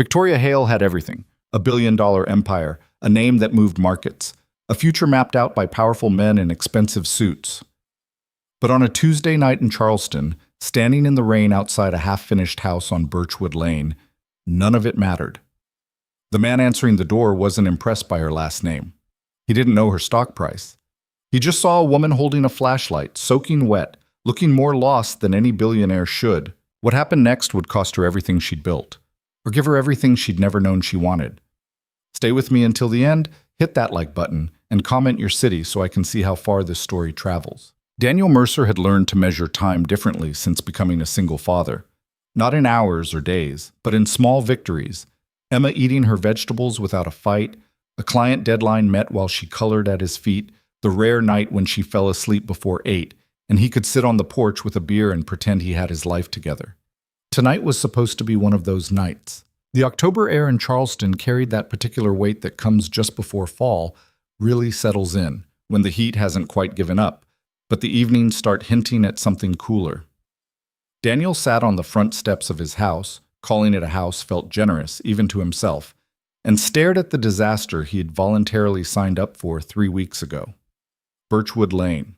Victoria Hale had everything: a billion-dollar empire, a name that moved markets, a future mapped out by powerful men in expensive suits. But on a Tuesday night in Charleston, standing in the rain outside a half-finished house on Birchwood Lane, none of it mattered. The man answering the door wasn't impressed by her last name. He didn't know her stock price. He just saw a woman holding a flashlight, soaking wet, looking more lost than any billionaire should. What happened next would cost her everything she'd built, or give her everything she'd never known she wanted. Stay with me until the end, hit that like button, and comment your city so I can see how far this story travels. Daniel Mercer had learned to measure time differently since becoming a single father. Not in hours or days, but in small victories. Emma eating her vegetables without a fight, a client deadline met while she colored at his feet, the rare night when she fell asleep before 8, and he could sit on the porch with a beer and pretend he had his life together. Tonight was supposed to be one of those nights. The October air in Charleston carried that particular weight that comes just before fall really settles in, when the heat hasn't quite given up, but the evenings start hinting at something cooler. Daniel sat on the front steps of his house, calling it a house felt generous, even to himself, and stared at the disaster he had voluntarily signed up for 3 weeks ago. Birchwood Lane.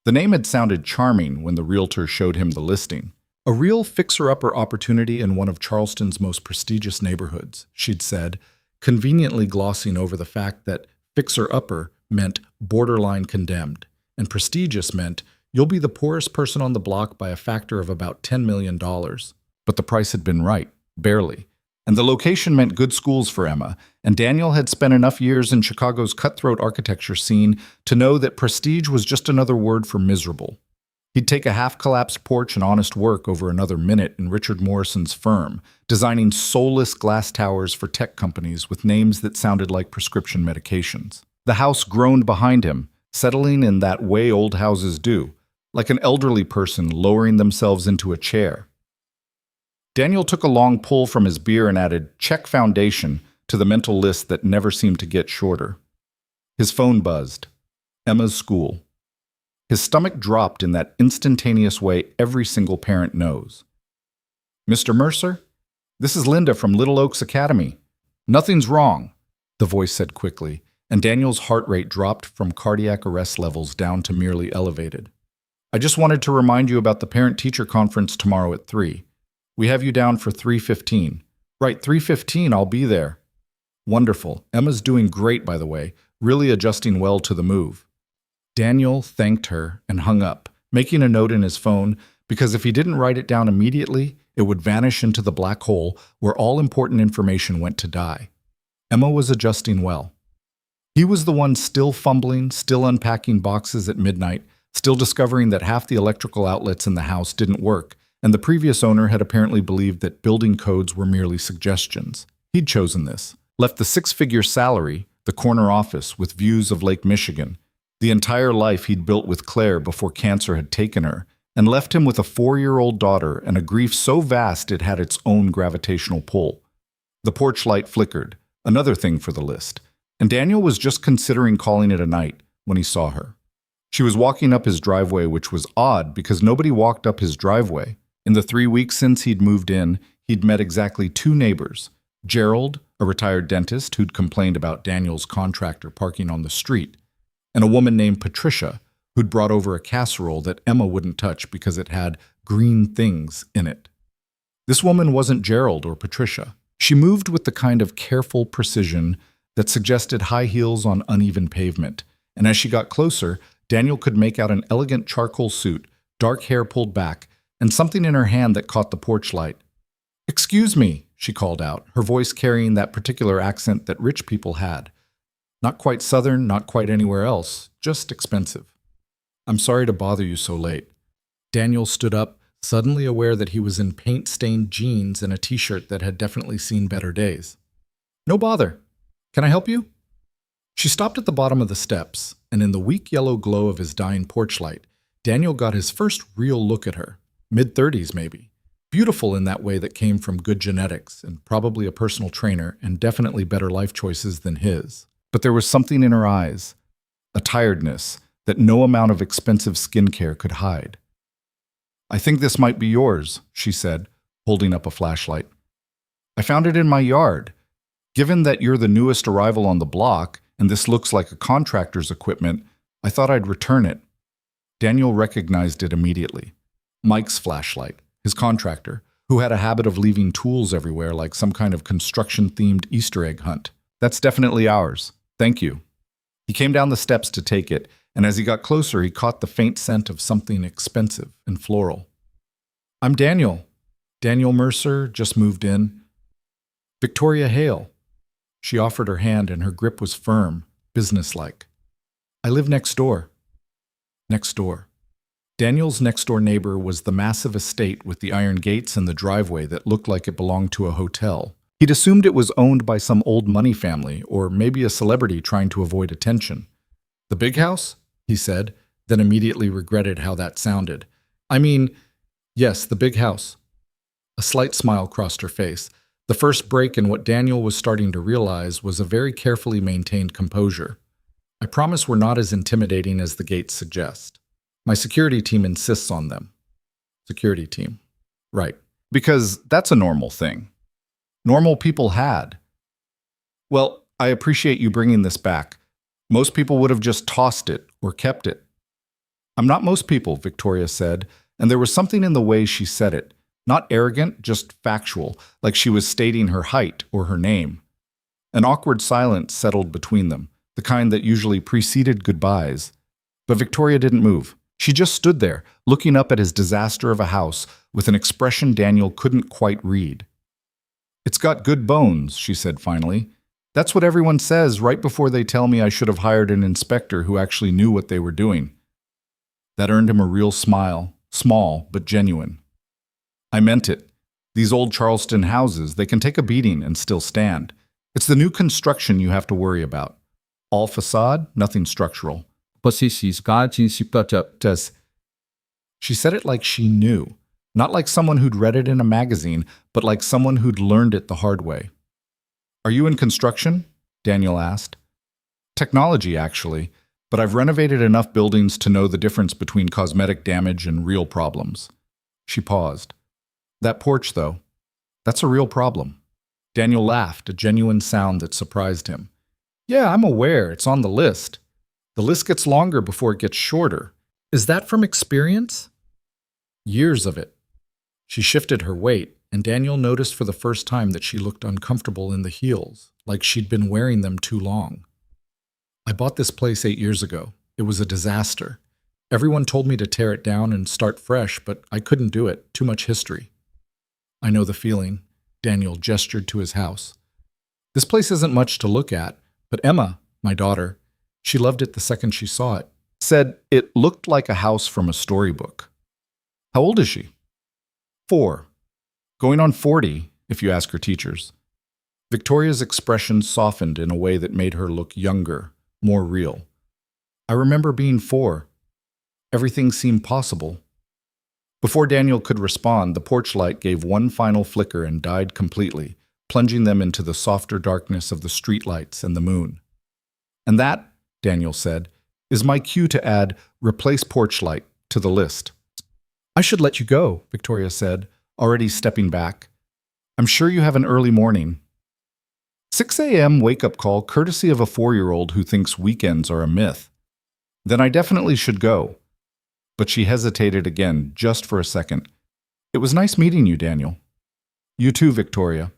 The name had sounded charming when the realtor showed him the listing. A real fixer-upper opportunity in one of Charleston's most prestigious neighborhoods, she'd said, conveniently glossing over the fact that fixer-upper meant borderline condemned, and prestigious meant you'll be the poorest person on the block by a factor of about $10 million. But the price had been right, barely. And the location meant good schools for Emma, and Daniel had spent enough years in Chicago's cutthroat architecture scene to know that prestige was just another word for miserable. He'd take a half-collapsed porch and honest work over another minute in Richard Morrison's firm, designing soulless glass towers for tech companies with names that sounded like prescription medications. The house groaned behind him, settling in that way old houses do, like an elderly person lowering themselves into a chair. Daniel took a long pull from his beer and added "check foundation" to the mental list that never seemed to get shorter. His phone buzzed. Emma's school. His stomach dropped in that instantaneous way every single parent knows. "Mr. Mercer? This is Linda from Little Oaks Academy. Nothing's wrong," the voice said quickly, and Daniel's heart rate dropped from cardiac arrest levels down to merely elevated. "I just wanted to remind you about the parent-teacher conference tomorrow at 3. We have you down for 3:15. Right, 3:15, I'll be there." "Wonderful. Emma's doing great, by the way, really adjusting well to the move." Daniel thanked her and hung up, making a note in his phone, because if he didn't write it down immediately, it would vanish into the black hole where all important information went to die. Emma was adjusting well. He was the one still fumbling, still unpacking boxes at midnight, still discovering that half the electrical outlets in the house didn't work, and the previous owner had apparently believed that building codes were merely suggestions. He'd chosen this, left the 6-figure salary, the corner office with views of Lake Michigan, the entire life he'd built with Claire before cancer had taken her, and left him with a 4-year-old daughter and a grief so vast it had its own gravitational pull. The porch light flickered, another thing for the list, and Daniel was just considering calling it a night when he saw her. She was walking up his driveway, which was odd because nobody walked up his driveway. In the 3 weeks since he'd moved in, he'd met exactly 2 neighbors. Gerald, a retired dentist who'd complained about Daniel's contractor parking on the street, and a woman named Patricia, who'd brought over a casserole that Emma wouldn't touch because it had green things in it. This woman wasn't Gerald or Patricia. She moved with the kind of careful precision that suggested high heels on uneven pavement, and as she got closer, Daniel could make out an elegant charcoal suit, dark hair pulled back, and something in her hand that caught the porch light. "Excuse me," she called out, her voice carrying that particular accent that rich people had. Not quite Southern, not quite anywhere else, just expensive. "I'm sorry to bother you so late." Daniel stood up, suddenly aware that he was in paint-stained jeans and a t-shirt that had definitely seen better days. "No bother. Can I help you?" She stopped at the bottom of the steps, and in the weak yellow glow of his dying porch light, Daniel got his first real look at her. Mid-30s, maybe. Beautiful in that way that came from good genetics and probably a personal trainer and definitely better life choices than his. But there was something in her eyes, a tiredness that no amount of expensive skincare could hide. "I think this might be yours," she said, holding up a flashlight. I found it in my yard. Given that you're the newest arrival on the block, and this looks like a contractor's equipment, I thought I'd return it. Daniel recognized it immediately. Mike's flashlight, his contractor, who had a habit of leaving tools everywhere like some kind of construction-themed Easter egg hunt. That's definitely ours. Thank you. He came down the steps to take it, and as he got closer, he caught the faint scent of something expensive and floral. I'm Daniel. Daniel Mercer, just moved in. Victoria Hale. She offered her hand, and her grip was firm, businesslike. I live next door. Next door. Daniel's next-door neighbor was the massive estate with the iron gates and the driveway that looked like it belonged to a hotel. He'd assumed it was owned by some old money family, or maybe a celebrity trying to avoid attention. The big house? He said, then immediately regretted how that sounded. I mean, yes, the big house. A slight smile crossed her face. The first break in what Daniel was starting to realize was a very carefully maintained composure. I promise we're not as intimidating as the gates suggest. My security team insists on them. Security team. Right. Because that's a normal thing. Normal people had. Well, I appreciate you bringing this back. Most people would have just tossed it or kept it. I'm not most people, Victoria said, and there was something in the way she said it. Not arrogant, just factual, like she was stating her height or her name. An awkward silence settled between them, the kind that usually preceded goodbyes. But Victoria didn't move. She just stood there, looking up at his disaster of a house with an expression Daniel couldn't quite read. It's got good bones, she said finally. That's what everyone says right before they tell me I should have hired an inspector who actually knew what they were doing. That earned him a real smile, small but genuine. I meant it. These old Charleston houses, they can take a beating and still stand. It's the new construction you have to worry about. All facade, nothing structural. She said it like she knew, not like someone who'd read it in a magazine, but like someone who'd learned it the hard way. Are you in construction? Daniel asked. Technology, actually, but I've renovated enough buildings to know the difference between cosmetic damage and real problems. She paused. That porch, though, that's a real problem. Daniel laughed, a genuine sound that surprised him. Yeah, I'm aware, it's on the list. The list gets longer before it gets shorter. Is that from experience? Years of it. She shifted her weight, and Daniel noticed for the first time that she looked uncomfortable in the heels, like she'd been wearing them too long. I bought this place 8 years ago. It was a disaster. Everyone told me to tear it down and start fresh, but I couldn't do it. Too much history. I know the feeling. Daniel gestured to his house. This place isn't much to look at, but Emma, my daughter, she loved it the second she saw it. Said it looked like a house from a storybook. How old is she? 4. Going on 40, if you ask her teachers. Victoria's expression softened in a way that made her look younger, more real. I remember being 4. Everything seemed possible. Before Daniel could respond, the porch light gave one final flicker and died completely, plunging them into the softer darkness of the streetlights and the moon. And that, Daniel said, is my cue to add replace porch light to the list. I should let you go, Victoria said, already stepping back. I'm sure you have an early morning. 6 a.m. wake-up call courtesy of a 4-year-old who thinks weekends are a myth. Then I definitely should go. But she hesitated again, just for a second. It was nice meeting you, Daniel. You too, Victoria.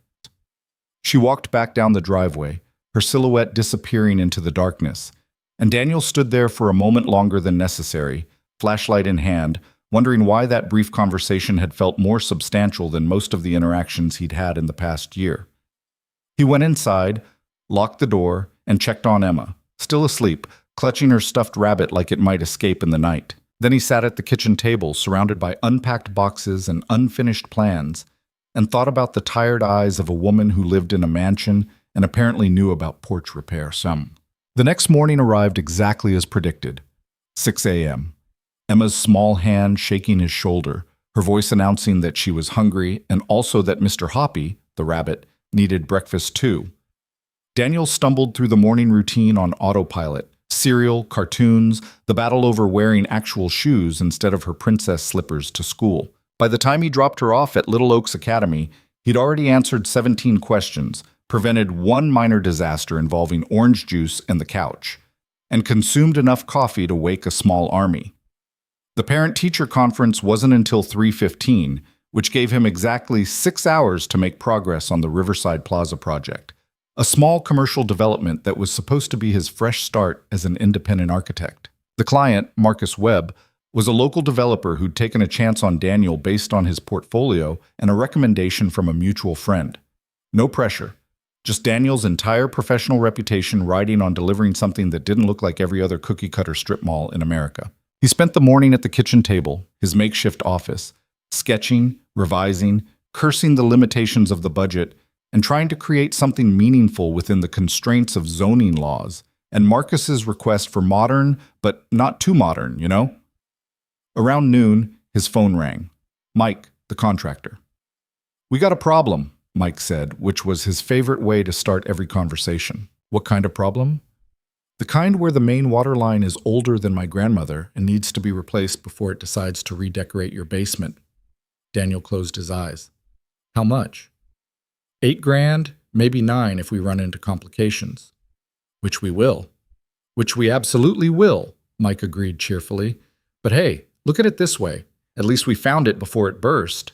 She walked back down the driveway, her silhouette disappearing into the darkness, and Daniel stood there for a moment longer than necessary, flashlight in hand, wondering why that brief conversation had felt more substantial than most of the interactions he'd had in the past year. He went inside, locked the door, and checked on Emma, still asleep, clutching her stuffed rabbit like it might escape in the night. Then he sat at the kitchen table, surrounded by unpacked boxes and unfinished plans, and thought about the tired eyes of a woman who lived in a mansion and apparently knew about porch repair some. The next morning arrived exactly as predicted. 6 a.m. Emma's small hand shaking his shoulder, her voice announcing that she was hungry and also that Mr. Hoppy, the rabbit, needed breakfast too. Daniel stumbled through the morning routine on autopilot. Cereal, cartoons, the battle over wearing actual shoes instead of her princess slippers to school. By the time he dropped her off at Little Oaks Academy, He'd already answered 17 questions, prevented one minor disaster involving orange juice and the couch, and consumed enough coffee to wake a small army. The parent-teacher conference wasn't until 3:15, which gave him exactly 6 hours to make progress on the Riverside Plaza project, a small commercial development that was supposed to be his fresh start as an independent architect. The client, Marcus Webb, was a local developer who'd taken a chance on Daniel based on his portfolio and a recommendation from a mutual friend. No pressure, just Daniel's entire professional reputation riding on delivering something that didn't look like every other cookie-cutter strip mall in America. He spent the morning at the kitchen table, his makeshift office, sketching, revising, cursing the limitations of the budget, and trying to create something meaningful within the constraints of zoning laws and Marcus's request for modern, but not too modern, you know? Around noon, his phone rang. Mike, the contractor. "We got a problem," Mike said, which was his favorite way to start every conversation. "What kind of problem?" "The kind where the main water line is older than my grandmother and needs to be replaced before it decides to redecorate your basement." Daniel closed his eyes. "How much?" $8 grand, maybe 9 if we run into complications." "Which we will." "Which we absolutely will," Mike agreed cheerfully. "But hey, look at it this way. At least we found it before it burst."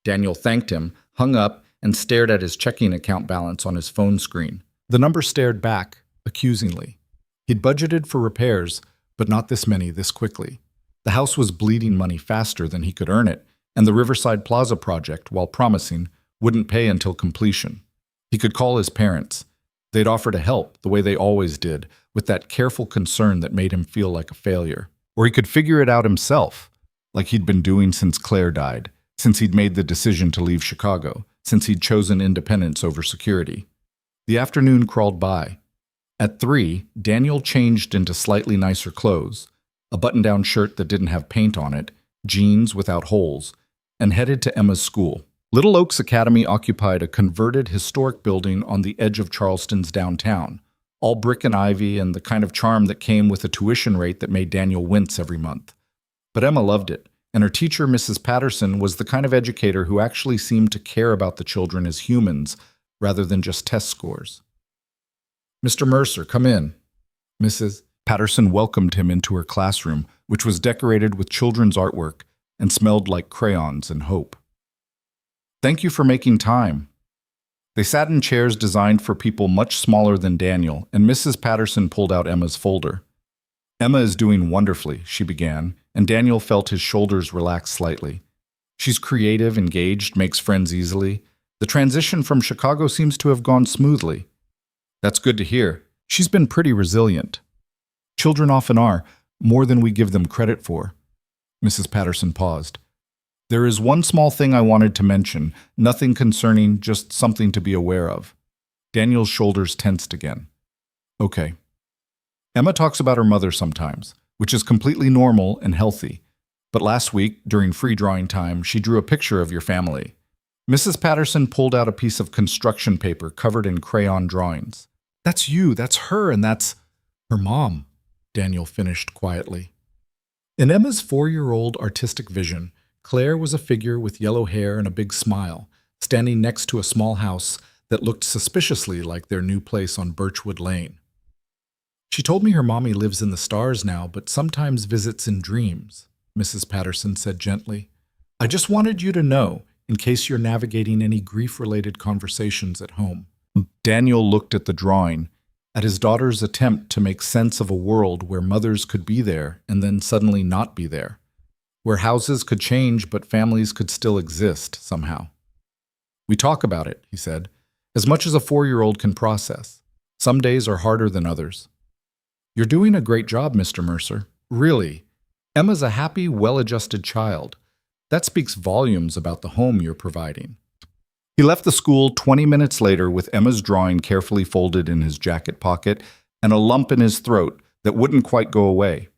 Daniel thanked him, hung up, and stared at his checking account balance on his phone screen. The number stared back, accusingly. He'd budgeted for repairs, but not this many this quickly. The house was bleeding money faster than he could earn it, and the Riverside Plaza project, while promising, wouldn't pay until completion. He could call his parents. They'd offer to help, the way they always did, with that careful concern that made him feel like a failure. Or he could figure it out himself, like he'd been doing since Claire died, since he'd made the decision to leave Chicago, since he'd chosen independence over security. The afternoon crawled by. At 3, Daniel changed into slightly nicer clothes, a button-down shirt that didn't have paint on it, jeans without holes, and headed to Emma's school. Little Oaks Academy occupied a converted historic building on the edge of Charleston's downtown, all brick and ivy and the kind of charm that came with a tuition rate that made Daniel wince every month. But Emma loved it, and her teacher, Mrs. Patterson, was the kind of educator who actually seemed to care about the children as humans rather than just test scores. "Mr. Mercer, come in." Mrs. Patterson welcomed him into her classroom, which was decorated with children's artwork and smelled like crayons and hope. "Thank you for making time." They sat in chairs designed for people much smaller than Daniel, and Mrs. Patterson pulled out Emma's folder. "Emma is doing wonderfully," she began, and Daniel felt his shoulders relax slightly. "She's creative, engaged, makes friends easily. The transition from Chicago seems to have gone smoothly." "That's good to hear. She's been pretty resilient." "Children often are, more than we give them credit for." Mrs. Patterson paused. "There is one small thing I wanted to mention, nothing concerning, just something to be aware of." Daniel's shoulders tensed again. "Okay." "Emma talks about her mother sometimes, which is completely normal and healthy. But last week, during free drawing time, she drew a picture of your family." Mrs. Patterson pulled out a piece of construction paper covered in crayon drawings. "That's you, that's her, and that's her mom," Daniel finished quietly. In Emma's 4-year-old artistic vision, Claire was a figure with yellow hair and a big smile, standing next to a small house that looked suspiciously like their new place on Birchwood Lane. "She told me her mommy lives in the stars now, but sometimes visits in dreams," Mrs. Patterson said gently. "I just wanted you to know, in case you're navigating any grief-related conversations at home." Daniel looked at the drawing, at his daughter's attempt to make sense of a world where mothers could be there and then suddenly not be there, where houses could change but families could still exist somehow. "We talk about it," he said, "as much as a 4-year-old can process. Some days are harder than others." "You're doing a great job, Mr. Mercer. Really. Emma's a happy, well-adjusted child. That speaks volumes about the home you're providing." He left the school 20 minutes later with Emma's drawing carefully folded in his jacket pocket and a lump in his throat that wouldn't quite go away.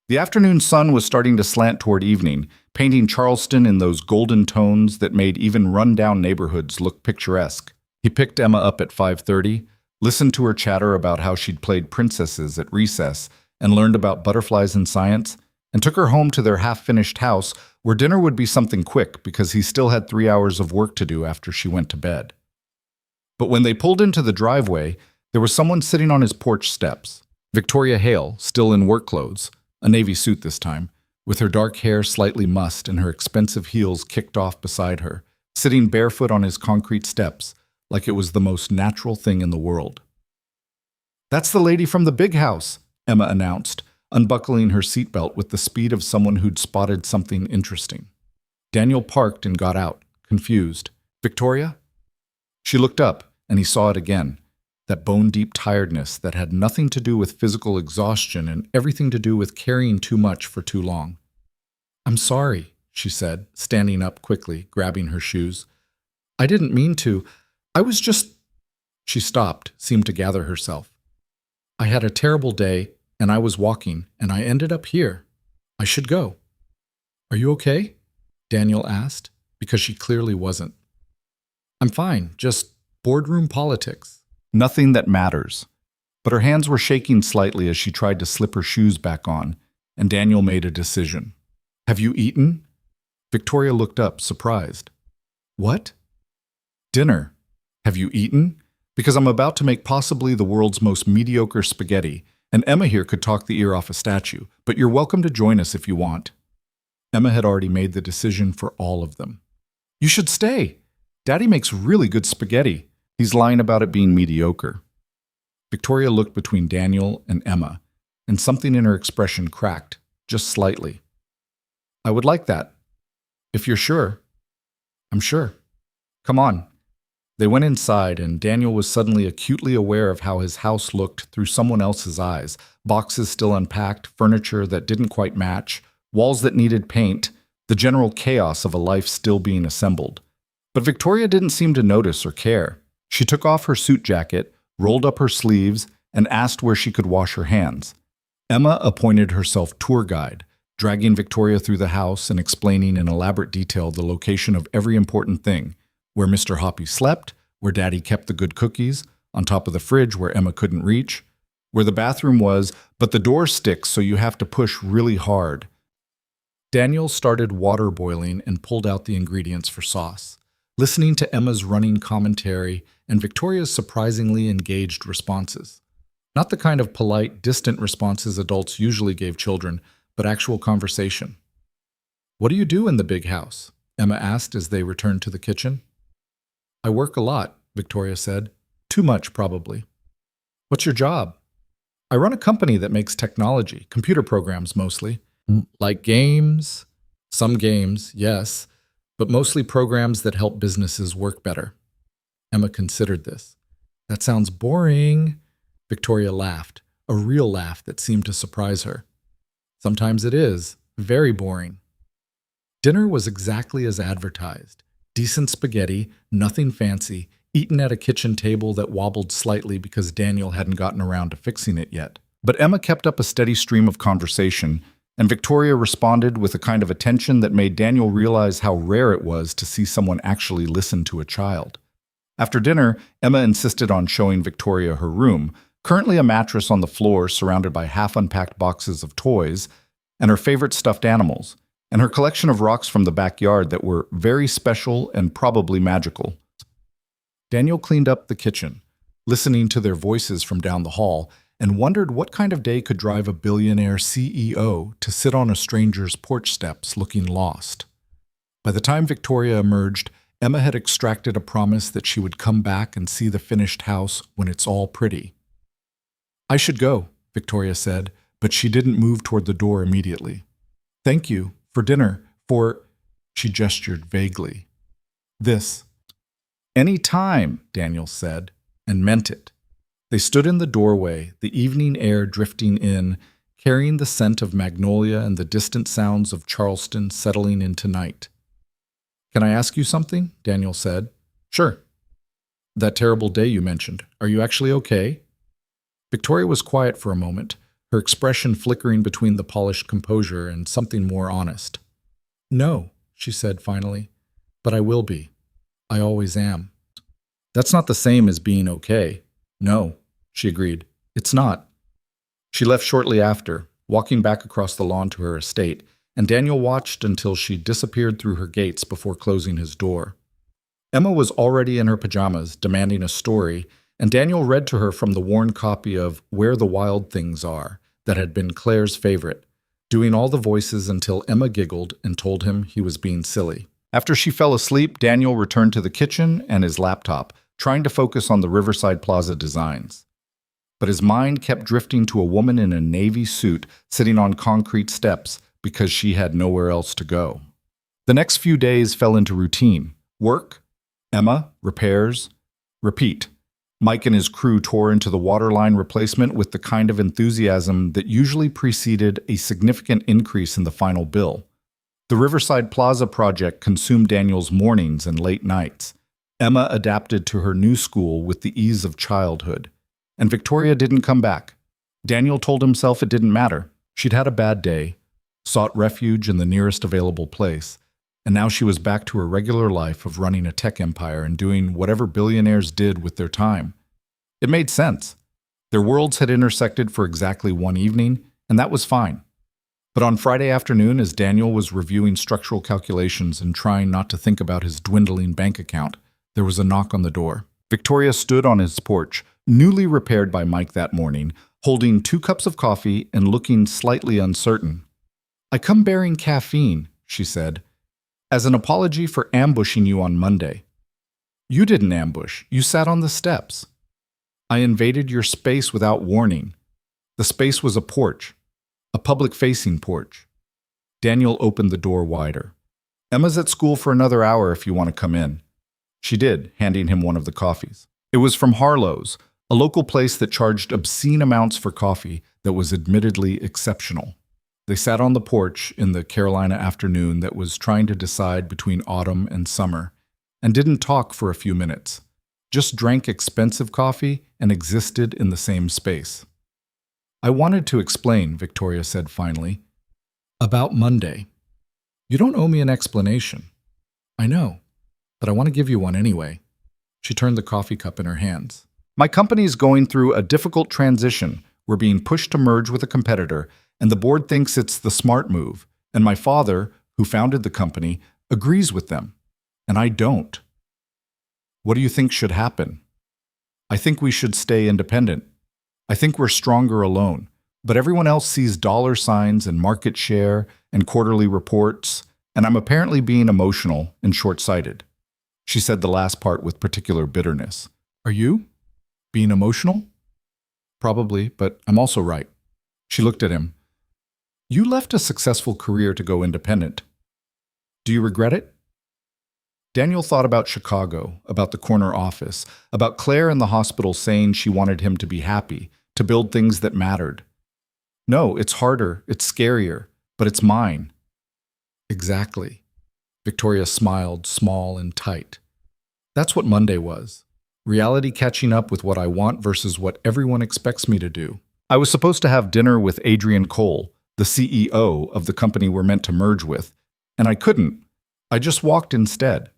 The afternoon sun was starting to slant toward evening, painting Charleston in those golden tones that made even run-down neighborhoods look picturesque. He picked Emma up at 5:30, listened to her chatter about how she'd played princesses at recess and learned about butterflies and science, and took her home to their half-finished house where dinner would be something quick because he still had 3 hours of work to do after she went to bed. But when they pulled into the driveway, there was someone sitting on his porch steps. Victoria Hale, still in work clothes, a navy suit this time, with her dark hair slightly mussed and her expensive heels kicked off beside her, sitting barefoot on his concrete steps like it was the most natural thing in the world. "That's the lady from the big house," Emma announced, unbuckling her seatbelt with the speed of someone who'd spotted something interesting. Daniel parked and got out, confused. "Victoria?" She looked up, and he saw it again, that bone-deep tiredness that had nothing to do with physical exhaustion and everything to do with carrying too much for too long. "I'm sorry," she said, standing up quickly, grabbing her shoes. "I didn't mean to. I was just—" She stopped, seemed to gather herself. "I had a terrible day, and I was walking, and I ended up here. I should go." "Are you okay?" Daniel asked, because she clearly wasn't. "I'm fine, just boardroom politics. Nothing that matters." But her hands were shaking slightly as she tried to slip her shoes back on, and Daniel made a decision. "Have you eaten?" Victoria looked up, surprised. "What?" "Dinner. Have you eaten? Because I'm about to make possibly the world's most mediocre spaghetti, and Emma here could talk the ear off a statue, but you're welcome to join us if you want." Emma had already made the decision for all of them. "You should stay. Daddy makes really good spaghetti. He's lying about it being mediocre." Victoria looked between Daniel and Emma, and something in her expression cracked, just slightly. "I would like that. If you're sure." "I'm sure. Come on." They went inside, and Daniel was suddenly acutely aware of how his house looked through someone else's eyes. Boxes still unpacked, furniture that didn't quite match, walls that needed paint, the general chaos of a life still being assembled. But Victoria didn't seem to notice or care. She took off her suit jacket, rolled up her sleeves, and asked where she could wash her hands. Emma appointed herself tour guide, dragging Victoria through the house and explaining in elaborate detail the location of every important thing, where Mr. Hoppy slept, where Daddy kept the good cookies, on top of the fridge where Emma couldn't reach, where the bathroom was, but the door sticks so you have to push really hard. Daniel started water boiling and pulled out the ingredients for sauce, listening to Emma's running commentary and Victoria's surprisingly engaged responses. Not the kind of polite, distant responses adults usually gave children, but actual conversation. "What do you do in the big house?" Emma asked as they returned to the kitchen. "I work a lot," Victoria said. "Too much, probably." "What's your job?" "I run a company that makes technology, computer programs mostly. Like games? Some games, yes, but mostly programs that help businesses work better." Emma considered this. "That sounds boring." Victoria laughed, a real laugh that seemed to surprise her. "Sometimes it is. Very boring." Dinner was exactly as advertised. Decent spaghetti, nothing fancy, eaten at a kitchen table that wobbled slightly because Daniel hadn't gotten around to fixing it yet. But Emma kept up a steady stream of conversation, and Victoria responded with a kind of attention that made Daniel realize how rare it was to see someone actually listen to a child. After dinner, Emma insisted on showing Victoria her room, currently a mattress on the floor surrounded by half-unpacked boxes of toys, and her favorite stuffed animals, and her collection of rocks from the backyard that were very special and probably magical. Daniel cleaned up the kitchen, listening to their voices from down the hall, and wondered what kind of day could drive a billionaire CEO to sit on a stranger's porch steps looking lost. By the time Victoria emerged, Emma had extracted a promise that she would come back and see the finished house when it's all pretty. "I should go," Victoria said, but she didn't move toward the door immediately. "Thank you. For dinner. For—" she gestured vaguely. "This." "Any time," Daniel said, and meant it. They stood in the doorway, the evening air drifting in, carrying the scent of magnolia and the distant sounds of Charleston settling into night. "Can I ask you something?" Daniel said. "Sure." "That terrible day you mentioned, are you actually okay?" Victoria was quiet for a moment, her expression flickering between the polished composure and something more honest. "No," she said finally, "but I will be. I always am." "That's not the same as being okay." "No," she agreed. "It's not." She left shortly after, walking back across the lawn to her estate, and Daniel watched until she disappeared through her gates before closing his door. Emma was already in her pajamas, demanding a story, and Daniel read to her from the worn copy of Where the Wild Things Are that had been Claire's favorite, doing all the voices until Emma giggled and told him he was being silly. After she fell asleep, Daniel returned to the kitchen and his laptop, trying to focus on the Riverside Plaza designs. But his mind kept drifting to a woman in a navy suit sitting on concrete steps because she had nowhere else to go. The next few days fell into routine. Work, Emma, repairs, repeat. Mike and his crew tore into the waterline replacement with the kind of enthusiasm that usually preceded a significant increase in the final bill. The Riverside Plaza project consumed Daniel's mornings and late nights. Emma adapted to her new school with the ease of childhood. And Victoria didn't come back. Daniel told himself it didn't matter. She'd had a bad day, sought refuge in the nearest available place, and now she was back to her regular life of running a tech empire and doing whatever billionaires did with their time. It made sense. Their worlds had intersected for exactly one evening, and that was fine. But on Friday afternoon, as Daniel was reviewing structural calculations and trying not to think about his dwindling bank account, there was a knock on the door. Victoria stood on his porch, newly repaired by Mike that morning, holding 2 cups of coffee and looking slightly uncertain. "I come bearing caffeine," she said, "as an apology for ambushing you on Monday." "You didn't ambush. You sat on the steps." "I invaded your space without warning. The space was a porch, a public-facing porch." Daniel opened the door wider. "Emma's at school for another hour if you want to come in." She did, handing him one of the coffees. It was from Harlow's, a local place that charged obscene amounts for coffee that was admittedly exceptional. They sat on the porch in the Carolina afternoon that was trying to decide between autumn and summer, and didn't talk for a few minutes, just drank expensive coffee and existed in the same space. "I wanted to explain," Victoria said finally, "about Monday. You don't owe me an explanation." "I know, but I want to give you one anyway." She turned the coffee cup in her hands. "My company is going through a difficult transition. We're being pushed to merge with a competitor, and the board thinks it's the smart move. And my father, who founded the company, agrees with them. And I don't. What do you think should happen?" "I think we should stay independent. I think we're stronger alone. But everyone else sees dollar signs and market share and quarterly reports, and I'm apparently being emotional and short-sighted." She said the last part with particular bitterness. "Are you? Being emotional?" "Probably, but I'm also right." She looked at him. "You left a successful career to go independent. Do you regret it?" Daniel thought about Chicago, about the corner office, about Claire in the hospital saying she wanted him to be happy, to build things that mattered. "No, it's harder, it's scarier, but it's mine." "Exactly." Victoria smiled, small and tight. "That's what Monday was. Reality catching up with what I want versus what everyone expects me to do. I was supposed to have dinner with Adrian Cole, the CEO of the company we're meant to merge with, and I couldn't. I just walked instead."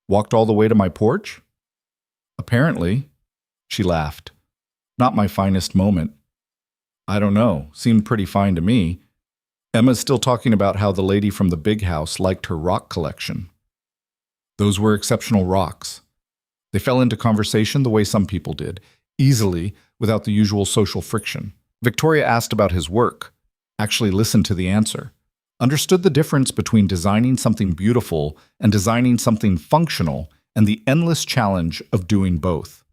"Walked all the way to my porch?" "Apparently." She laughed. "Not my finest moment." "I don't know. Seemed pretty fine to me." Emma's still talking about how the lady from the big house liked her rock collection. Those were exceptional rocks. They fell into conversation the way some people did, easily, without the usual social friction. Victoria asked about his work, actually listened to the answer, understood the difference between designing something beautiful and designing something functional, and the endless challenge of doing both.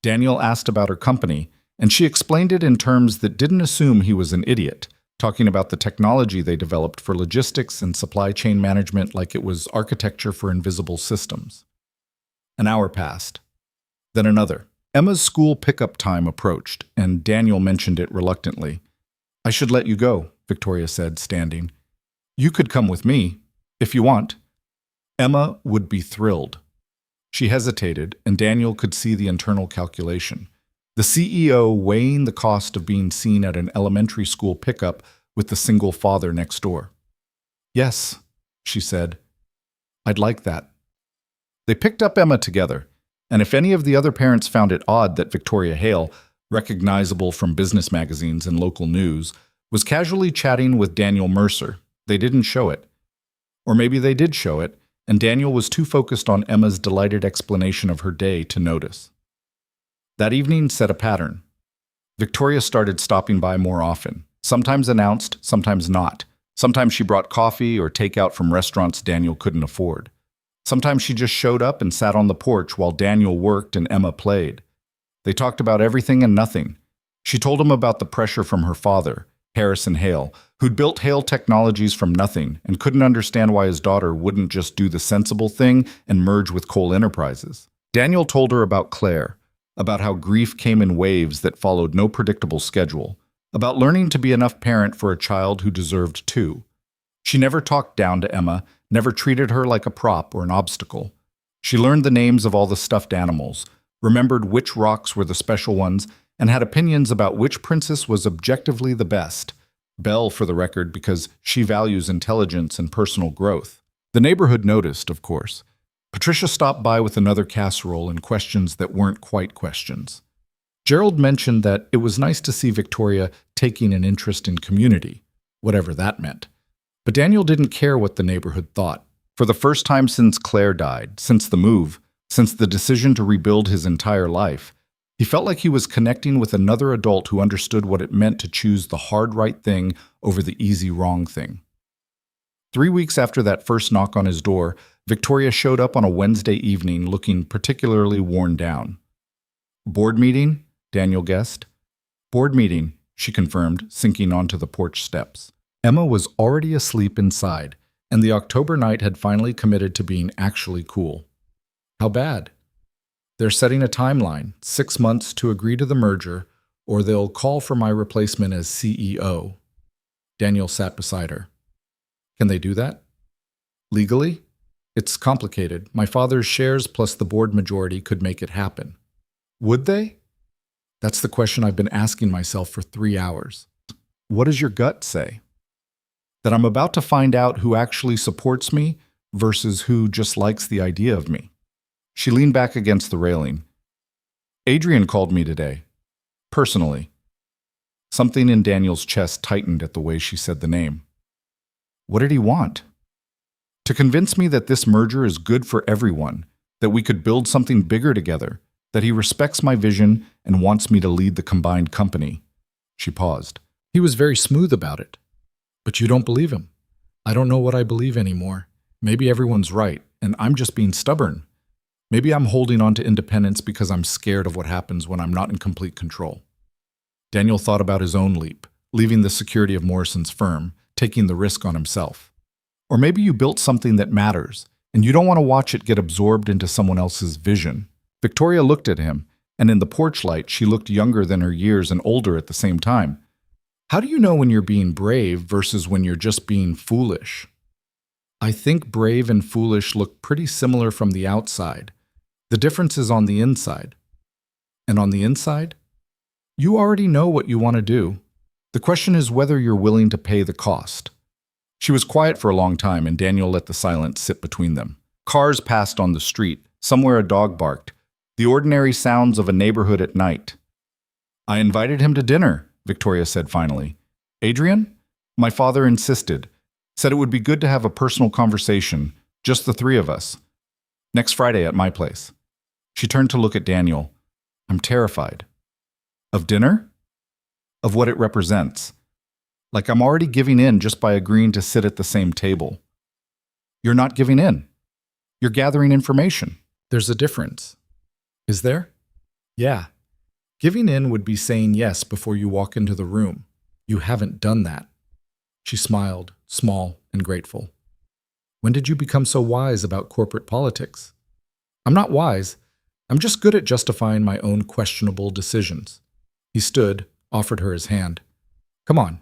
Daniel asked about her company, and she explained it in terms that didn't assume he was an idiot, talking about the technology they developed for logistics and supply chain management like it was architecture for invisible systems. An hour passed. Then another. Emma's school pickup time approached, and Daniel mentioned it reluctantly. "I should let you go," Victoria said, standing. "You could come with me, if you want." Emma would be thrilled. She hesitated, and Daniel could see the internal calculation. The CEO weighing the cost of being seen at an elementary school pickup with the single father next door. "Yes," she said. "I'd like that." They picked up Emma together, and if any of the other parents found it odd that Victoria Hale, recognizable from business magazines and local news, was casually chatting with Daniel Mercer. They didn't show it. Or maybe they did show it, and Daniel was too focused on Emma's delighted explanation of her day to notice. That evening set a pattern. Victoria started stopping by more often, sometimes announced, sometimes not. Sometimes she brought coffee or takeout from restaurants Daniel couldn't afford. Sometimes she just showed up and sat on the porch while Daniel worked and Emma played. They talked about everything and nothing. She told him about the pressure from her father, Harrison Hale, who'd built Hale Technologies from nothing and couldn't understand why his daughter wouldn't just do the sensible thing and merge with Cole Enterprises. Daniel told her about Claire, about how grief came in waves that followed no predictable schedule, about learning to be enough parent for a child who deserved two. She never talked down to Emma, never treated her like a prop or an obstacle. She learned the names of all the stuffed animals, remembered which rocks were the special ones, and had opinions about which princess was objectively the best. Belle, for the record, because she values intelligence and personal growth. The neighborhood noticed, of course. Patricia stopped by with another casserole and questions that weren't quite questions. Gerald mentioned that it was nice to see Victoria taking an interest in community, whatever that meant. But Daniel didn't care what the neighborhood thought. For the first time since Claire died, since the move, since the decision to rebuild his entire life, he felt like he was connecting with another adult who understood what it meant to choose the hard right thing over the easy wrong thing. 3 weeks after that first knock on his door, Victoria showed up on a Wednesday evening looking particularly worn down. Board meeting? Daniel guessed. Board meeting, she confirmed, sinking onto the porch steps. Emma was already asleep inside, and the October night had finally committed to being actually cool. How bad? They're setting a timeline, 6 months to agree to the merger, or they'll call for my replacement as CEO. Daniel sat beside her. Can they do that? Legally? It's complicated. My father's shares plus the board majority could make it happen. Would they? That's the question I've been asking myself for 3 hours. What does your gut say? That I'm about to find out who actually supports me versus who just likes the idea of me. She leaned back against the railing. Adrian called me today. Personally. Something in Daniel's chest tightened at the way she said the name. What did he want? To convince me that this merger is good for everyone, that we could build something bigger together, that he respects my vision and wants me to lead the combined company. She paused. He was very smooth about it. But you don't believe him. I don't know what I believe anymore. Maybe everyone's right, and I'm just being stubborn. Maybe I'm holding on to independence because I'm scared of what happens when I'm not in complete control. Daniel thought about his own leap, leaving the security of Morrison's firm, taking the risk on himself. Or maybe you built something that matters, and you don't want to watch it get absorbed into someone else's vision. Victoria looked at him, and in the porch light, she looked younger than her years and older at the same time. How do you know when you're being brave versus when you're just being foolish? I think brave and foolish look pretty similar from the outside. The difference is on the inside. And on the inside? You already know what you want to do. The question is whether you're willing to pay the cost. She was quiet for a long time, and Daniel let the silence sit between them. Cars passed on the street. Somewhere a dog barked. The ordinary sounds of a neighborhood at night. I invited him to dinner, Victoria said finally. Adrian? My father insisted. Said it would be good to have a personal conversation, just the three of us. Next Friday at my place. She turned to look at Daniel. I'm terrified. Of dinner? Of what it represents. Like I'm already giving in just by agreeing to sit at the same table. You're not giving in. You're gathering information. There's a difference. Is there? Yeah. Giving in would be saying yes before you walk into the room. You haven't done that. She smiled, small and grateful. When did you become so wise about corporate politics? I'm not wise. I'm just good at justifying my own questionable decisions. He stood, offered her his hand. Come on.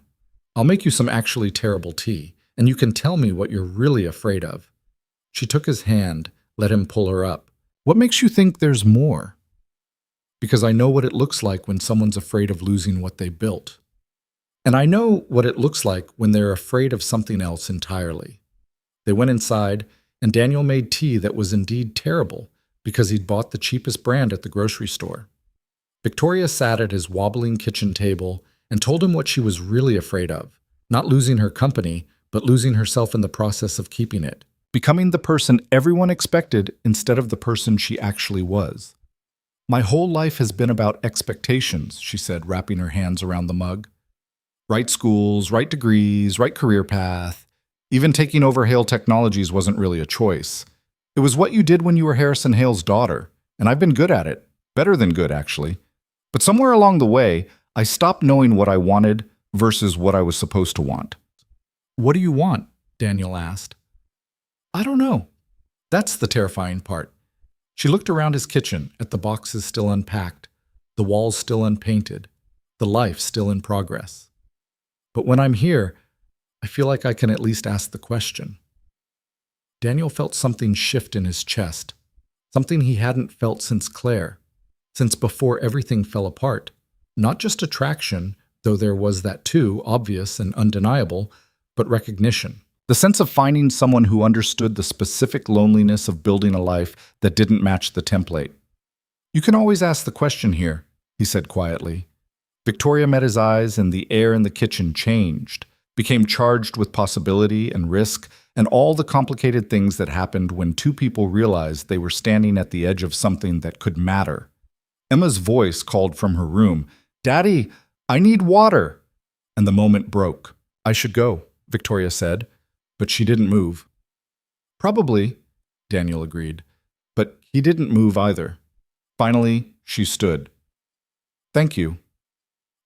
I'll make you some actually terrible tea, and you can tell me what you're really afraid of. She took his hand, let him pull her up. What makes you think there's more? Because I know what it looks like when someone's afraid of losing what they built. And I know what it looks like when they're afraid of something else entirely. They went inside, and Daniel made tea that was indeed terrible because he'd bought the cheapest brand at the grocery store. Victoria sat at his wobbling kitchen table and told him what she was really afraid of, not losing her company, but losing herself in the process of keeping it. Becoming the person everyone expected instead of the person she actually was. My whole life has been about expectations, she said, wrapping her hands around the mug. Right schools, right degrees, right career path. Even taking over Hale Technologies wasn't really a choice. It was what you did when you were Harrison Hale's daughter, and I've been good at it. Better than good, actually. But somewhere along the way, I stopped knowing what I wanted versus what I was supposed to want. What do you want? Daniel asked. I don't know. That's the terrifying part. She looked around his kitchen at the boxes still unpacked, the walls still unpainted, the life still in progress. But when I'm here, I feel like I can at least ask the question. Daniel felt something shift in his chest, something he hadn't felt since Claire, since before everything fell apart. Not just attraction, though there was that too, obvious and undeniable, but recognition. The sense of finding someone who understood the specific loneliness of building a life that didn't match the template. You can always ask the question here, he said quietly. Victoria met his eyes and the air in the kitchen changed, became charged with possibility and risk and all the complicated things that happened when two people realized they were standing at the edge of something that could matter. Emma's voice called from her room, "Daddy, I need water!" And the moment broke. "I should go," Victoria said. But she didn't move. Probably, Daniel agreed, but he didn't move either. Finally, she stood. Thank you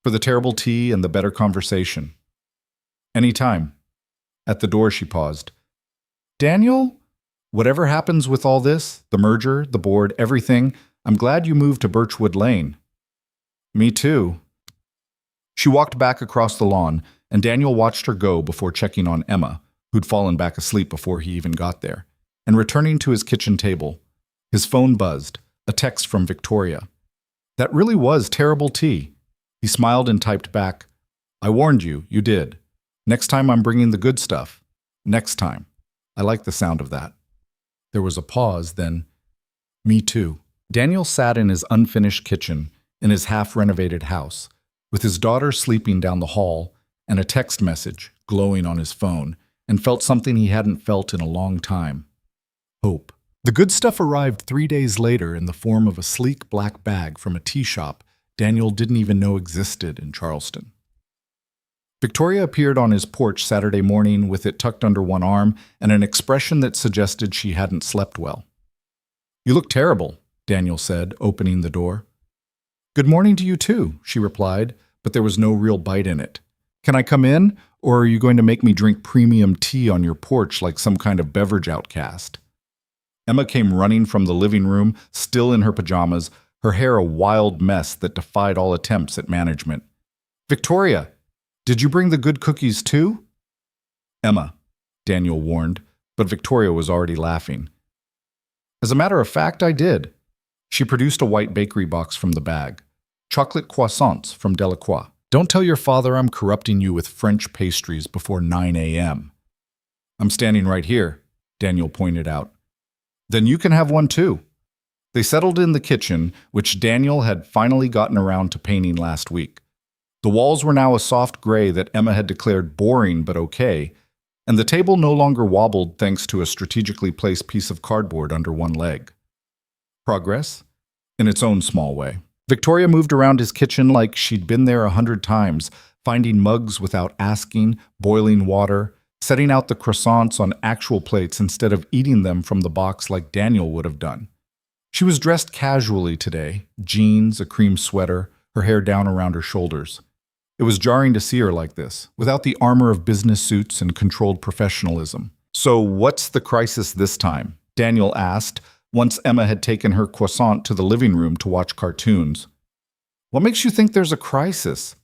for the terrible tea and the better conversation. Any time. At the door, she paused. Daniel, whatever happens with all this, the merger, the board, everything, I'm glad you moved to Birchwood Lane. Me too. She walked back across the lawn, and Daniel watched her go before checking on Emma, who'd fallen back asleep before he even got there, and returning to his kitchen table. His phone buzzed, a text from Victoria. That really was terrible tea. He smiled and typed back, I warned you, you did. Next time I'm bringing the good stuff. Next time. I like the sound of that. There was a pause, then, me too. Daniel sat in his unfinished kitchen, in his half-renovated house, with his daughter sleeping down the hall and a text message glowing on his phone, and felt something he hadn't felt in a long time. Hope. The good stuff arrived 3 days later in the form of a sleek black bag from a tea shop Daniel didn't even know existed in Charleston. Victoria appeared on his porch Saturday morning with it tucked under one arm and an expression that suggested she hadn't slept well. You look terrible, Daniel said, opening the door. Good morning to you too, she replied, but there was no real bite in it. Can I come in, or are you going to make me drink premium tea on your porch like some kind of beverage outcast? Emma came running from the living room, still in her pajamas, her hair a wild mess that defied all attempts at management. Victoria, did you bring the good cookies too? Emma, Daniel warned, but Victoria was already laughing. As a matter of fact, I did. She produced a white bakery box from the bag. Chocolate croissants from Delacroix. Don't tell your father I'm corrupting you with French pastries before 9 a.m. I'm standing right here, Daniel pointed out. Then you can have one too. They settled in the kitchen, which Daniel had finally gotten around to painting last week. The walls were now a soft gray that Emma had declared boring but okay, and the table no longer wobbled thanks to a strategically placed piece of cardboard under one leg. Progress? In its own small way. Victoria moved around his kitchen like she'd been there 100 times, finding mugs without asking, boiling water, setting out the croissants on actual plates instead of eating them from the box like Daniel would have done. She was dressed casually today, jeans, a cream sweater, her hair down around her shoulders. It was jarring to see her like this, without the armor of business suits and controlled professionalism. So what's the crisis this time? Daniel asked, once Emma had taken her croissant to the living room to watch cartoons. What makes you think there's a crisis?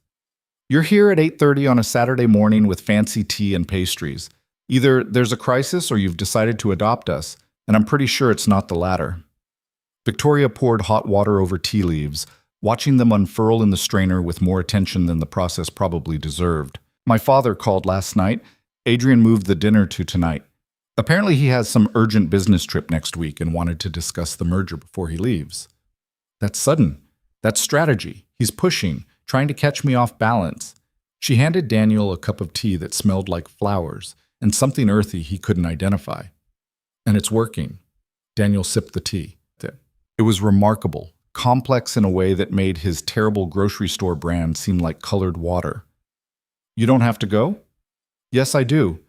You're here at 8:30 on a Saturday morning with fancy tea and pastries. Either there's a crisis or you've decided to adopt us, and I'm pretty sure it's not the latter. Victoria poured hot water over tea leaves, watching them unfurl in the strainer with more attention than the process probably deserved. My father called last night. Adrian moved the dinner to tonight. Apparently he has some urgent business trip next week and wanted to discuss the merger before he leaves. That's sudden. That's strategy. He's pushing. trying to catch me off balance. She handed Daniel a cup of tea that smelled like flowers and something earthy he couldn't identify. And it's working. Daniel sipped the tea. It was remarkable, complex in a way that made his terrible grocery store brand seem like colored water. You don't have to go? Yes, I do.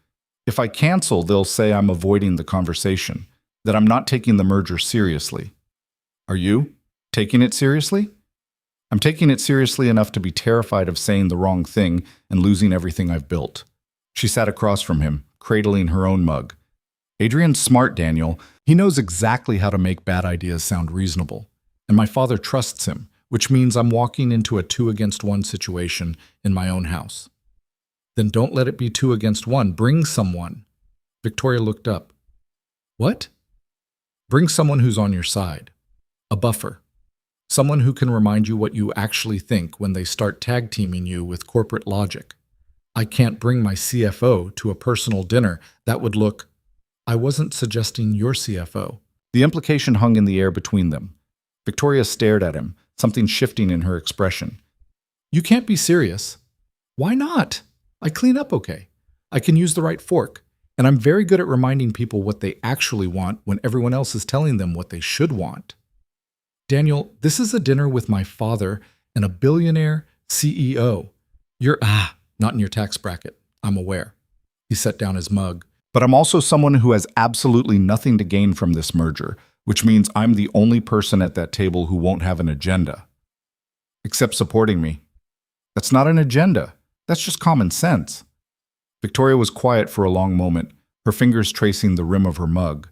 If I cancel, they'll say I'm avoiding the conversation, that I'm not taking the merger seriously. Are you taking it seriously? I'm taking it seriously enough to be terrified of saying the wrong thing and losing everything I've built. She sat across from him, cradling her own mug. Adrian's smart, Daniel. He knows exactly how to make bad ideas sound reasonable. And my father trusts him, which means I'm walking into a 2-against-1 situation in my own house. Then don't let it be 2-against-1. Bring someone. Victoria looked up. What? Bring someone who's on your side. A buffer. Someone who can remind you what you actually think when they start tag-teaming you with corporate logic. I can't bring my CFO to a personal dinner. That would look... I wasn't suggesting your CFO. The implication hung in the air between them. Victoria stared at him, something shifting in her expression. You can't be serious. Why not? I clean up okay. I can use the right fork. And I'm very good at reminding people what they actually want when everyone else is telling them what they should want. Daniel, this is a dinner with my father and a billionaire CEO. You're, not in your tax bracket. I'm aware. He set down his mug. But I'm also someone who has absolutely nothing to gain from this merger, which means I'm the only person at that table who won't have an agenda. Except supporting me. That's not an agenda. That's just common sense. Victoria was quiet for a long moment, her fingers tracing the rim of her mug.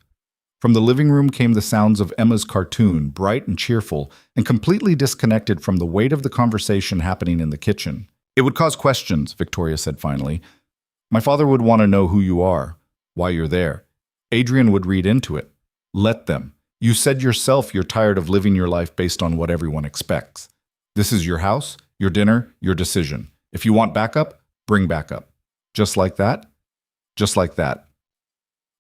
From the living room came the sounds of Emma's cartoon, bright and cheerful, and completely disconnected from the weight of the conversation happening in the kitchen. It would cause questions, Victoria said finally. My father would want to know who you are, why you're there. Adrian would read into it. Let them. You said yourself you're tired of living your life based on what everyone expects. This is your house, your dinner, your decision. If you want backup, bring backup. Just like that? Just like that.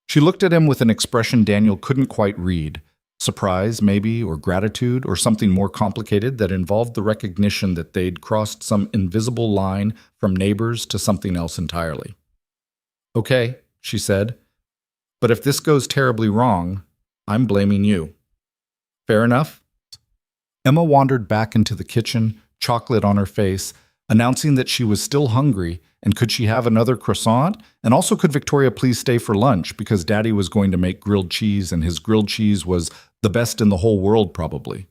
She looked at him with an expression Daniel couldn't quite read. Surprise, maybe, or gratitude, or something more complicated that involved the recognition that they'd crossed some invisible line from neighbors to something else entirely. Okay, she said, but if this goes terribly wrong, I'm blaming you. Fair enough? Emma wandered back into the kitchen, chocolate on her face, announcing that she was still hungry and could she have another croissant? And also could Victoria please stay for lunch because Daddy was going to make grilled cheese and his grilled cheese was the best in the whole world probably.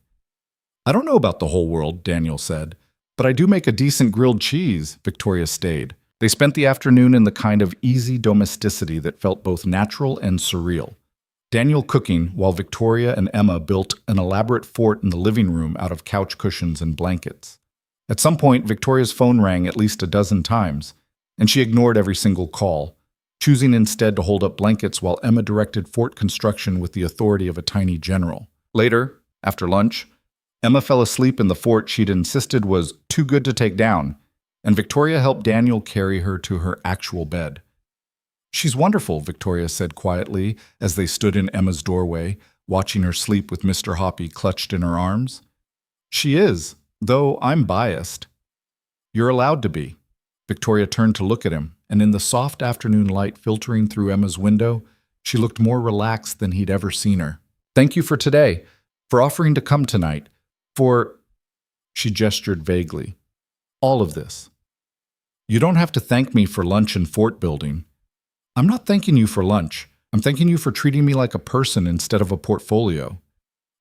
I don't know about the whole world, Daniel said, but I do make a decent grilled cheese, Victoria stayed. They spent the afternoon in the kind of easy domesticity that felt both natural and surreal. Daniel cooking while Victoria and Emma built an elaborate fort in the living room out of couch cushions and blankets. At some point, Victoria's phone rang at least a dozen times, and she ignored every single call, choosing instead to hold up blankets while Emma directed fort construction with the authority of a tiny general. Later, after lunch, Emma fell asleep in the fort she'd insisted was too good to take down, and Victoria helped Daniel carry her to her actual bed. She's wonderful, Victoria said quietly as they stood in Emma's doorway, watching her sleep with Mr. Hoppy clutched in her arms. She is, though I'm biased. You're allowed to be. Victoria turned to look at him, and in the soft afternoon light filtering through Emma's window, she looked more relaxed than he'd ever seen her. Thank you for today, for offering to come tonight, for... She gestured vaguely. All of this. You don't have to thank me for lunch and fort building. I'm not thanking you for lunch. I'm thanking you for treating me like a person instead of a portfolio.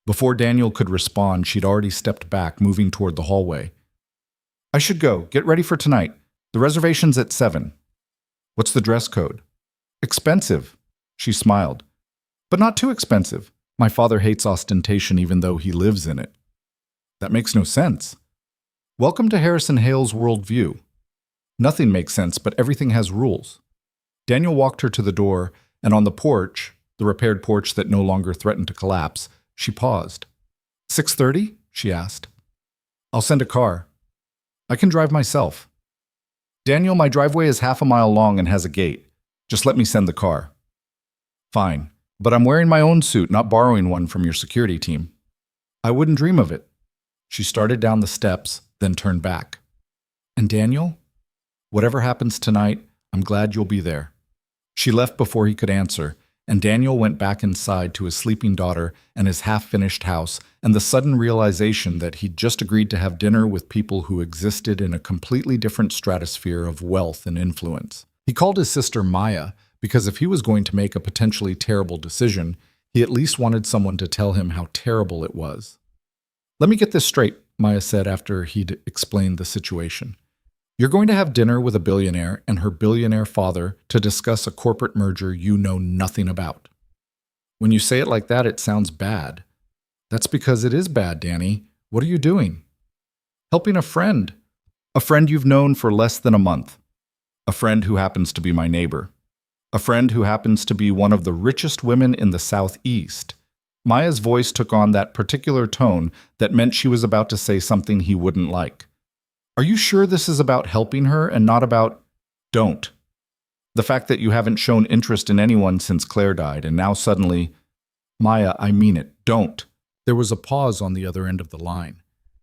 Before Daniel could respond, she'd already stepped back, moving toward the hallway. I should go. Get ready for tonight. The reservation's at 7. What's the dress code? Expensive. She smiled. But not too expensive. My father hates ostentation even though he lives in it. That makes no sense. Welcome to Harrison Hale's worldview. Nothing makes sense, but everything has rules. Daniel walked her to the door, and on the porch, the repaired porch that no longer threatened to collapse, she paused. 6:30? She asked. I'll send a car. I can drive myself. Daniel, my driveway is half a mile long and has a gate. Just let me send the car. Fine, but I'm wearing my own suit, not borrowing one from your security team. I wouldn't dream of it. She started down the steps, then turned back. And Daniel? Whatever happens tonight, I'm glad you'll be there. She left before he could answer, and Daniel went back inside to his sleeping daughter and his half-finished house, and the sudden realization that he'd just agreed to have dinner with people who existed in a completely different stratosphere of wealth and influence. He called his sister Maya because if he was going to make a potentially terrible decision, he at least wanted someone to tell him how terrible it was. "Let me get this straight," Maya said after he'd explained the situation. "You're going to have dinner with a billionaire and her billionaire father to discuss a corporate merger you know nothing about." "When you say it like that, it sounds bad." "That's because it is bad, Danny. What are you doing?" "Helping a friend. A friend you've known for less than a month. A friend who happens to be my neighbor. A friend who happens to be one of the richest women in the Southeast." Maya's voice took on that particular tone that meant she was about to say something he wouldn't like. "Are you sure this is about helping her and not about—" "Don't. The fact that you haven't shown interest in anyone since Claire died, and now suddenly—" "Maya, I mean it. Don't." There was a pause on the other end of the line.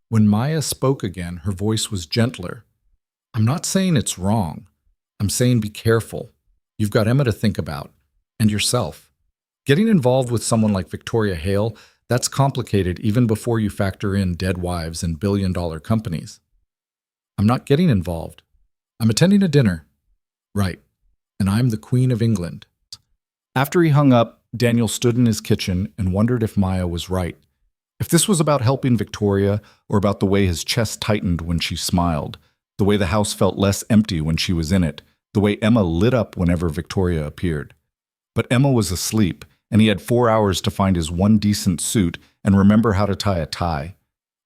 When Maya spoke again, her voice was gentler. "I'm not saying it's wrong. I'm saying be careful. You've got Emma to think about, and yourself. Getting involved with someone like Victoria Hale, that's complicated even before you factor in dead wives and billion-dollar companies." "I'm not getting involved. I'm attending a dinner." "Right. And I'm the Queen of England." After he hung up, Daniel stood in his kitchen and wondered if Maya was right. If this was about helping Victoria, or about the way his chest tightened when she smiled, the way the house felt less empty when she was in it, the way Emma lit up whenever Victoria appeared. But Emma was asleep, and he had 4 hours to find his one decent suit and remember how to tie a tie.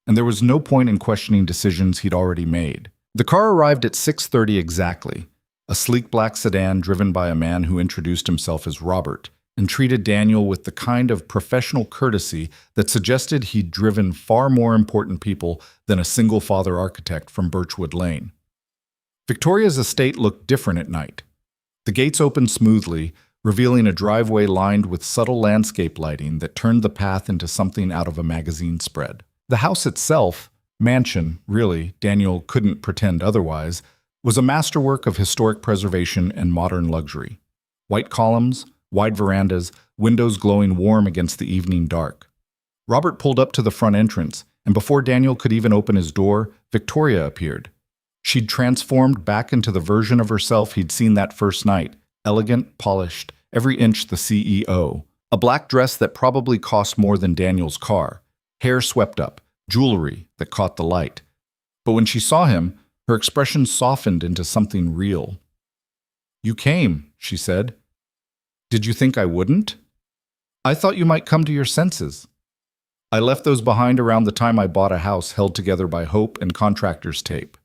And there was no point in questioning decisions he'd already made. The car arrived at 6:30 exactly, a sleek black sedan driven by a man who introduced himself as Robert and treated Daniel with the kind of professional courtesy that suggested he'd driven far more important people than a single-father architect from Birchwood Lane. Victoria's estate looked different at night. The gates opened smoothly, revealing a driveway lined with subtle landscape lighting that turned the path into something out of a magazine spread. The house itself, mansion, really, Daniel couldn't pretend otherwise, was a masterwork of historic preservation and modern luxury. White columns, wide verandas, windows glowing warm against the evening dark. Robert pulled up to the front entrance, and before Daniel could even open his door, Victoria appeared. She'd transformed back into the version of herself he'd seen that first night, elegant, polished, every inch the CEO. A black dress that probably cost more than Daniel's car, hair swept up, jewelry that caught the light. But when she saw him, her expression softened into something real. "You came," she said. "Did you think I wouldn't? I thought you might come to your senses. I left those behind around the time I bought a house held together by hope and contractor's tape."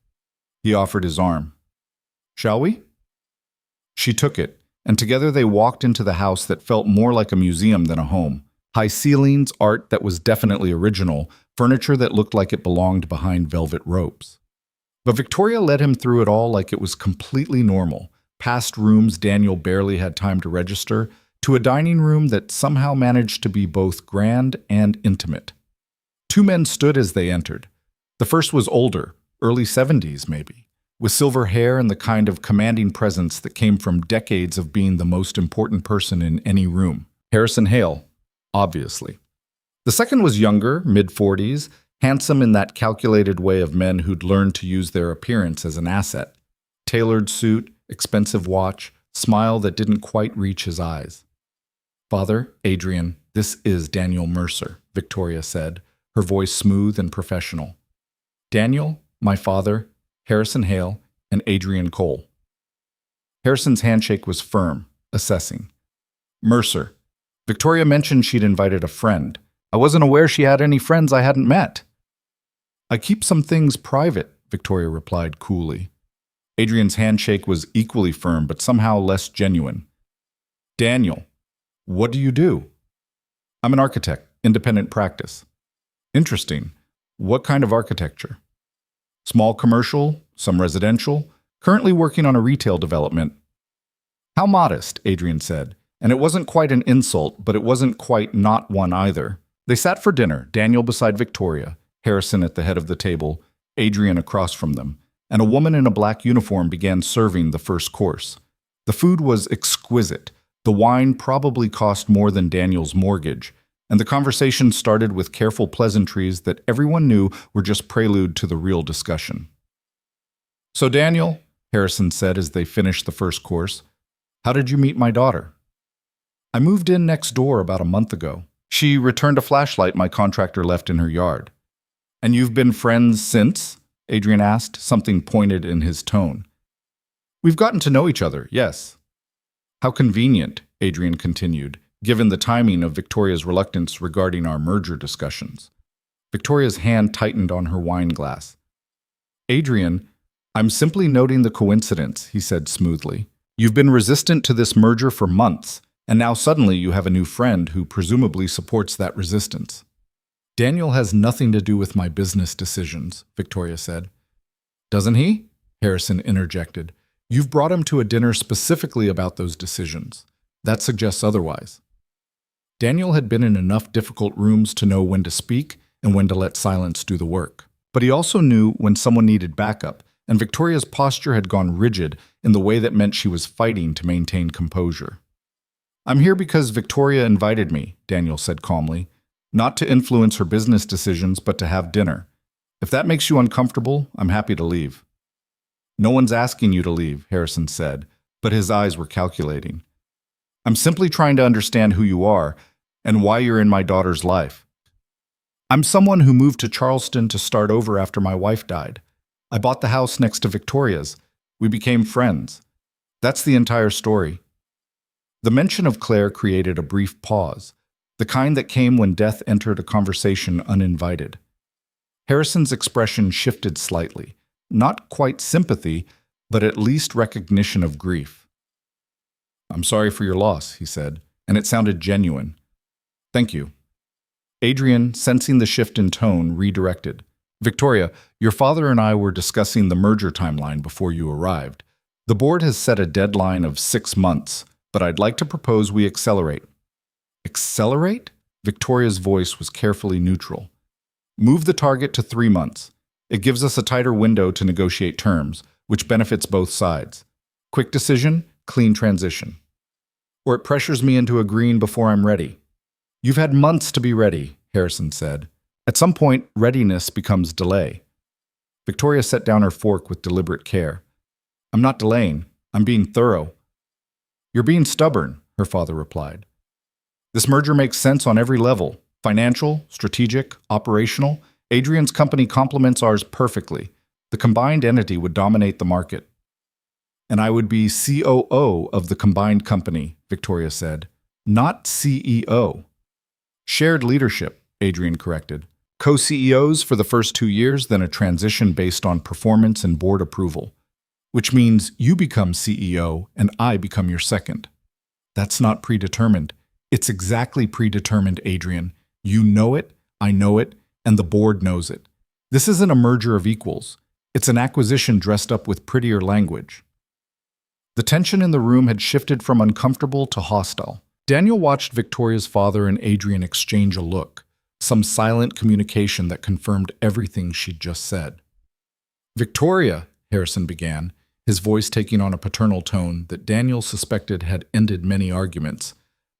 He offered his arm. "Shall we?" She took it, and together they walked into the house that felt more like a museum than a home. High ceilings, art that was definitely original, furniture that looked like it belonged behind velvet ropes. But Victoria led him through it all like it was completely normal, past rooms Daniel barely had time to register, to a dining room that somehow managed to be both grand and intimate. Two men stood as they entered. The first was older, early 70s maybe, with silver hair and the kind of commanding presence that came from decades of being the most important person in any room. Harrison Hale, obviously. The second was younger, mid-40s, handsome in that calculated way of men who'd learned to use their appearance as an asset. Tailored suit, expensive watch, smile that didn't quite reach his eyes. "Father, Adrian, this is Daniel Mercer," Victoria said, her voice smooth and professional. "Daniel, my father, Harrison Hale, and Adrian Cole." Harrison's handshake was firm, assessing. "Mercer. Victoria mentioned she'd invited a friend. I wasn't aware she had any friends I hadn't met." "I keep some things private," Victoria replied coolly. Adrian's handshake was equally firm, but somehow less genuine. "Daniel, what do you do?" "I'm an architect, independent practice." "Interesting. What kind of architecture?" "Small commercial, some residential, currently working on a retail development." "How modest," Adrian said, and it wasn't quite an insult, but it wasn't quite not one either. They sat for dinner, Daniel beside Victoria, Harrison at the head of the table, Adrian across from them, and a woman in a black uniform began serving the first course. The food was exquisite. The wine probably cost more than Daniel's mortgage, and the conversation started with careful pleasantries that everyone knew were just prelude to the real discussion. "So Daniel," Harrison said as they finished the first course, "how did you meet my daughter?" "I moved in next door about a month ago. She returned a flashlight my contractor left in her yard." "And you've been friends since?" Adrian asked, something pointed in his tone. "We've gotten to know each other, yes." "How convenient," Adrian continued, "given the timing of Victoria's reluctance regarding our merger discussions." Victoria's hand tightened on her wine glass. "Adrian, I'm simply noting the coincidence," he said smoothly. "You've been resistant to this merger for months, and now suddenly you have a new friend who presumably supports that resistance." "Daniel has nothing to do with my business decisions," Victoria said. "Doesn't he?" Harrison interjected. "You've brought him to a dinner specifically about those decisions. That suggests otherwise." Daniel had been in enough difficult rooms to know when to speak and when to let silence do the work. But he also knew when someone needed backup, and Victoria's posture had gone rigid in the way that meant she was fighting to maintain composure. "I'm here because Victoria invited me," Daniel said calmly. "Not to influence her business decisions, but to have dinner. If that makes you uncomfortable, I'm happy to leave." "No one's asking you to leave," Harrison said, but his eyes were calculating. "I'm simply trying to understand who you are and why you're in my daughter's life. I'm someone who moved to Charleston to start over after my wife died. I bought the house next to Victoria's. We became friends. That's the entire story." The mention of Claire created a brief pause, the kind that came when death entered a conversation uninvited. Harrison's expression shifted slightly, not quite sympathy, but at least recognition of grief. "I'm sorry for your loss," he said, and it sounded genuine. "Thank you." Adrian, sensing the shift in tone, redirected. "Victoria, your father and I were discussing the merger timeline before you arrived. The board has set a deadline of 6 months, but I'd like to propose we accelerate." "Accelerate?" Victoria's voice was carefully neutral. "Move the target to 3 months. It gives us a tighter window to negotiate terms, which benefits both sides. Quick decision, clean transition. Or it pressures me into agreeing before I'm ready." "You've had months to be ready," Harrison said. "At some point, readiness becomes delay." Victoria set down her fork with deliberate care. "I'm not delaying. I'm being thorough." "You're being stubborn," her father replied. "This merger makes sense on every level. Financial, strategic, operational. Adrian's company complements ours perfectly. The combined entity would dominate the market." "And I would be COO of the combined company," Victoria said. "Not CEO." "Shared leadership," Adrian corrected. "Co-CEOs for the first 2 years, then a transition based on performance and board approval. Which means you become CEO and I become your second." "That's not predetermined." "It's exactly predetermined, Adrian. You know it, I know it, and the board knows it. This isn't a merger of equals. It's an acquisition dressed up with prettier language." The tension in the room had shifted from uncomfortable to hostile. Daniel watched Victoria's father and Adrian exchange a look, some silent communication that confirmed everything she'd just said. "Victoria," Harrison began, his voice taking on a paternal tone that Daniel suspected had ended many arguments.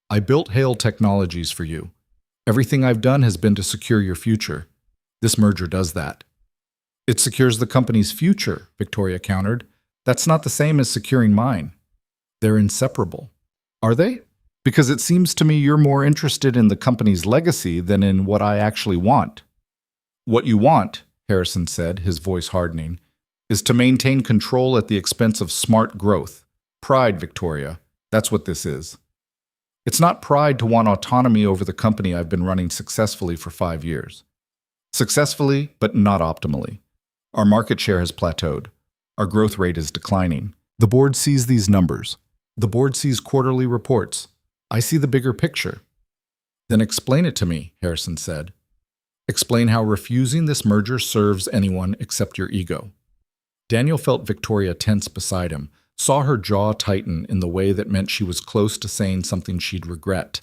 "I built Hale Technologies for you. Everything I've done has been to secure your future. This merger does that." "It secures the company's future," Victoria countered. "That's not the same as securing mine." "They're inseparable." "Are they? Because it seems to me you're more interested in the company's legacy than in what I actually want." "What you want," Harrison said, his voice hardening, "is to maintain control at the expense of smart growth. Pride, Victoria. That's what this is. It's not pride to want autonomy over the company I've been running successfully for 5 years. Successfully, but not optimally. Our market share has plateaued. Our growth rate is declining. The board sees these numbers. The board sees quarterly reports. I see the bigger picture." "Then explain it to me," Harrison said. "Explain how refusing this merger serves anyone except your ego." Daniel felt Victoria tense beside him, saw her jaw tighten in the way that meant she was close to saying something she'd regret.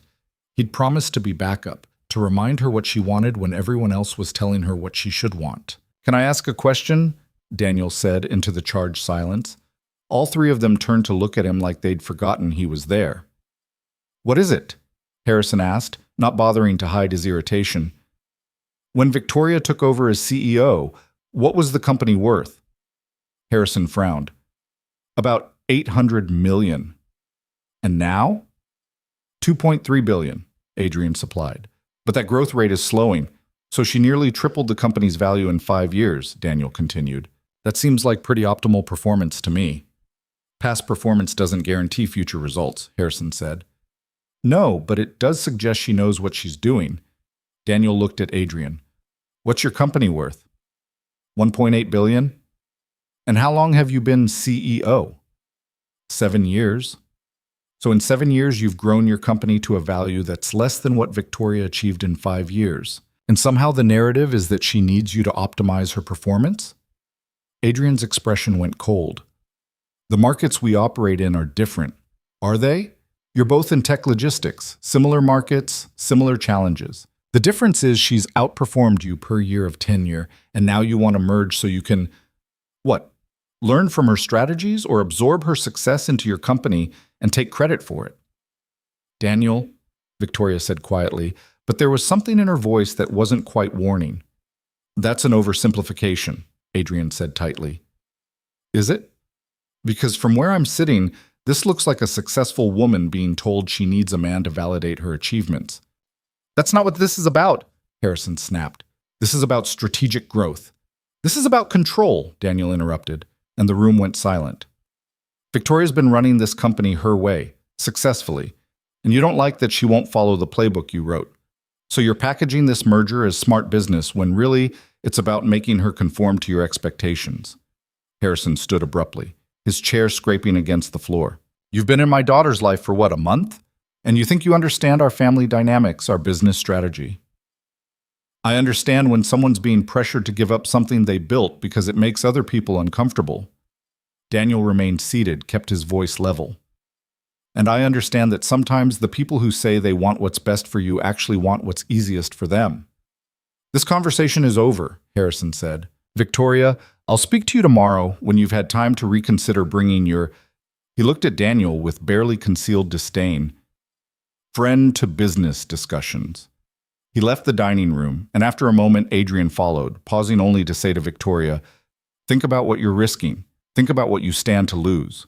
He'd promised to be backup, to remind her what she wanted when everyone else was telling her what she should want. "Can I ask a question?" Daniel said into the charged silence. All three of them turned to look at him like they'd forgotten he was there. What is it? Harrison asked, not bothering to hide his irritation. When Victoria took over as CEO, what was the company worth? Harrison frowned. About $800 million. And now? $2.3 billion, Adrian supplied. But that growth rate is slowing, so she nearly tripled the company's value in 5 years, Daniel continued. That seems like pretty optimal performance to me. Past performance doesn't guarantee future results, Harrison said. No, but it does suggest she knows what she's doing. Daniel looked at Adrian. What's your company worth? $1.8 billion? And how long have you been CEO? 7 years. So in 7 years, you've grown your company to a value that's less than what Victoria achieved in 5 years. And somehow the narrative is that she needs you to optimize her performance? Adrian's expression went cold. The markets we operate in are different. Are they? You're both in tech logistics, similar markets, similar challenges. The difference is she's outperformed you per year of tenure, and now you want to merge so you can, what, learn from her strategies or absorb her success into your company and take credit for it? Daniel, Victoria said quietly, but there was something in her voice that wasn't quite warning. That's an oversimplification, Adrian said tightly. Is it? Because from where I'm sitting, this looks like a successful woman being told she needs a man to validate her achievements. That's not what this is about, Harrison snapped. This is about strategic growth. This is about control, Daniel interrupted, and the room went silent. Victoria's been running this company her way, successfully, and you don't like that she won't follow the playbook you wrote. So you're packaging this merger as smart business when really it's about making her conform to your expectations. Harrison stood abruptly, his chair scraping against the floor. You've been in my daughter's life for what, a month? And you think you understand our family dynamics, our business strategy. I understand when someone's being pressured to give up something they built because it makes other people uncomfortable. Daniel remained seated, kept his voice level. And I understand that sometimes the people who say they want what's best for you actually want what's easiest for them. This conversation is over, Harrison said. Victoria, I'll speak to you tomorrow when you've had time to reconsider bringing your... He looked at Daniel with barely concealed disdain. Friend-to-business discussions. He left the dining room, and after a moment, Adrian followed, pausing only to say to Victoria, think about what you're risking. Think about what you stand to lose.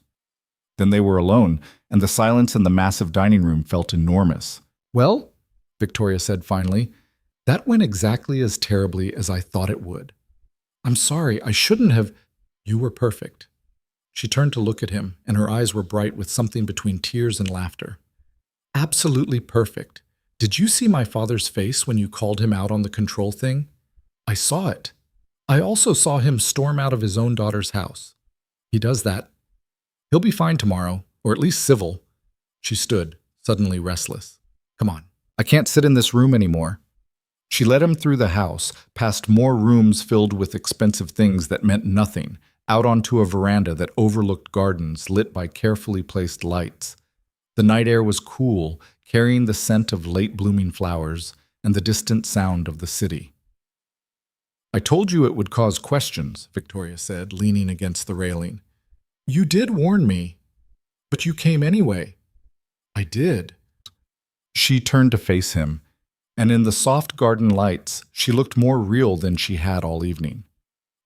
Then they were alone, and the silence in the massive dining room felt enormous. Well, Victoria said finally, that went exactly as terribly as I thought it would. I'm sorry, I shouldn't have... You were perfect. She turned to look at him, and her eyes were bright with something between tears and laughter. Absolutely perfect. Did you see my father's face when you called him out on the control thing? I saw it. I also saw him storm out of his own daughter's house. He does that. He'll be fine tomorrow, or at least civil. She stood, suddenly restless. Come on, I can't sit in this room anymore. She led him through the house, past more rooms filled with expensive things that meant nothing, out onto a veranda that overlooked gardens lit by carefully placed lights. The night air was cool, carrying the scent of late-blooming flowers and the distant sound of the city. I told you it would cause questions, Victoria said, leaning against the railing. You did warn me, but you came anyway. I did. She turned to face him, and in the soft garden lights, she looked more real than she had all evening.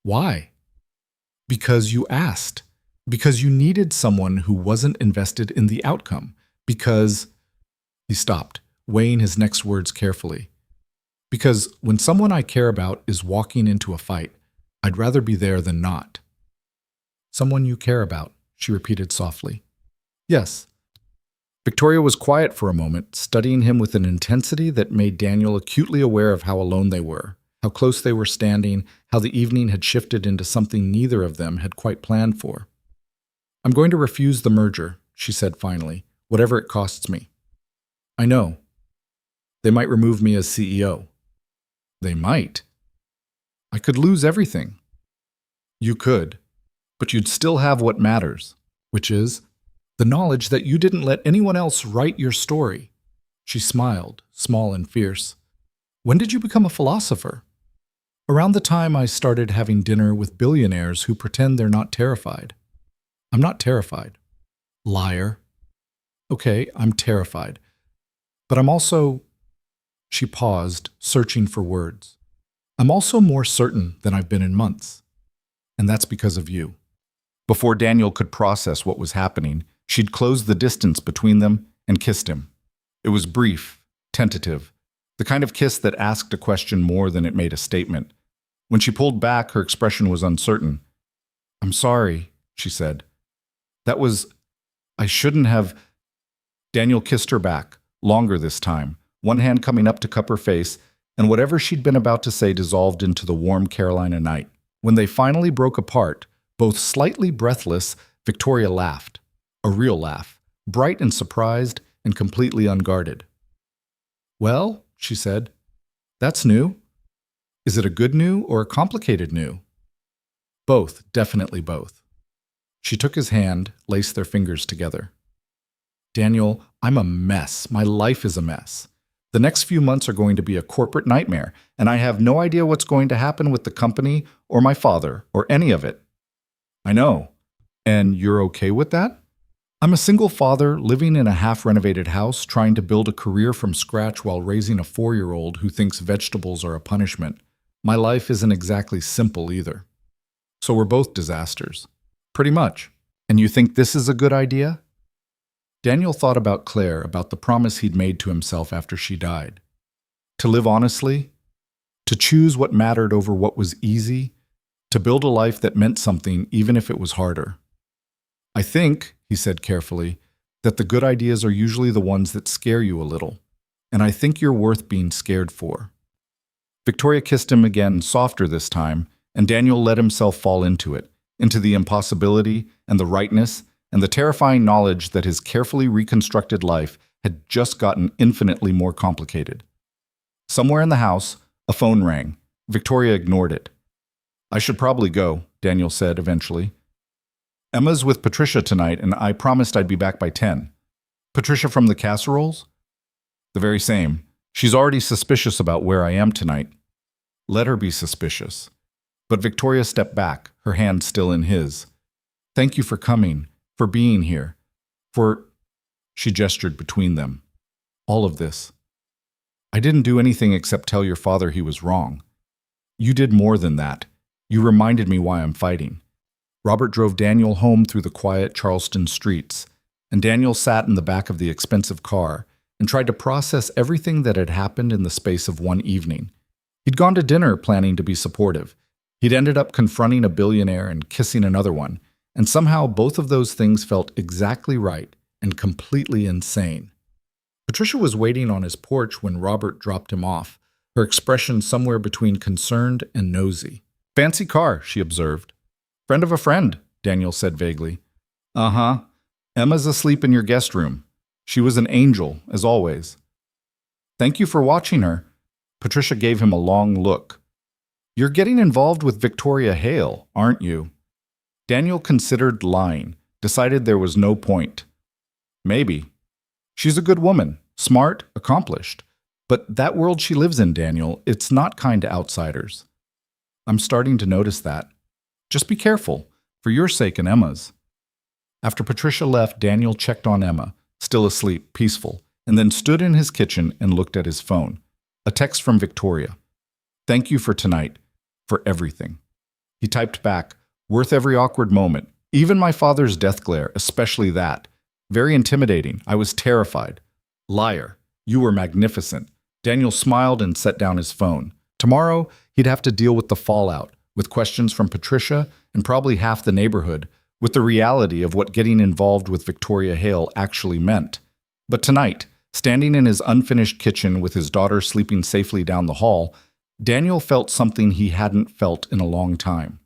Why? Because you asked. Because you needed someone who wasn't invested in the outcome. Because... He stopped, weighing his next words carefully. Because when someone I care about is walking into a fight, I'd rather be there than not. Someone you care about, she repeated softly. Yes. Victoria was quiet for a moment, studying him with an intensity that made Daniel acutely aware of how alone they were, how close they were standing, how the evening had shifted into something neither of them had quite planned for. I'm going to refuse the merger, she said finally, whatever it costs me. I know. They might remove me as CEO. They might. I could lose everything. You could, but you'd still have what matters, which is the knowledge that you didn't let anyone else write your story. She smiled, small and fierce. When did you become a philosopher? Around the time I started having dinner with billionaires who pretend they're not terrified. I'm not terrified. Liar. Okay, I'm terrified. But I'm also... She paused, searching for words. I'm also more certain than I've been in months. And that's because of you. Before Daniel could process what was happening, she'd closed the distance between them and kissed him. It was brief, tentative, the kind of kiss that asked a question more than it made a statement. When she pulled back, her expression was uncertain. I'm sorry, she said. I shouldn't have... Daniel kissed her back, longer this time, one hand coming up to cup her face, and whatever she'd been about to say dissolved into the warm Carolina night. When they finally broke apart, both slightly breathless, Victoria laughed. A real laugh, bright and surprised and completely unguarded. Well, she said, that's new. Is it a good new or a complicated new? Both, definitely both. She took his hand, laced their fingers together. Daniel, I'm a mess. My life is a mess. The next few months are going to be a corporate nightmare, and I have no idea what's going to happen with the company or my father or any of it. I know. And you're okay with that? I'm a single father living in a half-renovated house trying to build a career from scratch while raising a 4-year-old who thinks vegetables are a punishment. My life isn't exactly simple either. So we're both disasters. Pretty much. And you think this is a good idea? Daniel thought about Claire, about the promise he'd made to himself after she died. To live honestly, to choose what mattered over what was easy, to build a life that meant something even if it was harder. I think, he said carefully, that the good ideas are usually the ones that scare you a little, and I think you're worth being scared for. Victoria kissed him again, softer this time, and Daniel let himself fall into it, into the impossibility and the rightness and the terrifying knowledge that his carefully reconstructed life had just gotten infinitely more complicated. Somewhere in the house, a phone rang. Victoria ignored it. I should probably go, Daniel said eventually. Emma's with Patricia tonight, and I promised I'd be back by 10. Patricia from the casseroles? The very same. She's already suspicious about where I am tonight. Let her be suspicious. But Victoria stepped back, her hand still in his. Thank you for coming, for being here, for... She gestured between them. All of this. I didn't do anything except tell your father he was wrong. You did more than that. You reminded me why I'm fighting. Robert drove Daniel home through the quiet Charleston streets, and Daniel sat in the back of the expensive car and tried to process everything that had happened in the space of one evening. He'd gone to dinner planning to be supportive. He'd ended up confronting a billionaire and kissing another one, and somehow both of those things felt exactly right and completely insane. Patricia was waiting on his porch when Robert dropped him off, her expression somewhere between concerned and nosy. Fancy car, she observed. Friend of a friend, Daniel said vaguely. Uh-huh. Emma's asleep in your guest room. She was an angel, as always. Thank you for watching her. Patricia gave him a long look. You're getting involved with Victoria Hale, aren't you? Daniel considered lying, decided there was no point. Maybe. She's a good woman, smart, accomplished. But that world she lives in, Daniel, it's not kind to outsiders. I'm starting to notice that. Just be careful, for your sake and Emma's. After Patricia left, Daniel checked on Emma, still asleep, peaceful, and then stood in his kitchen and looked at his phone. A text from Victoria. Thank you for tonight, for everything. He typed back, worth every awkward moment, even my father's death glare, especially that. Very intimidating. I was terrified. Liar. You were magnificent. Daniel smiled and set down his phone. Tomorrow, he'd have to deal with the fallout, with questions from Patricia and probably half the neighborhood, with the reality of what getting involved with Victoria Hale actually meant. But tonight, standing in his unfinished kitchen with his daughter sleeping safely down the hall, Daniel felt something he hadn't felt in a long time.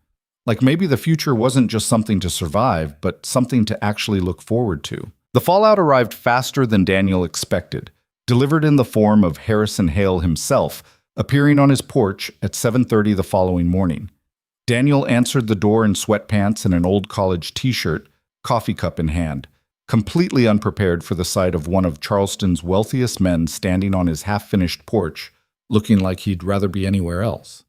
Like maybe the future wasn't just something to survive, but something to actually look forward to. The fallout arrived faster than Daniel expected, delivered in the form of Harrison Hale himself, appearing on his porch at 7:30 the following morning. Daniel answered the door in sweatpants and an old college t-shirt, coffee cup in hand, completely unprepared for the sight of one of Charleston's wealthiest men standing on his half-finished porch, looking like he'd rather be anywhere else.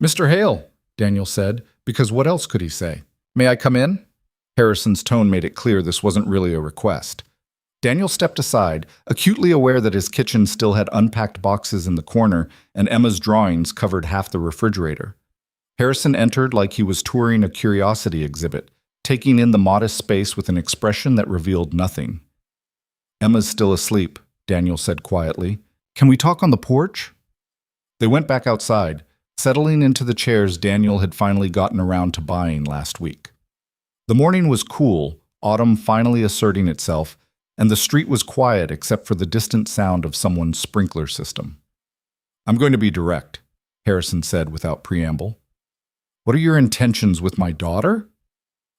"Mr. Hale," Daniel said, because what else could he say? "May I come in?" Harrison's tone made it clear this wasn't really a request. Daniel stepped aside, acutely aware that his kitchen still had unpacked boxes in the corner and Emma's drawings covered half the refrigerator. Harrison entered like he was touring a curiosity exhibit, taking in the modest space with an expression that revealed nothing. "Emma's still asleep," Daniel said quietly. "Can we talk on the porch?" They went back outside, settling into the chairs Daniel had finally gotten around to buying last week. The morning was cool, autumn finally asserting itself, and the street was quiet except for the distant sound of someone's sprinkler system. "I'm going to be direct," Harrison said without preamble. "What are your intentions with my daughter?"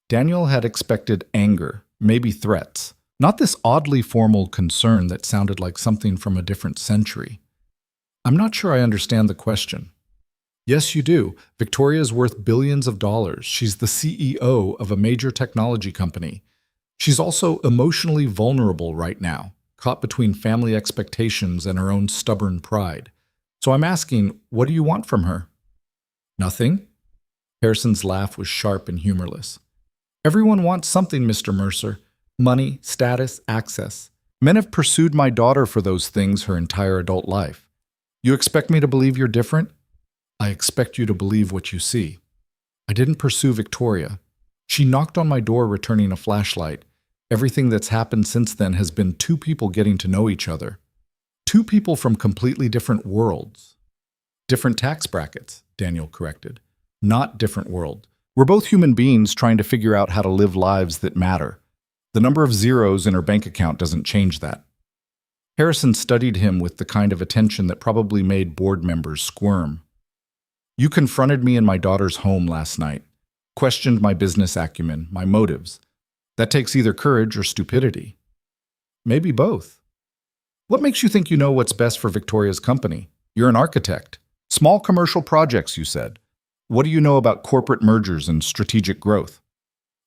Daniel had expected anger, maybe threats, not this oddly formal concern that sounded like something from a different century. "I'm not sure I understand the question." "Yes, you do. Victoria's worth billions of dollars. She's the CEO of a major technology company. She's also emotionally vulnerable right now, caught between family expectations and her own stubborn pride. So I'm asking, what do you want from her?" "Nothing." Harrison's laugh was sharp and humorless. "Everyone wants something, Mr. Mercer. Money, status, access. Men have pursued my daughter for those things her entire adult life. You expect me to believe you're different? I expect you to believe what you see. I didn't pursue Victoria. She knocked on my door returning a flashlight. Everything that's happened since then has been two people getting to know each other. Two people from completely different worlds." "Different tax brackets," Daniel corrected. "Not different world. We're both human beings trying to figure out how to live lives that matter. The number of zeros in her bank account doesn't change that." Harrison studied him with the kind of attention that probably made board members squirm. "You confronted me in my daughter's home last night, questioned my business acumen, my motives. That takes either courage or stupidity. Maybe both. What makes you think you know what's best for Victoria's company? You're an architect. Small commercial projects, you said. What do you know about corporate mergers and strategic growth?"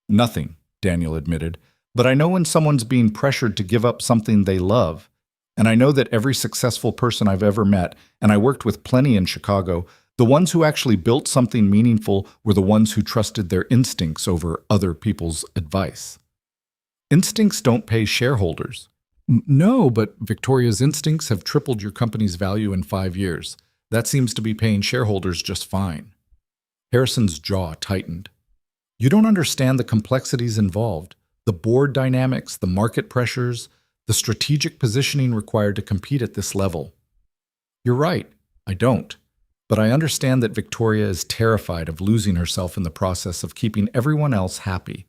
"Nothing," Daniel admitted. "But I know when someone's being pressured to give up something they love. And I know that every successful person I've ever met, and I worked with plenty in Chicago, the ones who actually built something meaningful were the ones who trusted their instincts over other people's advice." "Instincts don't pay shareholders." "No, but Victoria's instincts have tripled your company's value in 5 years. That seems to be paying shareholders just fine." Harrison's jaw tightened. "You don't understand the complexities involved, the board dynamics, the market pressures, the strategic positioning required to compete at this level." "You're right, I don't. But I understand that Victoria is terrified of losing herself in the process of keeping everyone else happy.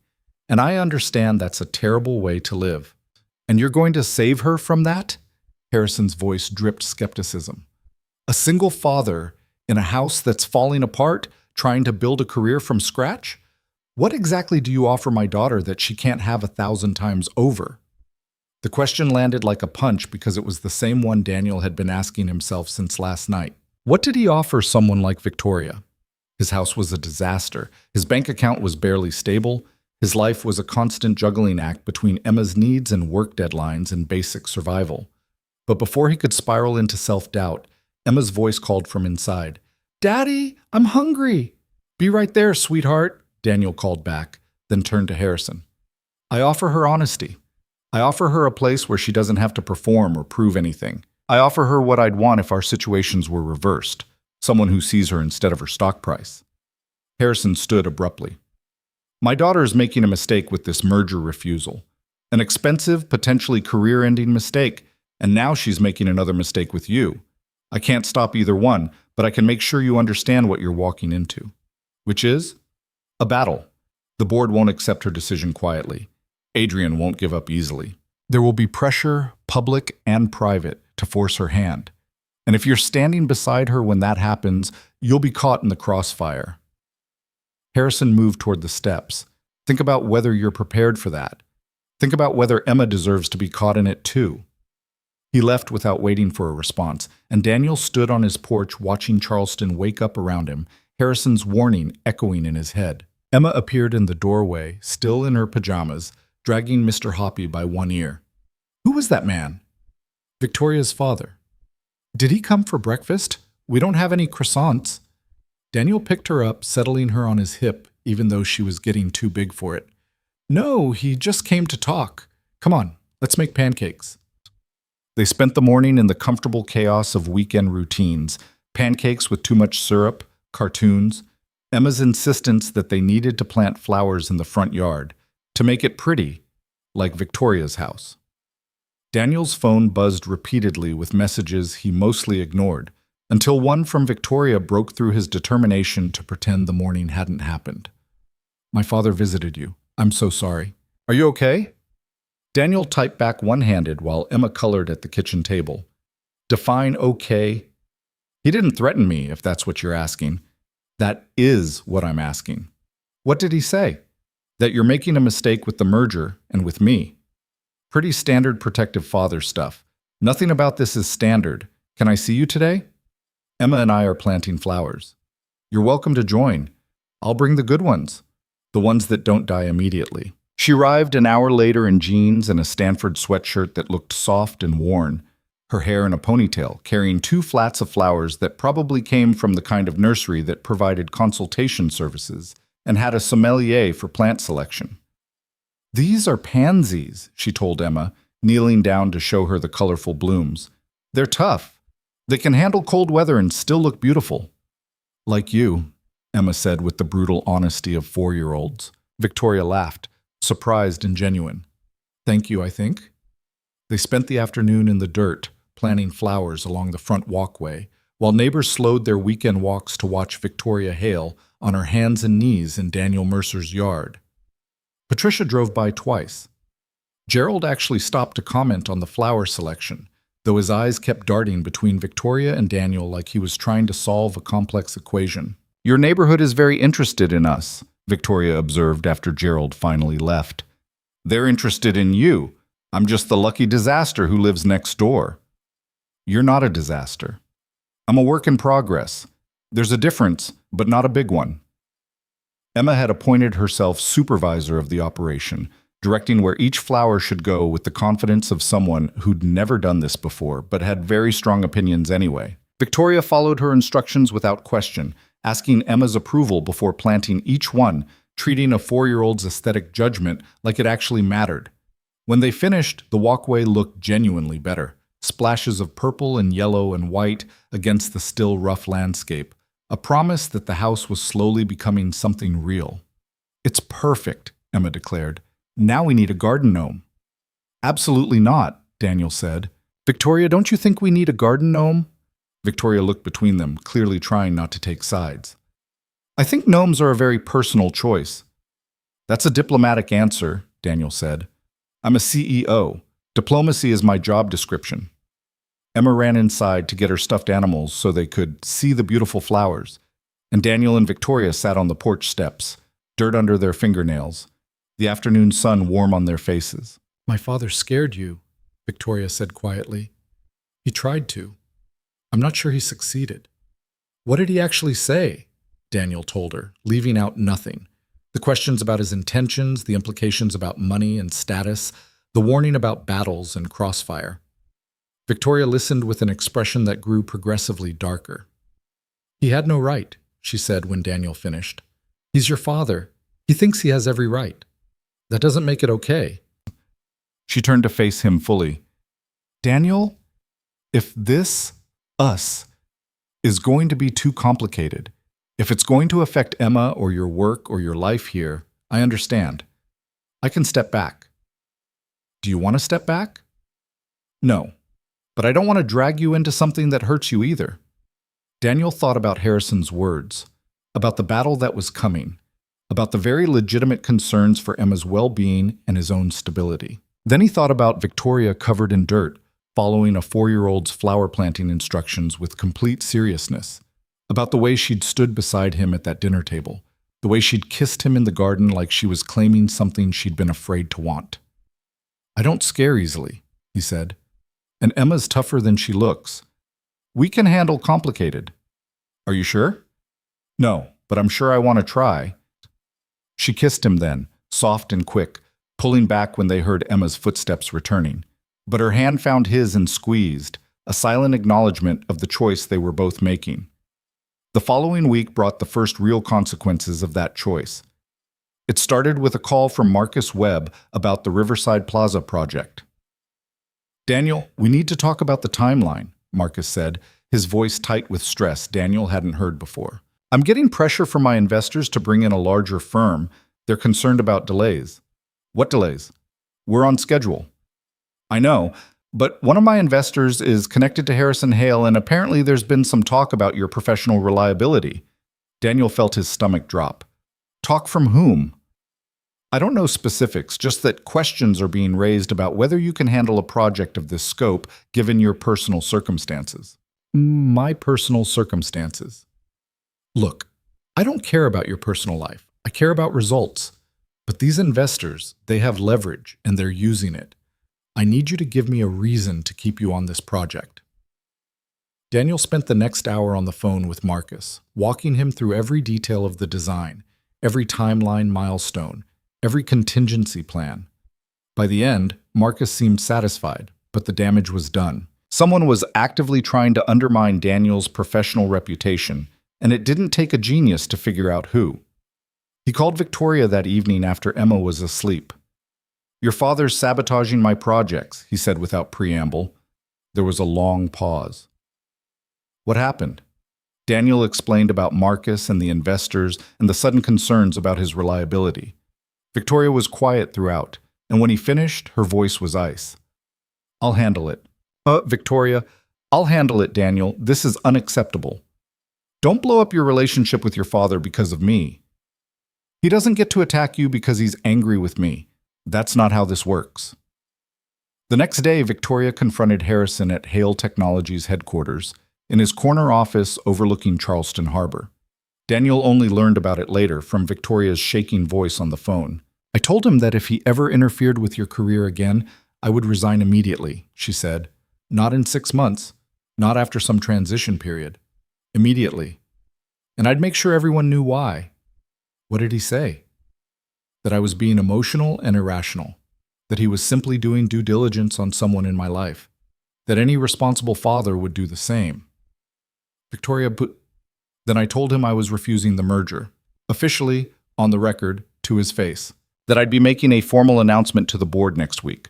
And I understand that's a terrible way to live." "And you're going to save her from that?" Harrison's voice dripped skepticism. "A single father in a house that's falling apart, trying to build a career from scratch? What exactly do you offer my daughter that she can't have 1,000 times over?" The question landed like a punch because it was the same one Daniel had been asking himself since last night. What did he offer someone like Victoria? His house was a disaster. His bank account was barely stable. His life was a constant juggling act between Emma's needs and work deadlines and basic survival. But before he could spiral into self-doubt, Emma's voice called from inside. "Daddy, I'm hungry." "Be right there, sweetheart," Daniel called back, then turned to Harrison. "I offer her honesty. I offer her a place where she doesn't have to perform or prove anything. I offer her what I'd want if our situations were reversed, someone who sees her instead of her stock price." Harrison stood abruptly. "My daughter is making a mistake with this merger refusal. An expensive, potentially career-ending mistake, and now she's making another mistake with you. I can't stop either one, but I can make sure you understand what you're walking into. Which is? A battle. The board won't accept her decision quietly. Adrian won't give up easily. There will be pressure, public and private, to force her hand. And if you're standing beside her when that happens, you'll be caught in the crossfire." Harrison moved toward the steps. "Think about whether you're prepared for that. Think about whether Emma deserves to be caught in it too." He left without waiting for a response, and Daniel stood on his porch watching Charleston wake up around him, Harrison's warning echoing in his head. Emma appeared in the doorway, still in her pajamas, dragging Mr. Hoppy by one ear. "Who was that man?" "Victoria's father." "Did he come for breakfast? We don't have any croissants." Daniel picked her up, settling her on his hip, even though she was getting too big for it. No, he just came to talk. Come on, let's make pancakes. They spent the morning in the comfortable chaos of weekend routines, pancakes with too much syrup, cartoons, Emma's insistence that they needed to plant flowers in the front yard to make it pretty, like Victoria's house. Daniel's phone buzzed repeatedly with messages he mostly ignored, until one from Victoria broke through his determination to pretend the morning hadn't happened. My father visited you. I'm so sorry. Are you okay? Daniel typed back one-handed while Emma colored at the kitchen table. Define okay? He didn't threaten me, if that's what you're asking. That is what I'm asking. What did he say? That you're making a mistake with the merger and with me. Pretty standard protective father stuff. Nothing about this is standard. Can I see you today? Emma and I are planting flowers. You're welcome to join. I'll bring the good ones. The ones that don't die immediately. She arrived an hour later in jeans and a Stanford sweatshirt that looked soft and worn, her hair in a ponytail, carrying 2 flats of flowers that probably came from the kind of nursery that provided consultation services and had a sommelier for plant selection. These are pansies, she told Emma, kneeling down to show her the colorful blooms. They're tough. They can handle cold weather and still look beautiful. Like you, Emma said with the brutal honesty of 4-year-olds. Victoria laughed, surprised and genuine. Thank you, I think. They spent the afternoon in the dirt, planting flowers along the front walkway, while neighbors slowed their weekend walks to watch Victoria Hale on her hands and knees in Daniel Mercer's yard. Patricia drove by twice. Gerald actually stopped to comment on the flower selection, though his eyes kept darting between Victoria and Daniel like he was trying to solve a complex equation. Your neighborhood is very interested in us, Victoria observed after Gerald finally left. They're interested in you. I'm just the lucky disaster who lives next door. You're not a disaster. I'm a work in progress. There's a difference, but not a big one. Emma had appointed herself supervisor of the operation, directing where each flower should go with the confidence of someone who'd never done this before, but had very strong opinions anyway. Victoria followed her instructions without question, asking Emma's approval before planting each one, treating a 4-year-old's aesthetic judgment like it actually mattered. When they finished, the walkway looked genuinely better. Splashes of purple and yellow and white against the still rough landscape, a promise that the house was slowly becoming something real. It's perfect, Emma declared. Now we need a garden gnome. Absolutely not, Daniel said. Victoria, don't you think we need a garden gnome? Victoria looked between them, clearly trying not to take sides. I think gnomes are a very personal choice. That's a diplomatic answer, Daniel said. I'm a CEO. Diplomacy is my job description. Emma ran inside to get her stuffed animals so they could see the beautiful flowers, and Daniel and Victoria sat on the porch steps, dirt under their fingernails, the afternoon sun warm on their faces. My father scared you, Victoria said quietly. He tried to. I'm not sure he succeeded. What did he actually say? Daniel told her, leaving out nothing. The questions about his intentions, the implications about money and status, the warning about battles and crossfire. Victoria listened with an expression that grew progressively darker. He had no right, she said when Daniel finished. He's your father. He thinks he has every right. That doesn't make it okay. She turned to face him fully. Daniel, if this, us, is going to be too complicated, if it's going to affect Emma or your work or your life here, I understand. I can step back. Do you want to step back? No, but I don't want to drag you into something that hurts you either. Daniel thought about Harrison's words, about the battle that was coming, about the very legitimate concerns for Emma's well-being and his own stability. Then he thought about Victoria covered in dirt, following a 4-year-old's flower planting instructions with complete seriousness, about the way she'd stood beside him at that dinner table, the way she'd kissed him in the garden like she was claiming something she'd been afraid to want. I don't scare easily, he said, and Emma's tougher than she looks. We can handle complicated. Are you sure? No, but I'm sure I want to try. She kissed him then, soft and quick, pulling back when they heard Emma's footsteps returning. But her hand found his and squeezed, a silent acknowledgement of the choice they were both making. The The following week brought the first real consequences of that choice. It started with a call from Marcus Webb about the Riverside Plaza project. "Daniel, we need to talk about the timeline," Marcus said, his voice tight with stress Daniel hadn't heard before. "I'm getting pressure from my investors to bring in a larger firm. They're concerned about delays." "What delays?" "We're on schedule." "I know, but one of my investors is connected to Harrison Hale, and apparently there's been some talk about your professional reliability." Daniel felt his stomach drop. "Talk from whom?" "I don't know specifics, just that questions are being raised about whether you can handle a project of this scope given your personal circumstances." "My personal circumstances?" "Look, I don't care about your personal life. I care about results. But these investors, they have leverage, and they're using it. I need you to give me a reason to keep you on this project." Daniel spent the next hour on the phone with Marcus, walking him through every detail of the design, every timeline milestone, every contingency plan. By the end, Marcus seemed satisfied, but the damage was done. Someone was actively trying to undermine Daniel's professional reputation, and it didn't take a genius to figure out who. He called Victoria that evening after Emma was asleep. "Your father's sabotaging my projects," he said without preamble. There was a long pause. "What happened?" Daniel explained about Marcus and the investors and the sudden concerns about his reliability. Victoria was quiet throughout, and when he finished, her voice was ice. "I'll handle it." Victoria, "I'll handle it, Daniel. This is unacceptable. Don't blow up your relationship with your father because of me. He doesn't get to attack you because he's angry with me. That's not how this works." The next day, Victoria confronted Harrison at Hale Technologies headquarters, in his corner office overlooking Charleston Harbor. Daniel only learned about it later from Victoria's shaking voice on the phone. "I told him that if he ever interfered with your career again, I would resign immediately," she said. "Not in 6 months, not after some transition period. Immediately. And I'd make sure everyone knew why." "What did he say?" "That I was being emotional and irrational. That he was simply doing due diligence on someone in my life. That any responsible father would do the same." Victoria Then I told him I was refusing the merger, officially, on the record, to his face. That I'd be making a formal announcement to the board next week.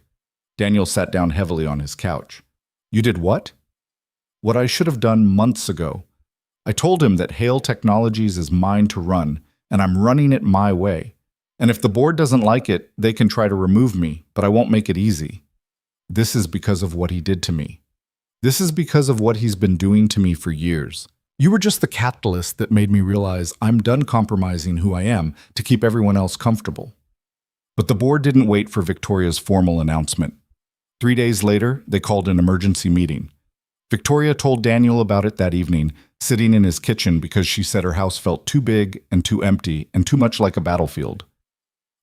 Daniel sat down heavily on his couch. "You did what?" "What I should have done months ago. I told him that Hale Technologies is mine to run, and I'm running it my way. And if the board doesn't like it, they can try to remove me, but I won't make it easy. This is because of what he did to me. This is because of what he's been doing to me for years. You were just the catalyst that made me realize I'm done compromising who I am to keep everyone else comfortable." But the board didn't wait for Victoria's formal announcement. 3 days later, they called an emergency meeting. Victoria told Daniel about it that evening, sitting in his kitchen because she said her house felt too big and too empty and too much like a battlefield.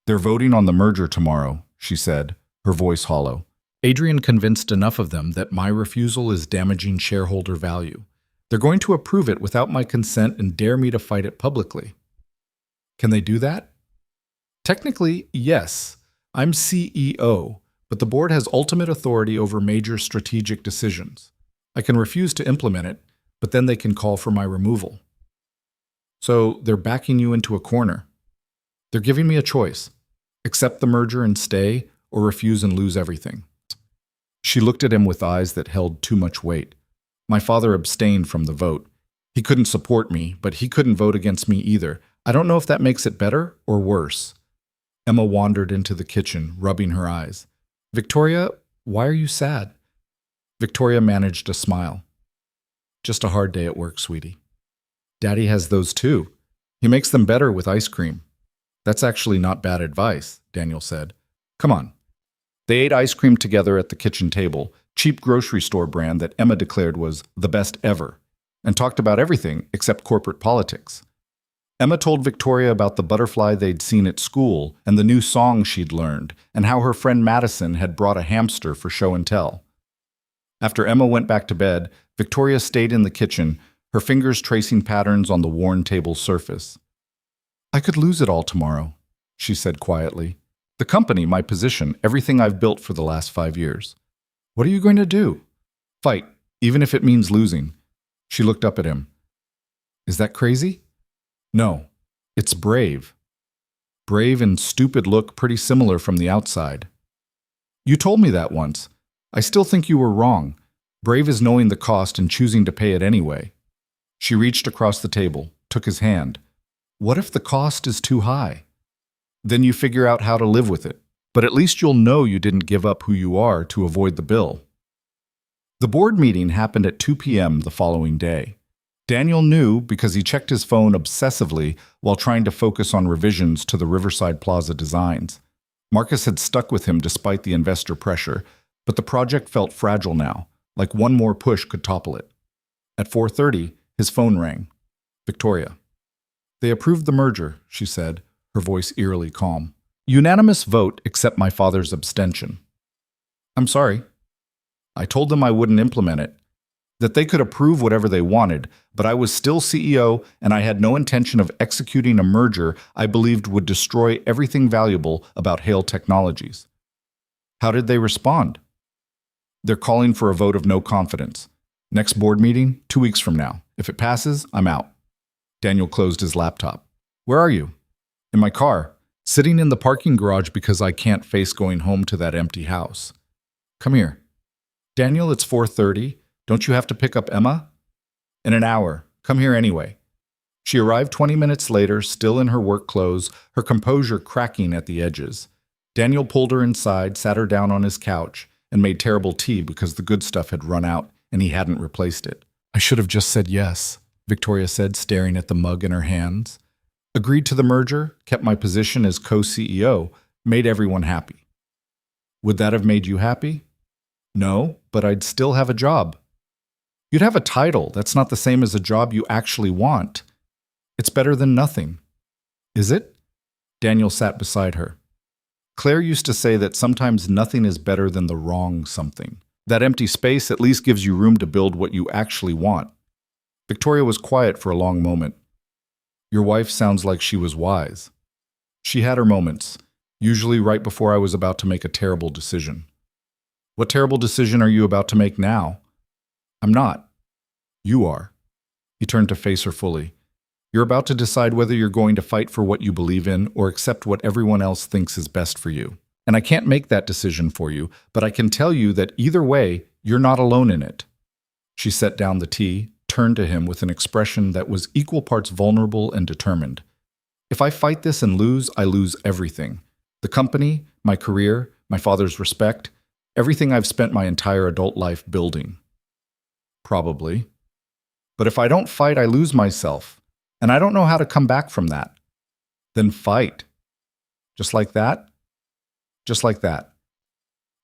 "They're voting on the merger tomorrow," she said, her voice hollow. "Adrian convinced enough of them that my refusal is damaging shareholder value. They're going to approve it without my consent and dare me to fight it publicly." "Can they do that?" "Technically, yes. I'm CEO, but the board has ultimate authority over major strategic decisions. I can refuse to implement it, but then they can call for my removal." "So they're backing you into a corner. They're giving me a choice. Accept the merger and stay, or refuse and lose everything." She looked at him with eyes that held too much weight. "My father abstained from the vote. He couldn't support me, but he couldn't vote against me either. I don't know if that makes it better or worse." Emma wandered into the kitchen, rubbing her eyes. "Victoria, why are you sad?" Victoria managed a smile. "Just a hard day at work, sweetie." "Daddy has those too. He makes them better with ice cream." "That's actually not bad advice," Daniel said. "Come on." They ate ice cream together at the kitchen table, cheap grocery store brand that Emma declared was the best ever, and talked about everything except corporate politics. Emma told Victoria about the butterfly they'd seen at school and the new song she'd learned, and how her friend Madison had brought a hamster for show and tell. After Emma went back to bed, Victoria stayed in the kitchen, her fingers tracing patterns on the worn table surface. "I could lose it all tomorrow," she said quietly. "The company, my position, everything I've built for the last 5 years. What are you going to do?" "Fight, even if it means losing." She looked up at him. Is that crazy? No, it's brave. Brave and stupid look pretty similar from the outside. You told me that once. I still think you were wrong. Brave is knowing the cost and choosing to pay it anyway. She reached across the table, took his hand. What if the cost is too high? Then you figure out how to live with it. But at least you'll know you didn't give up who you are to avoid the bill. The board meeting happened at 2 p.m. the following day. Daniel knew because he checked his phone obsessively while trying to focus on revisions to the Riverside Plaza designs. Marcus had stuck with him despite the investor pressure, but the project felt fragile now, like one more push could topple it. At 4:30, his phone rang. Victoria. They approved the merger, she said, her voice eerily calm. Unanimous vote except my father's abstention. I'm sorry. I told them I wouldn't implement it, that they could approve whatever they wanted, but I was still CEO and I had no intention of executing a merger I believed would destroy everything valuable about Hale Technologies. How did they respond? They're calling for a vote of no confidence. Next board meeting, 2 weeks from now. If it passes, I'm out. Daniel closed his laptop. Where are you? In my car, sitting in the parking garage because I can't face going home to that empty house. Come here. Daniel, it's 4:30. Don't you have to pick up Emma? In an hour. Come here anyway. She arrived 20 minutes later, still in her work clothes, her composure cracking at the edges. Daniel pulled her inside, sat her down on his couch, and made terrible tea because the good stuff had run out and he hadn't replaced it. I should have just said yes, Victoria said, staring at the mug in her hands. Agreed to the merger, kept my position as co-CEO, made everyone happy. Would that have made you happy? No, but I'd still have a job. You'd have a title. That's not the same as a job you actually want. It's better than nothing. Is it? Daniel sat beside her. Claire used to say that sometimes nothing is better than the wrong something. That empty space at least gives you room to build what you actually want. Victoria was quiet for a long moment. Your wife sounds like she was wise. She had her moments, usually right before I was about to make a terrible decision. What terrible decision are you about to make now? I'm not. You are. He turned to face her fully. You're about to decide whether you're going to fight for what you believe in or accept what everyone else thinks is best for you. And I can't make that decision for you, but I can tell you that either way, you're not alone in it. She set down the tea, turned to him with an expression that was equal parts vulnerable and determined. If I fight this and lose, I lose everything. The company, my career, my father's respect, everything I've spent my entire adult life building. Probably. But if I don't fight, I lose myself. And I don't know how to come back from that. Then fight. Just like that? Just like that.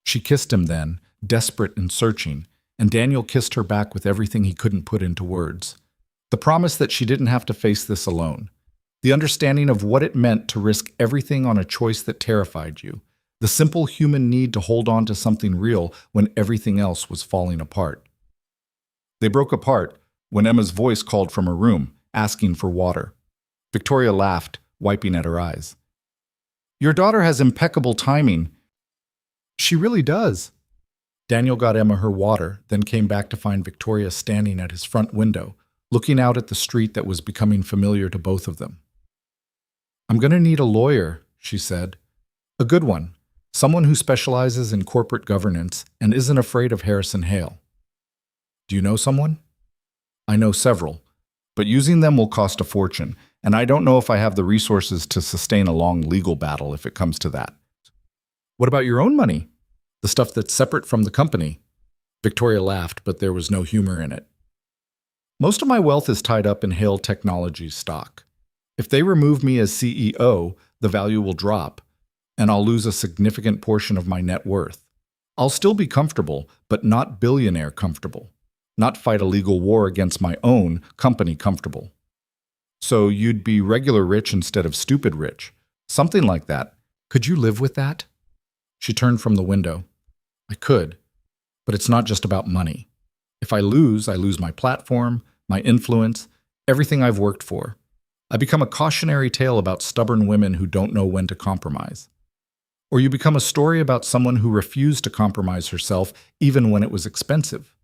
She kissed him then, desperate and searching, and Daniel kissed her back with everything he couldn't put into words. The promise that she didn't have to face this alone. The understanding of what it meant to risk everything on a choice that terrified you. The simple human need to hold on to something real when everything else was falling apart. They broke apart when Emma's voice called from her room, asking for water. Victoria laughed, wiping at her eyes. Your daughter has impeccable timing. She really does. Daniel got Emma her water, then came back to find Victoria standing at his front window, looking out at the street that was becoming familiar to both of them. I'm going to need a lawyer, she said. A good one. Someone who specializes in corporate governance and isn't afraid of Harrison Hale. Do you know someone? I know several, but using them will cost a fortune, and I don't know if I have the resources to sustain a long legal battle if it comes to that. What about your own money? The stuff that's separate from the company? Victoria laughed, but there was no humor in it. Most of my wealth is tied up in Hale Technologies stock. If they remove me as CEO, the value will drop, and I'll lose a significant portion of my net worth. I'll still be comfortable, but not billionaire comfortable. Not fight a legal war against my own company comfortable. So you'd be regular rich instead of stupid rich. Something like that. Could you live with that? She turned from the window. I could, but it's not just about money. If I lose my platform, my influence, everything I've worked for. I become a cautionary tale about stubborn women who don't know when to compromise. Or you become a story about someone who refused to compromise herself even when it was expensive.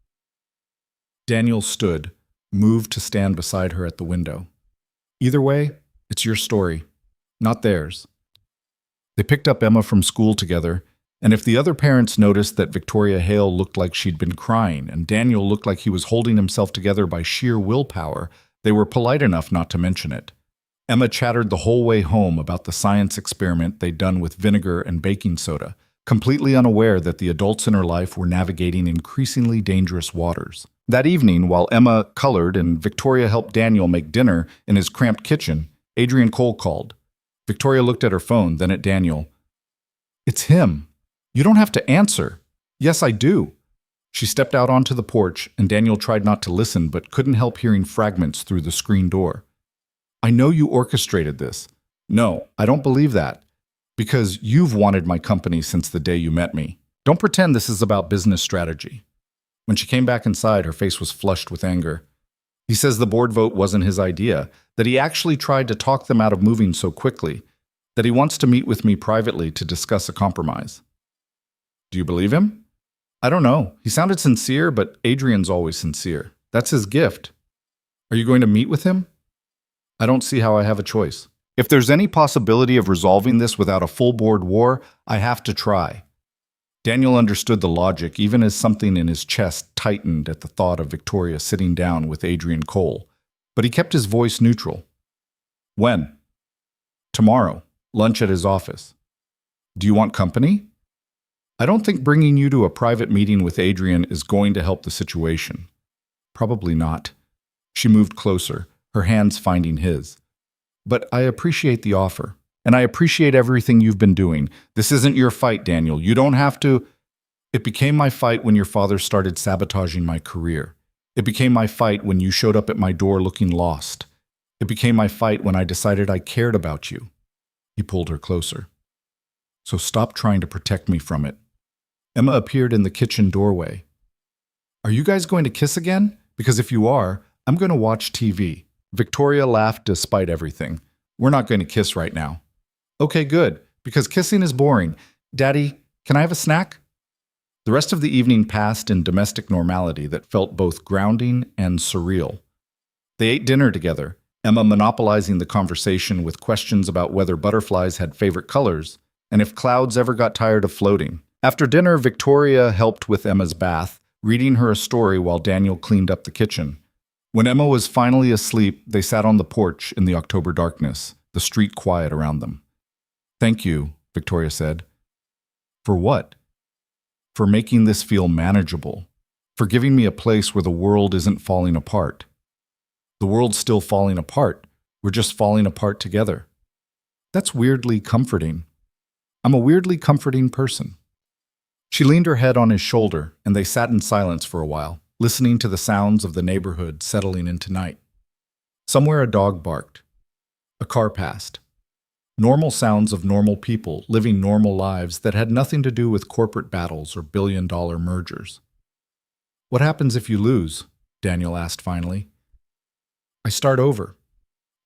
Daniel stood, moved to stand beside her at the window. Either way, it's your story, not theirs. They picked up Emma from school together, and if the other parents noticed that Victoria Hale looked like she'd been crying and Daniel looked like he was holding himself together by sheer willpower, they were polite enough not to mention it. Emma chattered the whole way home about the science experiment they'd done with vinegar and baking soda, completely unaware that the adults in her life were navigating increasingly dangerous waters. That evening, while Emma colored and Victoria helped Daniel make dinner in his cramped kitchen, Adrian Cole called. Victoria looked at her phone, then at Daniel. "It's him. You don't have to answer." "Yes, I do." She stepped out onto the porch, and Daniel tried not to listen but couldn't help hearing fragments through the screen door. "I know you orchestrated this." "No, I don't believe that. Because you've wanted my company since the day you met me. Don't pretend this is about business strategy." When she came back inside, her face was flushed with anger. He says the board vote wasn't his idea, that he actually tried to talk them out of moving so quickly, that he wants to meet with me privately to discuss a compromise. Do you believe him? I don't know. He sounded sincere, but Adrian's always sincere. That's his gift. Are you going to meet with him? I don't see how I have a choice. If there's any possibility of resolving this without a full board war, I have to try. Daniel understood the logic, even as something in his chest tightened at the thought of Victoria sitting down with Adrian Cole, but he kept his voice neutral. When? Tomorrow. Lunch at his office. Do you want company? I don't think bringing you to a private meeting with Adrian is going to help the situation. Probably not. She moved closer, her hands finding his. But I appreciate the offer, and I appreciate everything you've been doing. This isn't your fight, Daniel. You don't have to. It became my fight when your father started sabotaging my career. It became my fight when you showed up at my door looking lost. It became my fight when I decided I cared about you. He pulled her closer. So stop trying to protect me from it. Emma appeared in the kitchen doorway. Are you guys going to kiss again? Because if you are, I'm going to watch TV. Victoria laughed despite everything. We're not going to kiss right now. Okay, good, because kissing is boring. Daddy, can I have a snack? The rest of the evening passed in domestic normality that felt both grounding and surreal. They ate dinner together, Emma monopolizing the conversation with questions about whether butterflies had favorite colors and if clouds ever got tired of floating. After dinner, Victoria helped with Emma's bath, reading her a story while Daniel cleaned up the kitchen. When Emma was finally asleep, they sat on the porch in the October darkness, the street quiet around them. Thank you, Victoria said. For what? For making this feel manageable. For giving me a place where the world isn't falling apart. The world's still falling apart. We're just falling apart together. That's weirdly comforting. I'm a weirdly comforting person. She leaned her head on his shoulder, and they sat in silence for a while, listening to the sounds of the neighborhood settling into night. Somewhere a dog barked. A car passed. Normal sounds of normal people living normal lives that had nothing to do with corporate battles or billion-dollar mergers. What happens if you lose? Daniel asked finally. I start over.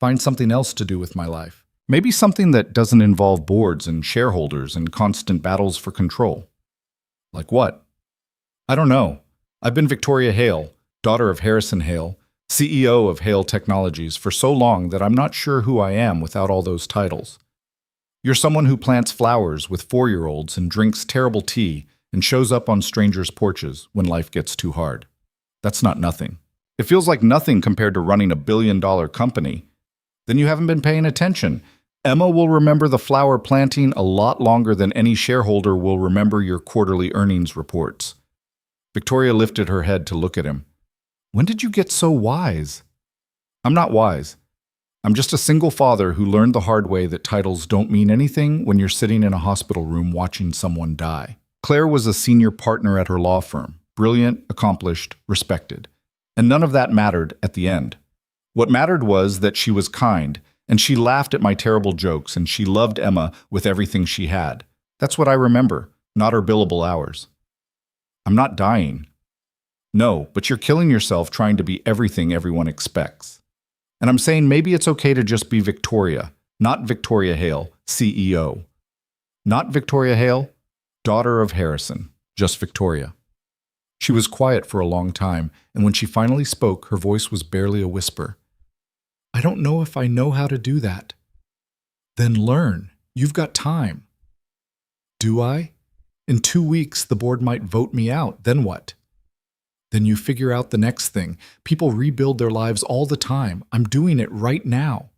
Find something else to do with my life. Maybe something that doesn't involve boards and shareholders and constant battles for control. Like what? I don't know. I've been Victoria Hale, daughter of Harrison Hale, CEO of Hale Technologies, for so long that I'm not sure who I am without all those titles. You're someone who plants flowers with 4-year-olds and drinks terrible tea and shows up on strangers' porches when life gets too hard. That's not nothing. It feels like nothing compared to running a billion-dollar company. Then you haven't been paying attention. Emma will remember the flower planting a lot longer than any shareholder will remember your quarterly earnings reports. Victoria lifted her head to look at him. When did you get so wise? I'm not wise. I'm just a single father who learned the hard way that titles don't mean anything when you're sitting in a hospital room watching someone die. Claire was a senior partner at her law firm, brilliant, accomplished, respected. And none of that mattered at the end. What mattered was that she was kind, and she laughed at my terrible jokes, and she loved Emma with everything she had. That's what I remember, not her billable hours. I'm not dying. No, but you're killing yourself trying to be everything everyone expects. And I'm saying maybe it's okay to just be Victoria, not Victoria Hale, CEO. Not Victoria Hale, daughter of Harrison, just Victoria. She was quiet for a long time, and when she finally spoke, her voice was barely a whisper. I don't know if I know how to do that. Then learn. You've got time. Do I? In 2 weeks, the board might vote me out. Then what? Then you figure out the next thing. People rebuild their lives all the time. I'm doing it right now.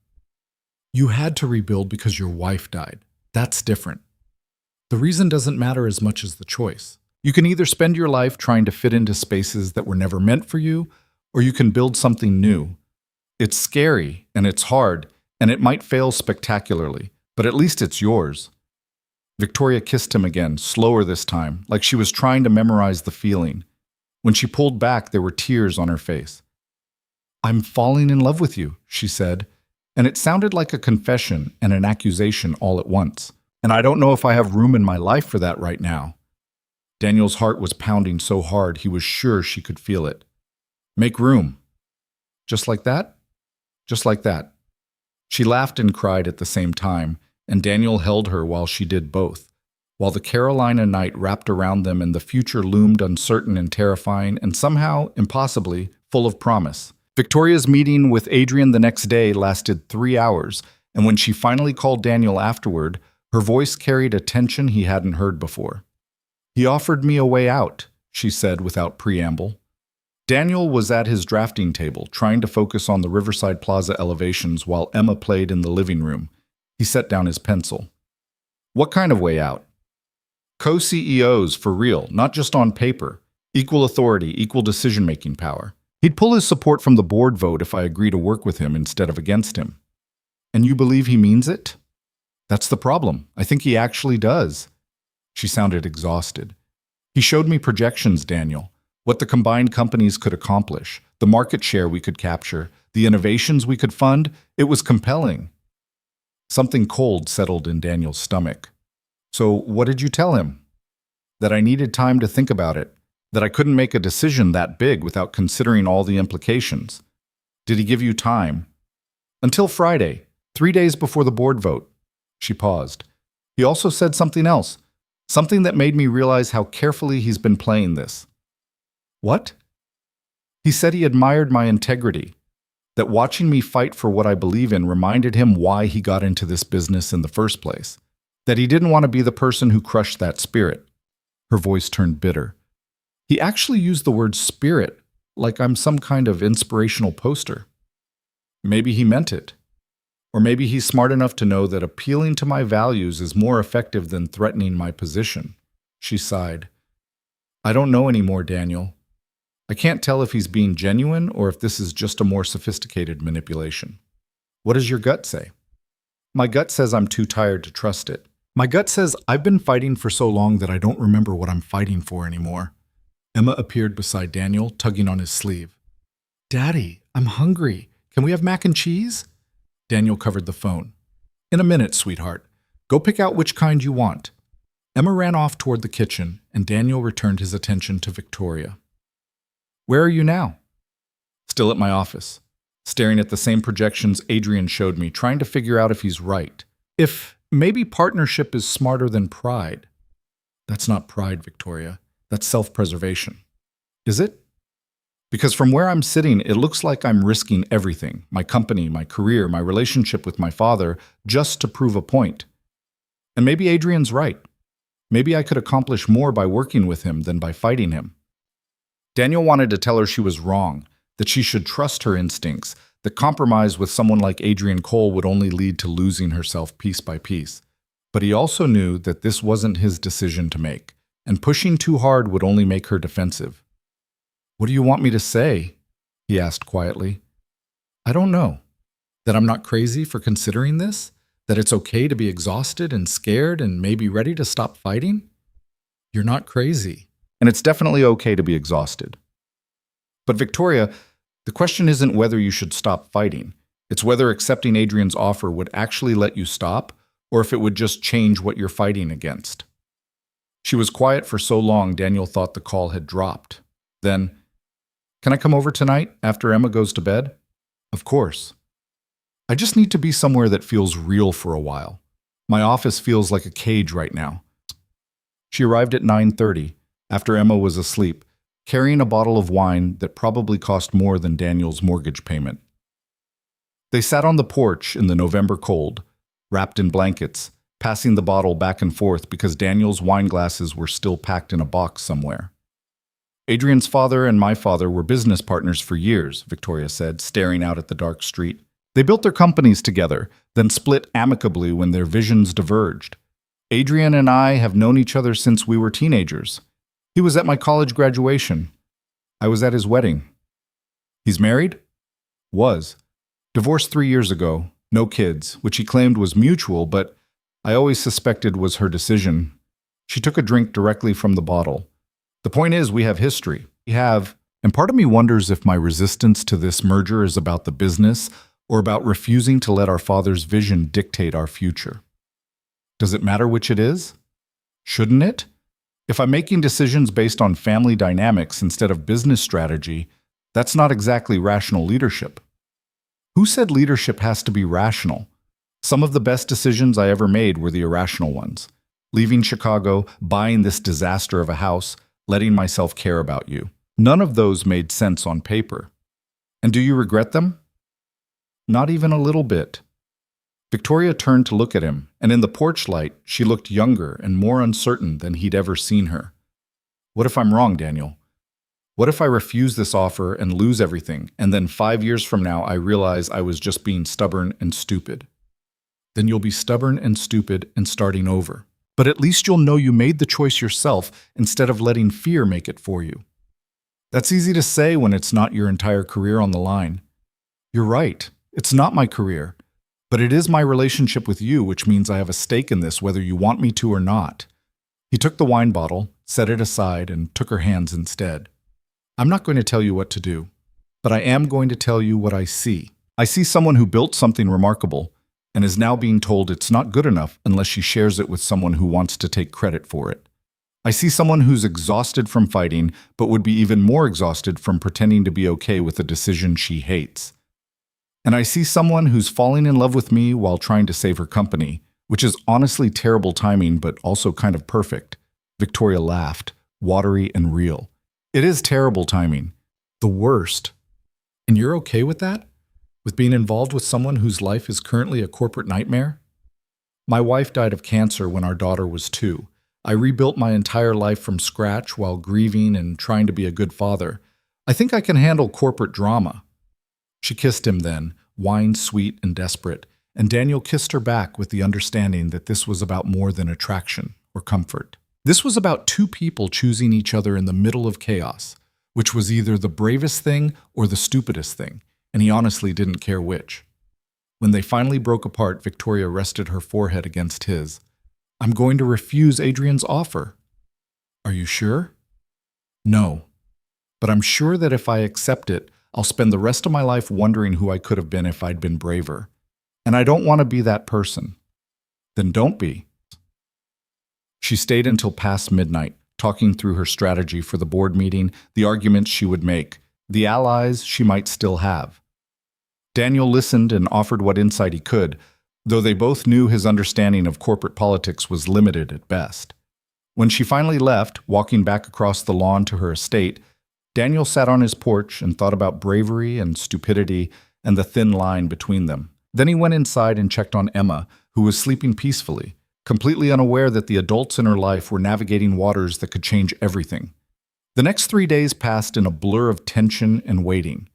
You had to rebuild because your wife died. That's different. The reason doesn't matter as much as the choice. You can either spend your life trying to fit into spaces that were never meant for you, or you can build something new. It's scary, and it's hard, and it might fail spectacularly, but at least it's yours. Victoria kissed him again, slower this time, like she was trying to memorize the feeling. When she pulled back, there were tears on her face. I'm falling in love with you, she said, and it sounded like a confession and an accusation all at once. And I don't know if I have room in my life for that right now. Daniel's heart was pounding so hard he was sure she could feel it. Make room. Just like that? Just like that. She laughed and cried at the same time, and Daniel held her while she did both, while the Carolina night wrapped around them and the future loomed uncertain and terrifying and somehow, impossibly, full of promise. Victoria's meeting with Adrian the next day lasted 3 hours, and when she finally called Daniel afterward, her voice carried a tension he hadn't heard before. He offered me a way out, she said without preamble. Daniel was at his drafting table, trying to focus on the Riverside Plaza elevations while Emma played in the living room. He set down his pencil. What kind of way out? Co-CEOs for real, not just on paper. Equal authority, equal decision-making power. He'd pull his support from the board vote if I agree to work with him instead of against him. And you believe he means it? That's the problem. I think he actually does. She sounded exhausted. He showed me projections, Daniel. What the combined companies could accomplish, the market share we could capture, the innovations we could fund. It was compelling. Something cold settled in Daniel's stomach. So what did you tell him? That I needed time to think about it, that I couldn't make a decision that big without considering all the implications. Did he give you time? Until Friday, 3 days before the board vote. She paused. He also said something else, something that made me realize how carefully he's been playing this. What? He said he admired my integrity, that watching me fight for what I believe in reminded him why he got into this business in the first place, that he didn't want to be the person who crushed that spirit. Her voice turned bitter. He actually used the word spirit, like I'm some kind of inspirational poster. Maybe he meant it. Or maybe he's smart enough to know that appealing to my values is more effective than threatening my position. She sighed. I don't know anymore, Daniel. I can't tell if he's being genuine or if this is just a more sophisticated manipulation. What does your gut say? My gut says I'm too tired to trust it. My gut says I've been fighting for so long that I don't remember what I'm fighting for anymore. Emma appeared beside Daniel, tugging on his sleeve. Daddy, I'm hungry. Can we have mac and cheese? Daniel covered the phone. In a minute, sweetheart. Go pick out which kind you want. Emma ran off toward the kitchen, and Daniel returned his attention to Victoria. Where are you now? Still at my office, staring at the same projections Adrian showed me, trying to figure out if he's right. If maybe partnership is smarter than pride. That's not pride, Victoria. That's self-preservation. Is it? Because from where I'm sitting, it looks like I'm risking everything, my company, my career, my relationship with my father, just to prove a point. And maybe Adrian's right. Maybe I could accomplish more by working with him than by fighting him. Daniel wanted to tell her she was wrong, that she should trust her instincts, that compromise with someone like Adrian Cole would only lead to losing herself piece by piece. But he also knew that this wasn't his decision to make, and pushing too hard would only make her defensive. What do you want me to say? He asked quietly. I don't know. That I'm not crazy for considering this? That it's okay to be exhausted and scared and maybe ready to stop fighting? You're not crazy. And it's definitely okay to be exhausted. But Victoria, the question isn't whether you should stop fighting. It's whether accepting Adrian's offer would actually let you stop, or if it would just change what you're fighting against. She was quiet for so long Daniel thought the call had dropped. Then, can I come over tonight after Emma goes to bed? Of course. I just need to be somewhere that feels real for a while. My office feels like a cage right now. She arrived at 9:30, after Emma was asleep, carrying a bottle of wine that probably cost more than Daniel's mortgage payment. They sat on the porch in the November cold, wrapped in blankets, passing the bottle back and forth because Daniel's wine glasses were still packed in a box somewhere. Adrian's father and my father were business partners for years, Victoria said, staring out at the dark street. They built their companies together, then split amicably when their visions diverged. Adrian and I have known each other since we were teenagers. He was at my college graduation. I was at his wedding. He's married? Was. Divorced 3 years ago, no kids, which he claimed was mutual, but I always suspected was her decision. She took a drink directly from the bottle. The point is, we have history. And part of me wonders if my resistance to this merger is about the business or about refusing to let our father's vision dictate our future. Does it matter which it is? Shouldn't it? If I'm making decisions based on family dynamics instead of business strategy, that's not exactly rational leadership. Who said leadership has to be rational? Some of the best decisions I ever made were the irrational ones. Leaving Chicago, buying this disaster of a house, letting myself care about you. None of those made sense on paper. And do you regret them? Not even a little bit. Victoria turned to look at him, and in the porch light, she looked younger and more uncertain than he'd ever seen her. What if I'm wrong, Daniel? What if I refuse this offer and lose everything, and then 5 years from now I realize I was just being stubborn and stupid? Then you'll be stubborn and stupid and starting over. But at least you'll know you made the choice yourself instead of letting fear make it for you. That's easy to say when it's not your entire career on the line. You're right, it's not my career. But it is my relationship with you, which means I have a stake in this whether you want me to or not. He took the wine bottle, set it aside, and took her hands instead. I'm not going to tell you what to do, but I am going to tell you what I see. I see someone who built something remarkable and is now being told it's not good enough unless she shares it with someone who wants to take credit for it. I see someone who's exhausted from fighting, but would be even more exhausted from pretending to be okay with a decision she hates. And I see someone who's falling in love with me while trying to save her company, which is honestly terrible timing, but also kind of perfect. Victoria laughed, watery and real. It is terrible timing. The worst. And you're okay with that? With being involved with someone whose life is currently a corporate nightmare? My wife died of cancer when our daughter was 2. I rebuilt my entire life from scratch while grieving and trying to be a good father. I think I can handle corporate drama. She kissed him then, wine sweet and desperate, and Daniel kissed her back with the understanding that this was about more than attraction or comfort. This was about two people choosing each other in the middle of chaos, which was either the bravest thing or the stupidest thing, and he honestly didn't care which. When they finally broke apart, Victoria rested her forehead against his. I'm going to refuse Adrian's offer. Are you sure? No. But I'm sure that if I accept it, I'll spend the rest of my life wondering who I could have been if I'd been braver. And I don't want to be that person. Then don't be. She stayed until past midnight, talking through her strategy for the board meeting, the arguments she would make, the allies she might still have. Daniel listened and offered what insight he could, though they both knew his understanding of corporate politics was limited at best. When she finally left, walking back across the lawn to her estate, Daniel sat on his porch and thought about bravery and stupidity and the thin line between them. Then he went inside and checked on Emma, who was sleeping peacefully, completely unaware that the adults in her life were navigating waters that could change everything. The next 3 days passed in a blur of tension and waiting.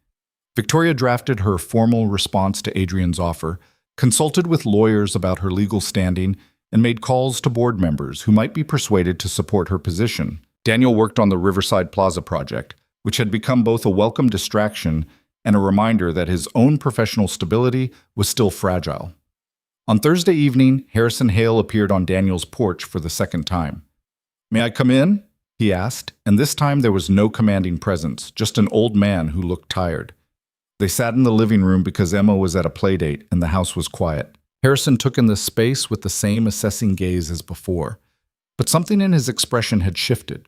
Victoria drafted her formal response to Adrian's offer, consulted with lawyers about her legal standing, and made calls to board members who might be persuaded to support her position. Daniel worked on the Riverside Plaza project, which had become both a welcome distraction and a reminder that his own professional stability was still fragile. On Thursday evening, Harrison Hale appeared on Daniel's porch for the second time. "May I come in?" he asked, and this time there was no commanding presence, just an old man who looked tired. They sat in the living room because Emma was at a playdate and the house was quiet. Harrison took in the space with the same assessing gaze as before, but something in his expression had shifted.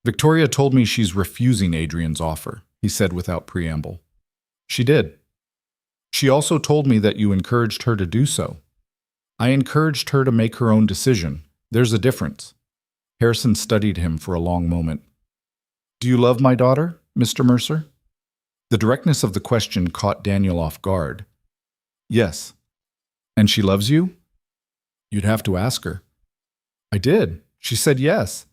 "Victoria told me she's refusing Adrian's offer," he said without preamble. "She did. She also told me that you encouraged her to do so." "I encouraged her to make her own decision. There's a difference." Harrison studied him for a long moment. "Do Do you love my daughter, Mr. Mercer? The directness of the question caught Daniel off guard. Yes. And she loves you? You'd have to ask her. I did. She said yes.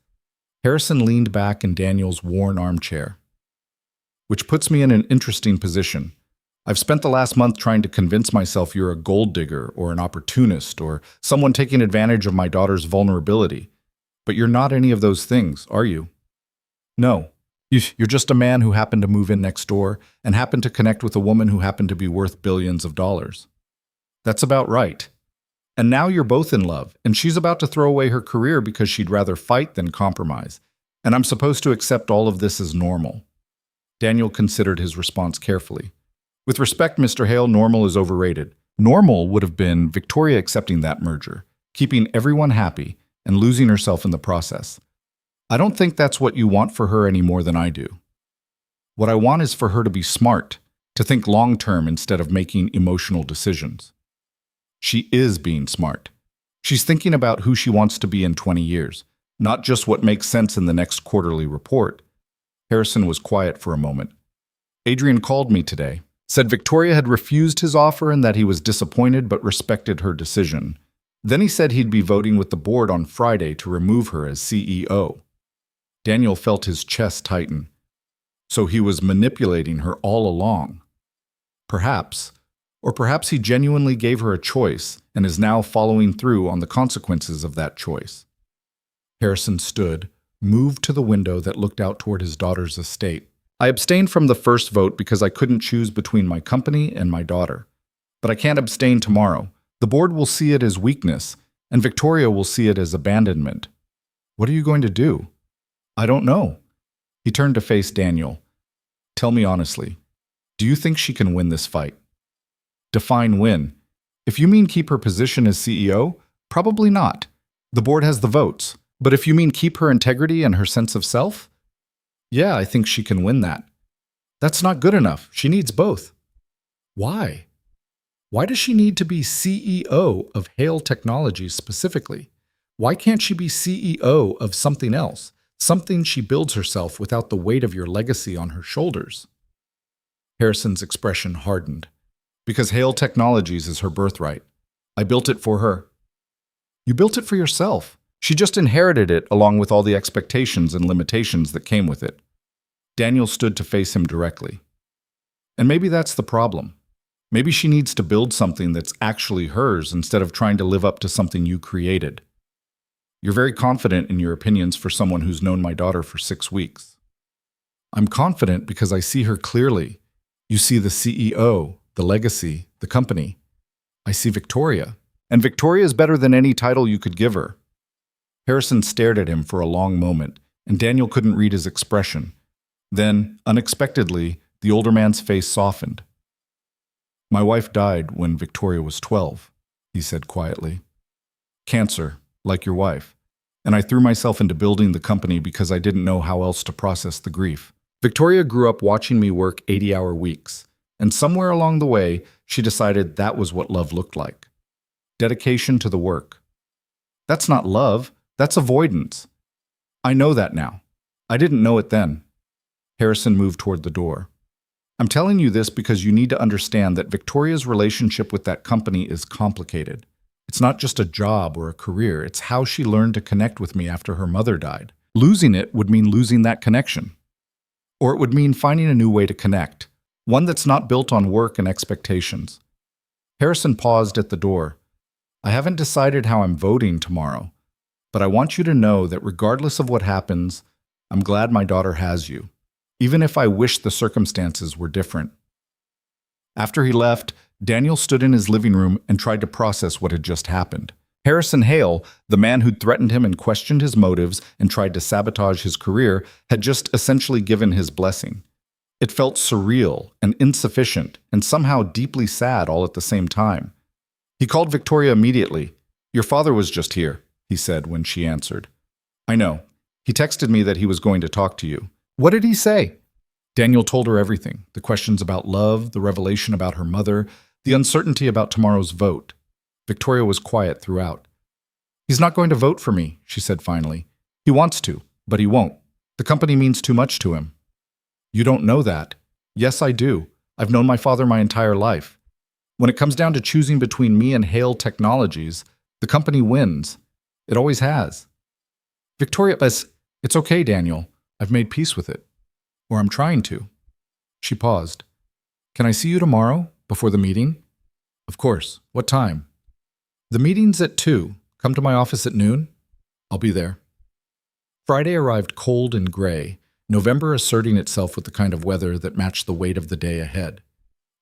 Harrison leaned back in Daniel's worn armchair. Which puts me in an interesting position. I've spent the last month trying to convince myself you're a gold digger or an opportunist or someone taking advantage of my daughter's vulnerability. But you're not any of those things, are you? No. You're just a man who happened to move in next door and happened to connect with a woman who happened to be worth billions of dollars. That's about right. And now you're both in love, and she's about to throw away her career because she'd rather fight than compromise. And I'm supposed to accept all of this as normal. Daniel considered his response carefully. With respect, Mr. Hale, normal is overrated. Normal would have been Victoria accepting that merger, keeping everyone happy, and losing herself in the process. I don't think that's what you want for her any more than I do. What I want is for her to be smart, to think long-term instead of making emotional decisions. She is being smart. She's thinking about who she wants to be in 20 years, not just what makes sense in the next quarterly report. Harrison was quiet for a moment. Adrian called me today, said Victoria had refused his offer and that he was disappointed but respected her decision. Then he said he'd be voting with the board on Friday to remove her as CEO. Daniel felt his chest tighten. So he was manipulating her all along. Perhaps he genuinely gave her a choice and is now following through on the consequences of that choice. Harrison stood, moved to the window that looked out toward his daughter's estate. I abstained from the first vote because I couldn't choose between my company and my daughter. But I can't abstain tomorrow. The board will see it as weakness, and Victoria will see it as abandonment. What are you going to do? I don't know. He turned to face Daniel. Tell me honestly, do you think she can win this fight? Define win. If you mean keep her position as CEO, probably not. The board has the votes. But if you mean keep her integrity and her sense of self, yeah, I think she can win that. That's not good enough. She needs both. Why? Why does she need to be CEO of Hale Technologies specifically? Why can't she be CEO of something else, something she builds herself without the weight of your legacy on her shoulders? Harrison's expression hardened. Because Hale Technologies is her birthright. I built it for her. You built it for yourself. She just inherited it along with all the expectations and limitations that came with it. Daniel stood to face him directly. And maybe that's the problem. Maybe she needs to build something that's actually hers instead of trying to live up to something you created. You're very confident in your opinions for someone who's known my daughter for 6 weeks. I'm confident because I see her clearly. You see the CEO, the legacy, the company. I see Victoria. And Victoria is better than any title you could give her. Harrison stared at him for a long moment, and Daniel couldn't read his expression. Then, unexpectedly, the older man's face softened. My wife died when Victoria was 12, he said quietly. Cancer, like your wife. And I threw myself into building the company because I didn't know how else to process the grief. Victoria grew up watching me work 80-hour weeks, and somewhere along the way, she decided that was what love looked like. Dedication to the work. That's not love. That's avoidance. I know that now. I didn't know it then. Harrison moved toward the door. I'm telling you this because you need to understand that Victoria's relationship with that company is complicated. It's not just a job or a career. It's how she learned to connect with me after her mother died. Losing it would mean losing that connection. Or it would mean finding a new way to connect, one that's not built on work and expectations. Harrison paused at the door. I haven't decided how I'm voting tomorrow. But I want you to know that regardless of what happens, I'm glad my daughter has you, even if I wish the circumstances were different. After he left, Daniel stood in his living room and tried to process what had just happened. Harrison Hale, the man who'd threatened him and questioned his motives and tried to sabotage his career, had just essentially given his blessing. It felt surreal and insufficient and somehow deeply sad all at the same time. He called Victoria immediately. Your father was just here, he said when she answered. I know. He texted me that he was going to talk to you. What did he say? Daniel told her everything, the questions about love, the revelation about her mother, the uncertainty about tomorrow's vote. Victoria was quiet throughout. He's not going to vote for me, she said finally. He wants to, but he won't. The company means too much to him. You don't know that. Yes, I do. I've known my father my entire life. When it comes down to choosing between me and Hale Technologies, the company wins. It always has. Victoria, it's okay, Daniel. I've made peace with it. Or I'm trying to. She paused. Can I see you tomorrow, before the meeting? Of course. What time? The meeting's at 2. Come to my office at noon. I'll be there. Friday arrived cold and gray, November asserting itself with the kind of weather that matched the weight of the day ahead.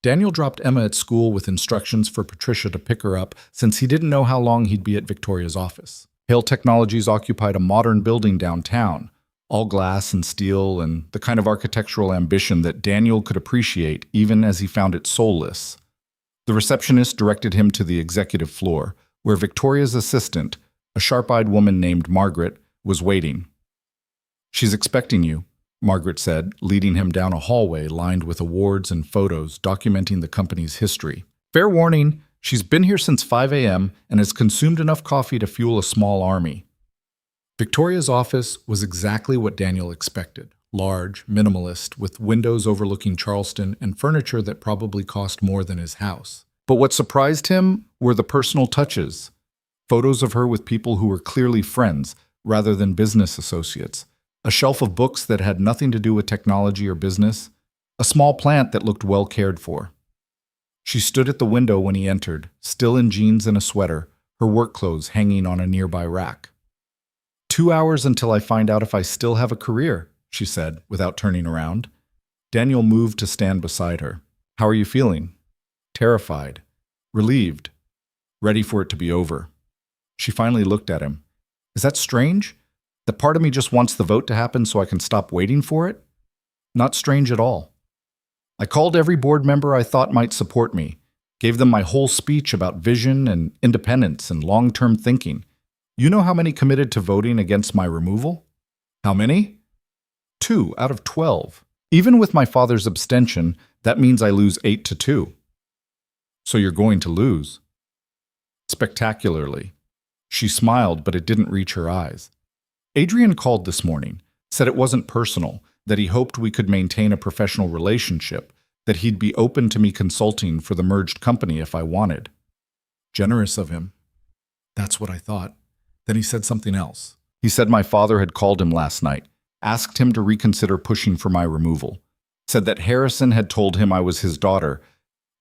Daniel dropped Emma at school with instructions for Patricia to pick her up since he didn't know how long he'd be at Victoria's office. Hale Technologies occupied a modern building downtown, all glass and steel and the kind of architectural ambition that Daniel could appreciate even as he found it soulless. The receptionist directed him to the executive floor, where Victoria's assistant, a sharp-eyed woman named Margaret, was waiting. She's expecting you, Margaret said, leading him down a hallway lined with awards and photos documenting the company's history. Fair warning, she's been here since 5 a.m. and has consumed enough coffee to fuel a small army. Victoria's office was exactly what Daniel expected. Large, minimalist, with windows overlooking Charleston and furniture that probably cost more than his house. But what surprised him were the personal touches. Photos of her with people who were clearly friends rather than business associates. A shelf of books that had nothing to do with technology or business. A small plant that looked well cared for. She stood at the window when he entered, still in jeans and a sweater, her work clothes hanging on a nearby rack. 2 hours until I find out if I still have a career, she said, without turning around. Daniel moved to stand beside her. How are you feeling? Terrified. Relieved. Ready for it to be over. She finally looked at him. Is that strange? That part of me just wants the vote to happen so I can stop waiting for it? Not strange at all. I called every board member I thought might support me, gave them my whole speech about vision and independence and long-term thinking. You know how many committed to voting against my removal? How many? 2 out of 12. Even with my father's abstention, that means I lose 8-2. So you're going to lose. Spectacularly. She smiled, but it didn't reach her eyes. Adrian called this morning, said it wasn't personal, that he hoped we could maintain a professional relationship, that he'd be open to me consulting for the merged company if I wanted. Generous of him. That's what I thought. Then he said something else. He said my father had called him last night, asked him to reconsider pushing for my removal, said that Harrison had told him I was his daughter,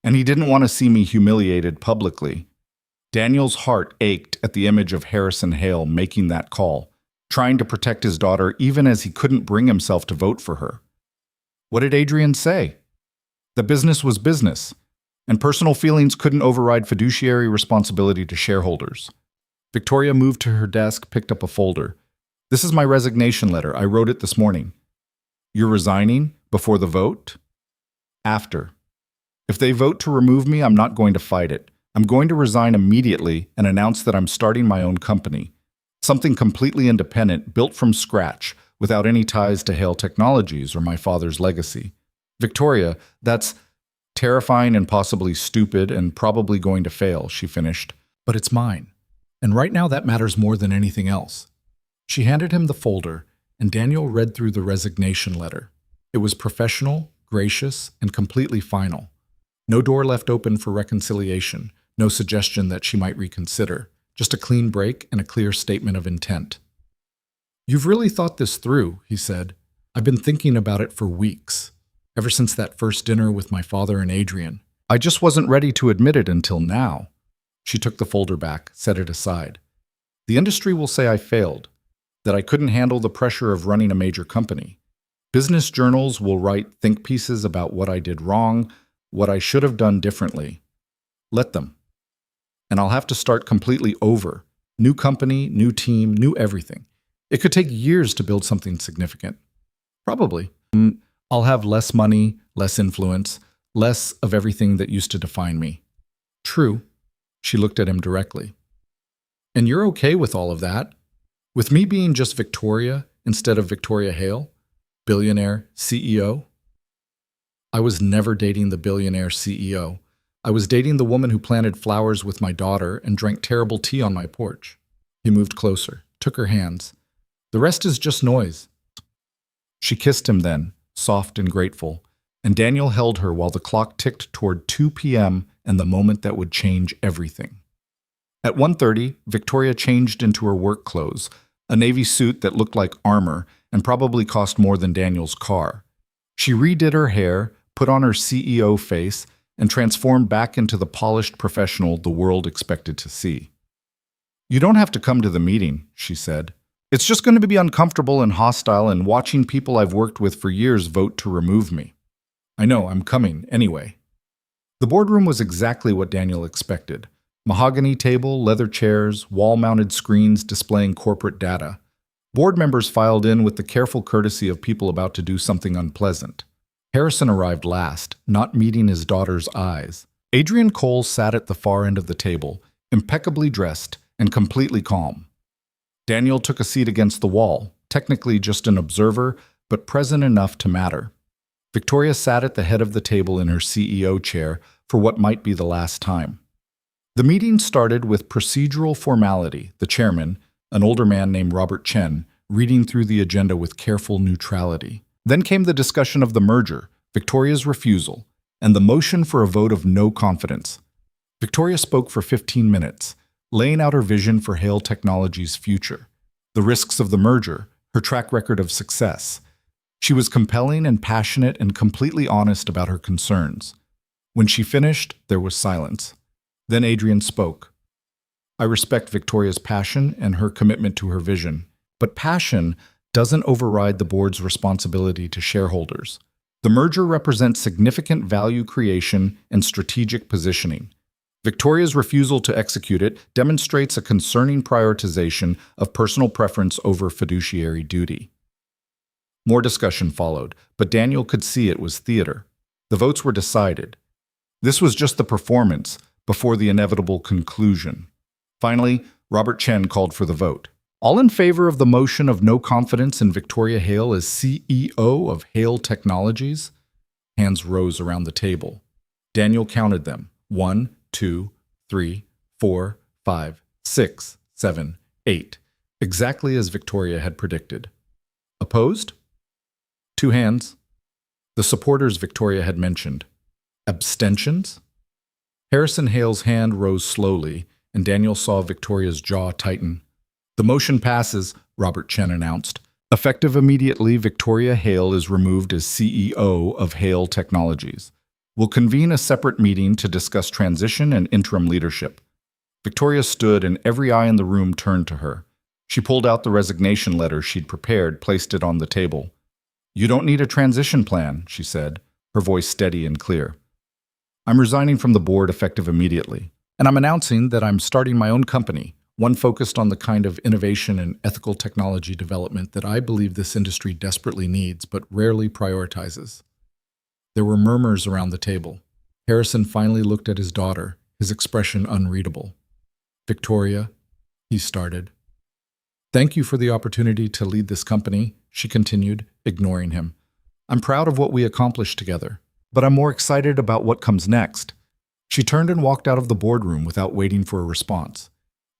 and he didn't want to see me humiliated publicly. Daniel's heart ached at the image of Harrison Hale making that call, trying to protect his daughter even as he couldn't bring himself to vote for her. What did Adrian say? The business was business, and personal feelings couldn't override fiduciary responsibility to shareholders. Victoria moved to her desk, picked up a folder. This is my resignation letter. I wrote it this morning. You're resigning? Before the vote? After. If they vote to remove me, I'm not going to fight it. I'm going to resign immediately and announce that I'm starting my own company. Something completely independent, built from scratch, without any ties to Hale Technologies or my father's legacy. Victoria, that's terrifying and possibly stupid and probably going to fail, she finished. But it's mine. And right now that matters more than anything else. She handed him the folder, and Daniel read through the resignation letter. It was professional, gracious, and completely final. No door left open for reconciliation, no suggestion that she might reconsider. Just a clean break and a clear statement of intent. You've really thought this through, he said. I've been thinking about it for weeks, ever since that first dinner with my father and Adrian. I just wasn't ready to admit it until now. She took the folder back, set it aside. The industry will say I failed, that I couldn't handle the pressure of running a major company. Business journals will write think pieces about what I did wrong, what I should have done differently. Let them. And I'll have to start completely over. New company, new team, new everything. It could take years to build something significant. Probably. I'll have less money, less influence, less of everything that used to define me. True. She looked at him directly. And you're okay with all of that? With me being just Victoria instead of Victoria Hale? Billionaire CEO? I was never dating the billionaire CEO. I was dating the woman who planted flowers with my daughter and drank terrible tea on my porch. He moved closer, took her hands. The rest is just noise. She kissed him then, soft and grateful, and Daniel held her while the clock ticked toward 2 p.m. and the moment that would change everything. At 1:30, Victoria changed into her work clothes, a navy suit that looked like armor and probably cost more than Daniel's car. She redid her hair, put on her CEO face, and transformed back into the polished professional the world expected to see. "You don't have to come to the meeting," she said. "It's just going to be uncomfortable and hostile and watching people I've worked with for years vote to remove me. I know, I'm coming anyway." The boardroom was exactly what Daniel expected. Mahogany table, leather chairs, wall-mounted screens displaying corporate data. Board members filed in with the careful courtesy of people about to do something unpleasant. Harrison arrived last, not meeting his daughter's eyes. Adrian Cole sat at the far end of the table, impeccably dressed and completely calm. Daniel took a seat against the wall, technically just an observer, but present enough to matter. Victoria sat at the head of the table in her CEO chair for what might be the last time. The meeting started with procedural formality, the chairman, an older man named Robert Chen, reading through the agenda with careful neutrality. Then came the discussion of the merger, Victoria's refusal, and the motion for a vote of no confidence. Victoria spoke for 15 minutes, laying out her vision for Hale Technologies' future, the risks of the merger, her track record of success. She was compelling and passionate and completely honest about her concerns. When she finished, there was silence. Then Adrian spoke. "I respect Victoria's passion and her commitment to her vision, but passion doesn't override the board's responsibility to shareholders. The merger represents significant value creation and strategic positioning. Victoria's refusal to execute it demonstrates a concerning prioritization of personal preference over fiduciary duty." More discussion followed, but Daniel could see it was theater. The votes were decided. This was just the performance before the inevitable conclusion. Finally, Robert Chen called for the vote. "All in favor of the motion of no confidence in Victoria Hale as CEO of Hale Technologies?" Hands rose around the table. Daniel counted them. 1, 2, 3, 4, 5, 6, 7, 8. Exactly as Victoria had predicted. Opposed? 2 hands. The supporters Victoria had mentioned. Abstentions? Harrison Hale's hand rose slowly, and Daniel saw Victoria's jaw tighten. "The motion passes," Robert Chen announced. "Effective immediately, Victoria Hale is removed as CEO of Hale Technologies. We'll convene a separate meeting to discuss transition and interim leadership." Victoria stood, and every eye in the room turned to her. She pulled out the resignation letter she'd prepared, placed it on the table. "You don't need a transition plan," she said, her voice steady and clear. "I'm resigning from the board effective immediately, and I'm announcing that I'm starting my own company, one focused on the kind of innovation and ethical technology development that I believe this industry desperately needs but rarely prioritizes." There were murmurs around the table. Harrison finally looked at his daughter, his expression unreadable. "Victoria," he started. "Thank you for the opportunity to lead this company," she continued, ignoring him. "I'm proud of what we accomplished together, but I'm more excited about what comes next." She turned and walked out of the boardroom without waiting for a response.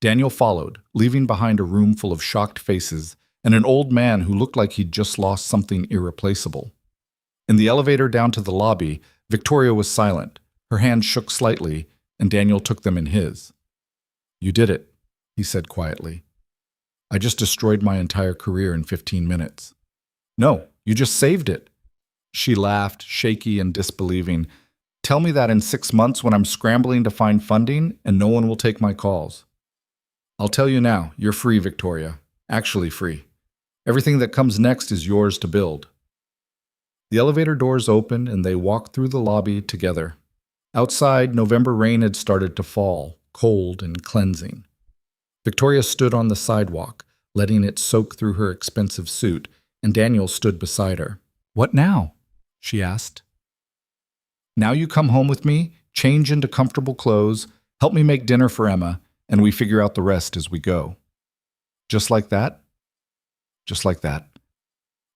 Daniel followed, leaving behind a room full of shocked faces and an old man who looked like he'd just lost something irreplaceable. In the elevator down to the lobby, Victoria was silent. Her hands shook slightly, and Daniel took them in his. "You did it," he said quietly. "I just destroyed my entire career in 15 minutes. "No, you just saved it." She laughed, shaky and disbelieving. "Tell me that in 6 months when I'm scrambling to find funding and no one will take my calls." "I'll tell you now, you're free, Victoria. Actually free. Everything that comes next is yours to build." The elevator doors opened and they walked through the lobby together. Outside, November rain had started to fall, cold and cleansing. Victoria stood on the sidewalk, letting it soak through her expensive suit, and Daniel stood beside her. "What now?" she asked. "Now you come home with me, change into comfortable clothes, help me make dinner for Emma, and we figure out the rest as we go." "Just like that?" "Just like that."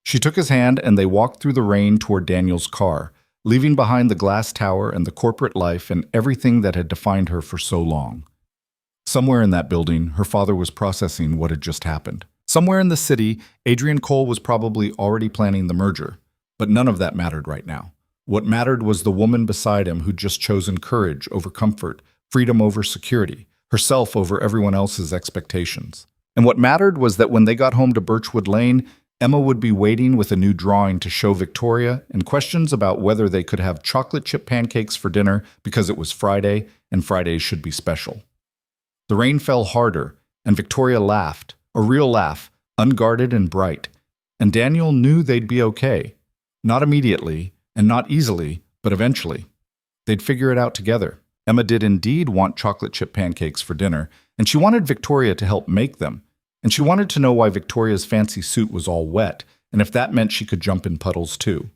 She took his hand and they walked through the rain toward Daniel's car, leaving behind the glass tower and the corporate life and everything that had defined her for so long. Somewhere in that building, her father was processing what had just happened. Somewhere in the city, Adrian Cole was probably already planning the merger, but none of that mattered right now. What mattered was the woman beside him who'd just chosen courage over comfort, freedom over security, herself over everyone else's expectations. And what mattered was that when they got home to Birchwood Lane, Emma would be waiting with a new drawing to show Victoria and questions about whether they could have chocolate chip pancakes for dinner because it was Friday and Fridays should be special. The rain fell harder, and Victoria laughed, a real laugh, unguarded and bright. And Daniel knew they'd be okay. Not immediately, and not easily, but eventually. They'd figure it out together. Emma did indeed want chocolate chip pancakes for dinner, and she wanted Victoria to help make them. And she wanted to know why Victoria's fancy suit was all wet, and if that meant she could jump in puddles too.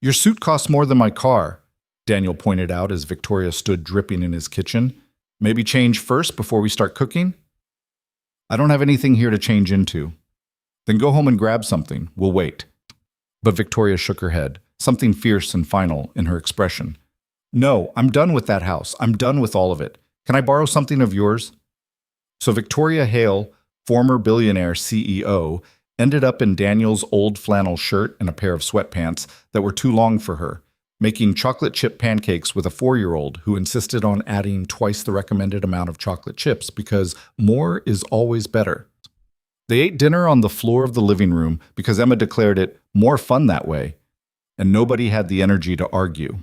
"Your suit costs more than my car," Daniel pointed out as Victoria stood dripping in his kitchen. "Maybe change first before we start cooking?" "I don't have anything here to change into." "Then go home and grab something. We'll wait." But Victoria shook her head, something fierce and final in her expression. "No, I'm done with that house. I'm done with all of it. Can I borrow something of yours?" So Victoria Hale, former billionaire CEO, ended up in Daniel's old flannel shirt and a pair of sweatpants that were too long for her, making chocolate chip pancakes with a 4-year-old who insisted on adding twice the recommended amount of chocolate chips because more is always better. They ate dinner on the floor of the living room because Emma declared it more fun that way, and nobody had the energy to argue.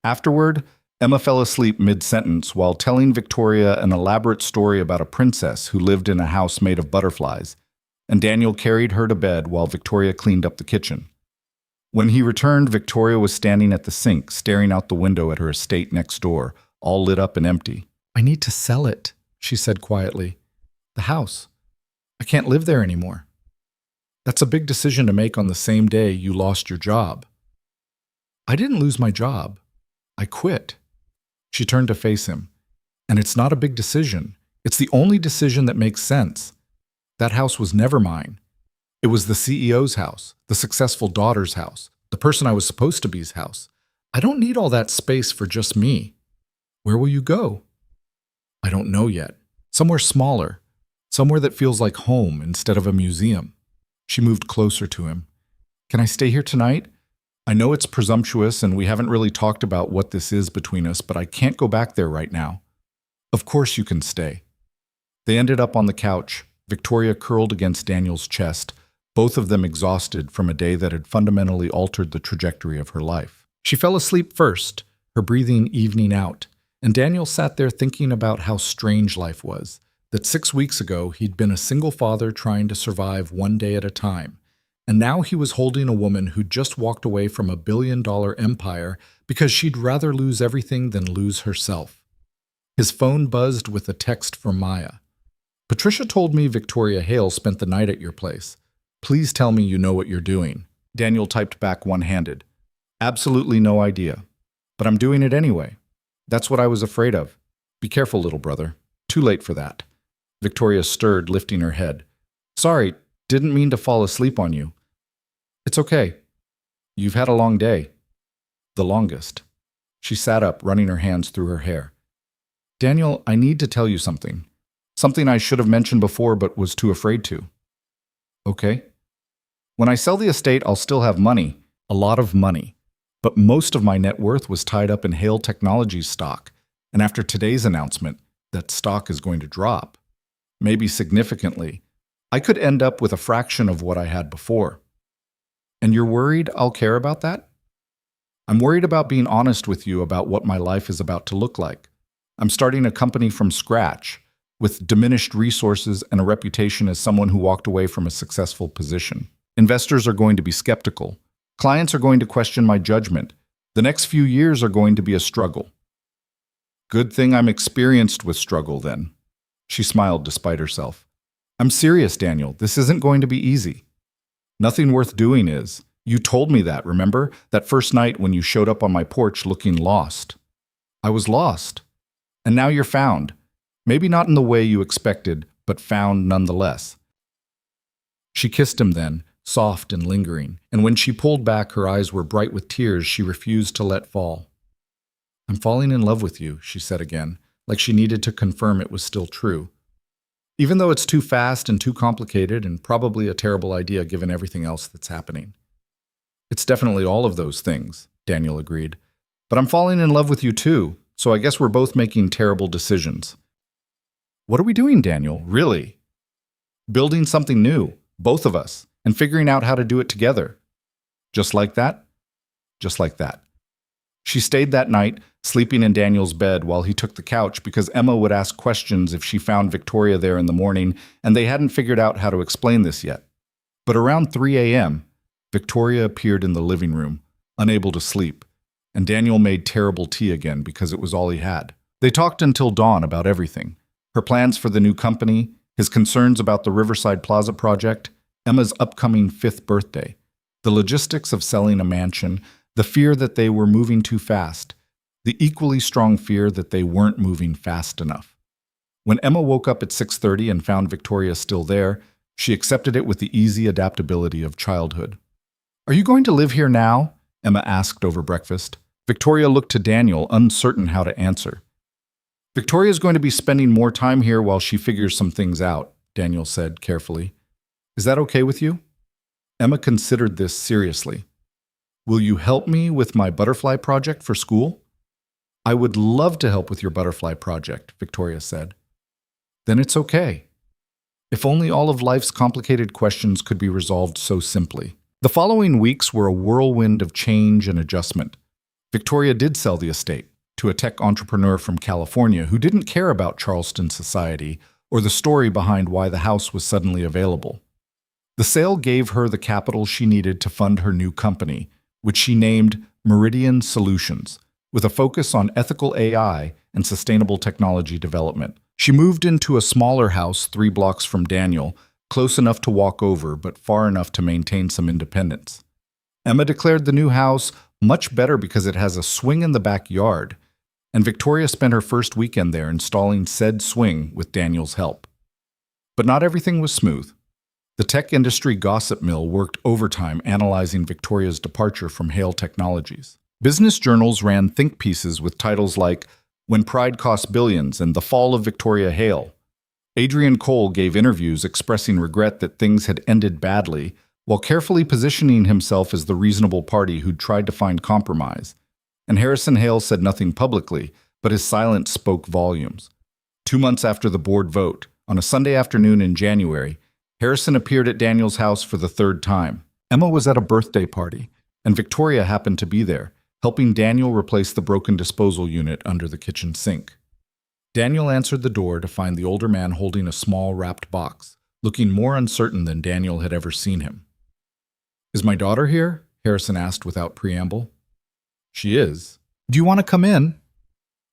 Afterward, Emma fell asleep mid-sentence while telling Victoria an elaborate story about a princess who lived in a house made of butterflies, and Daniel carried her to bed while Victoria cleaned up the kitchen. When he returned, Victoria was standing at the sink, staring out the window at her estate next door, all lit up and empty. "I need to sell it," she said quietly. "The house. I can't live there anymore." "That's a big decision to make on the same day you lost your job." "I didn't lose my job. I quit." She turned to face him. "And it's not a big decision. It's the only decision that makes sense. That house was never mine. It was the CEO's house, the successful daughter's house, the person I was supposed to be's house. I don't need all that space for just me." "Where will you go?" "I don't know yet. Somewhere smaller. Somewhere that feels like home instead of a museum." She moved closer to him. "Can I stay here tonight? I know it's presumptuous and we haven't really talked about what this is between us, but I can't go back there right now." "Of course you can stay." They ended up on the couch, Victoria curled against Daniel's chest, both of them exhausted from a day that had fundamentally altered the trajectory of her life. She fell asleep first, her breathing evening out, and Daniel sat there thinking about how strange life was, that 6 weeks ago he'd been a single father trying to survive one day at a time. And now he was holding a woman who'd just walked away from a billion-dollar empire because she'd rather lose everything than lose herself. His phone buzzed with a text from Maya. "Patricia told me Victoria Hale spent the night at your place. Please tell me you know what you're doing." Daniel typed back one-handed. "Absolutely no idea. But I'm doing it anyway. That's what I was afraid of. Be careful, little brother. Too late for that." Victoria stirred, lifting her head. "Sorry, didn't mean to fall asleep on you." "It's okay. You've had a long day." "The longest." She sat up, running her hands through her hair. "Daniel, I need to tell you something. Something I should have mentioned before but was too afraid to." "Okay." "When I sell the estate, I'll still have money. A lot of money. But most of my net worth was tied up in Hale Technologies stock. And after today's announcement, that stock is going to drop. Maybe significantly. I could end up with a fraction of what I had before." "And you're worried I'll care about that?" "I'm worried about being honest with you about what my life is about to look like. I'm starting a company from scratch, with diminished resources and a reputation as someone who walked away from a successful position. Investors are going to be skeptical. Clients are going to question my judgment. The next few years are going to be a struggle." "Good thing I'm experienced with struggle, then." She smiled despite herself. "I'm serious, Daniel. This isn't going to be easy. Nothing worth doing is. You told me that, remember? That first night when you showed up on my porch looking lost. I was lost. And now you're found. Maybe not in the way you expected, but found nonetheless." She kissed him then, soft and lingering, and when she pulled back, her eyes were bright with tears she refused to let fall. "I'm falling in love with you," she said again, like she needed to confirm it was still true. even though it's too fast and too complicated and probably a terrible idea given everything else that's happening. It's definitely all of those things, Daniel agreed. But I'm falling in love with you too, so I guess we're both making terrible decisions. What are we doing, Daniel? Really? Building something new, both of us, and figuring out how to do it together. Just like that? Just like that. She stayed that night, sleeping in Daniel's bed while he took the couch because Emma would ask questions if she found Victoria there in the morning, and they hadn't figured out how to explain this yet. But around 3 a.m., Victoria appeared in the living room, unable to sleep, and Daniel made terrible tea again because it was all he had. They talked until dawn about everything: her plans for the new company, his concerns about the Riverside Plaza project, Emma's upcoming 5th birthday, the logistics of selling a mansion, the fear that they were moving too fast, the equally strong fear that they weren't moving fast enough. When Emma woke up at 6:30 and found Victoria still there, she accepted it with the easy adaptability of childhood. "Are you going to live here now?" Emma asked over breakfast. Victoria looked to Daniel, uncertain how to answer. "Victoria is going to be spending more time here while she figures some things out," Daniel said carefully. "Is that okay with you?" Emma considered this seriously. "Will you help me with my butterfly project for school?" "I would love to help with your butterfly project," Victoria said. "Then it's okay." If only all of life's complicated questions could be resolved so simply. The following weeks were a whirlwind of change and adjustment. Victoria did sell the estate to a tech entrepreneur from California who didn't care about Charleston society or the story behind why the house was suddenly available. The sale gave her the capital she needed to fund her new company, which she named Meridian Solutions, with a focus on ethical AI and sustainable technology development. She moved into a smaller house 3 blocks from Daniel, close enough to walk over but far enough to maintain some independence. Emma declared the new house much better because it has a swing in the backyard, and Victoria spent her first weekend there installing said swing with Daniel's help. But not everything was smooth. The tech industry gossip mill worked overtime analyzing Victoria's departure from Hale Technologies. Business journals ran think pieces with titles like "When Pride Costs Billions" and "The Fall of Victoria Hale." Adrian Cole gave interviews expressing regret that things had ended badly, while carefully positioning himself as the reasonable party who'd tried to find compromise. And Harrison Hale said nothing publicly, but his silence spoke volumes. 2 months after the board vote, on a Sunday afternoon in January, Harrison appeared at Daniel's house for the 3rd time. Emma was at a birthday party, and Victoria happened to be there, helping Daniel replace the broken disposal unit under the kitchen sink. Daniel answered the door to find the older man holding a small wrapped box, looking more uncertain than Daniel had ever seen him. "Is my daughter here?" Harrison asked without preamble. "She is. Do you want to come in?"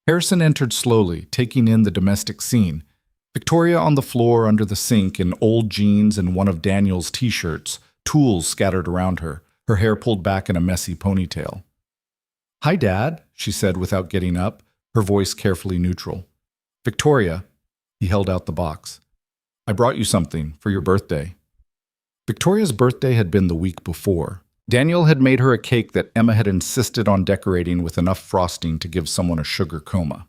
Harrison entered slowly, taking in the domestic scene. Victoria on the floor under the sink in old jeans and one of Daniel's t-shirts, tools scattered around her, her hair pulled back in a messy ponytail. "Hi, Dad," she said without getting up, her voice carefully neutral. "Victoria," he held out the box. "I brought you something for your birthday." Victoria's birthday had been the week before. Daniel had made her a cake that Emma had insisted on decorating with enough frosting to give someone a sugar coma.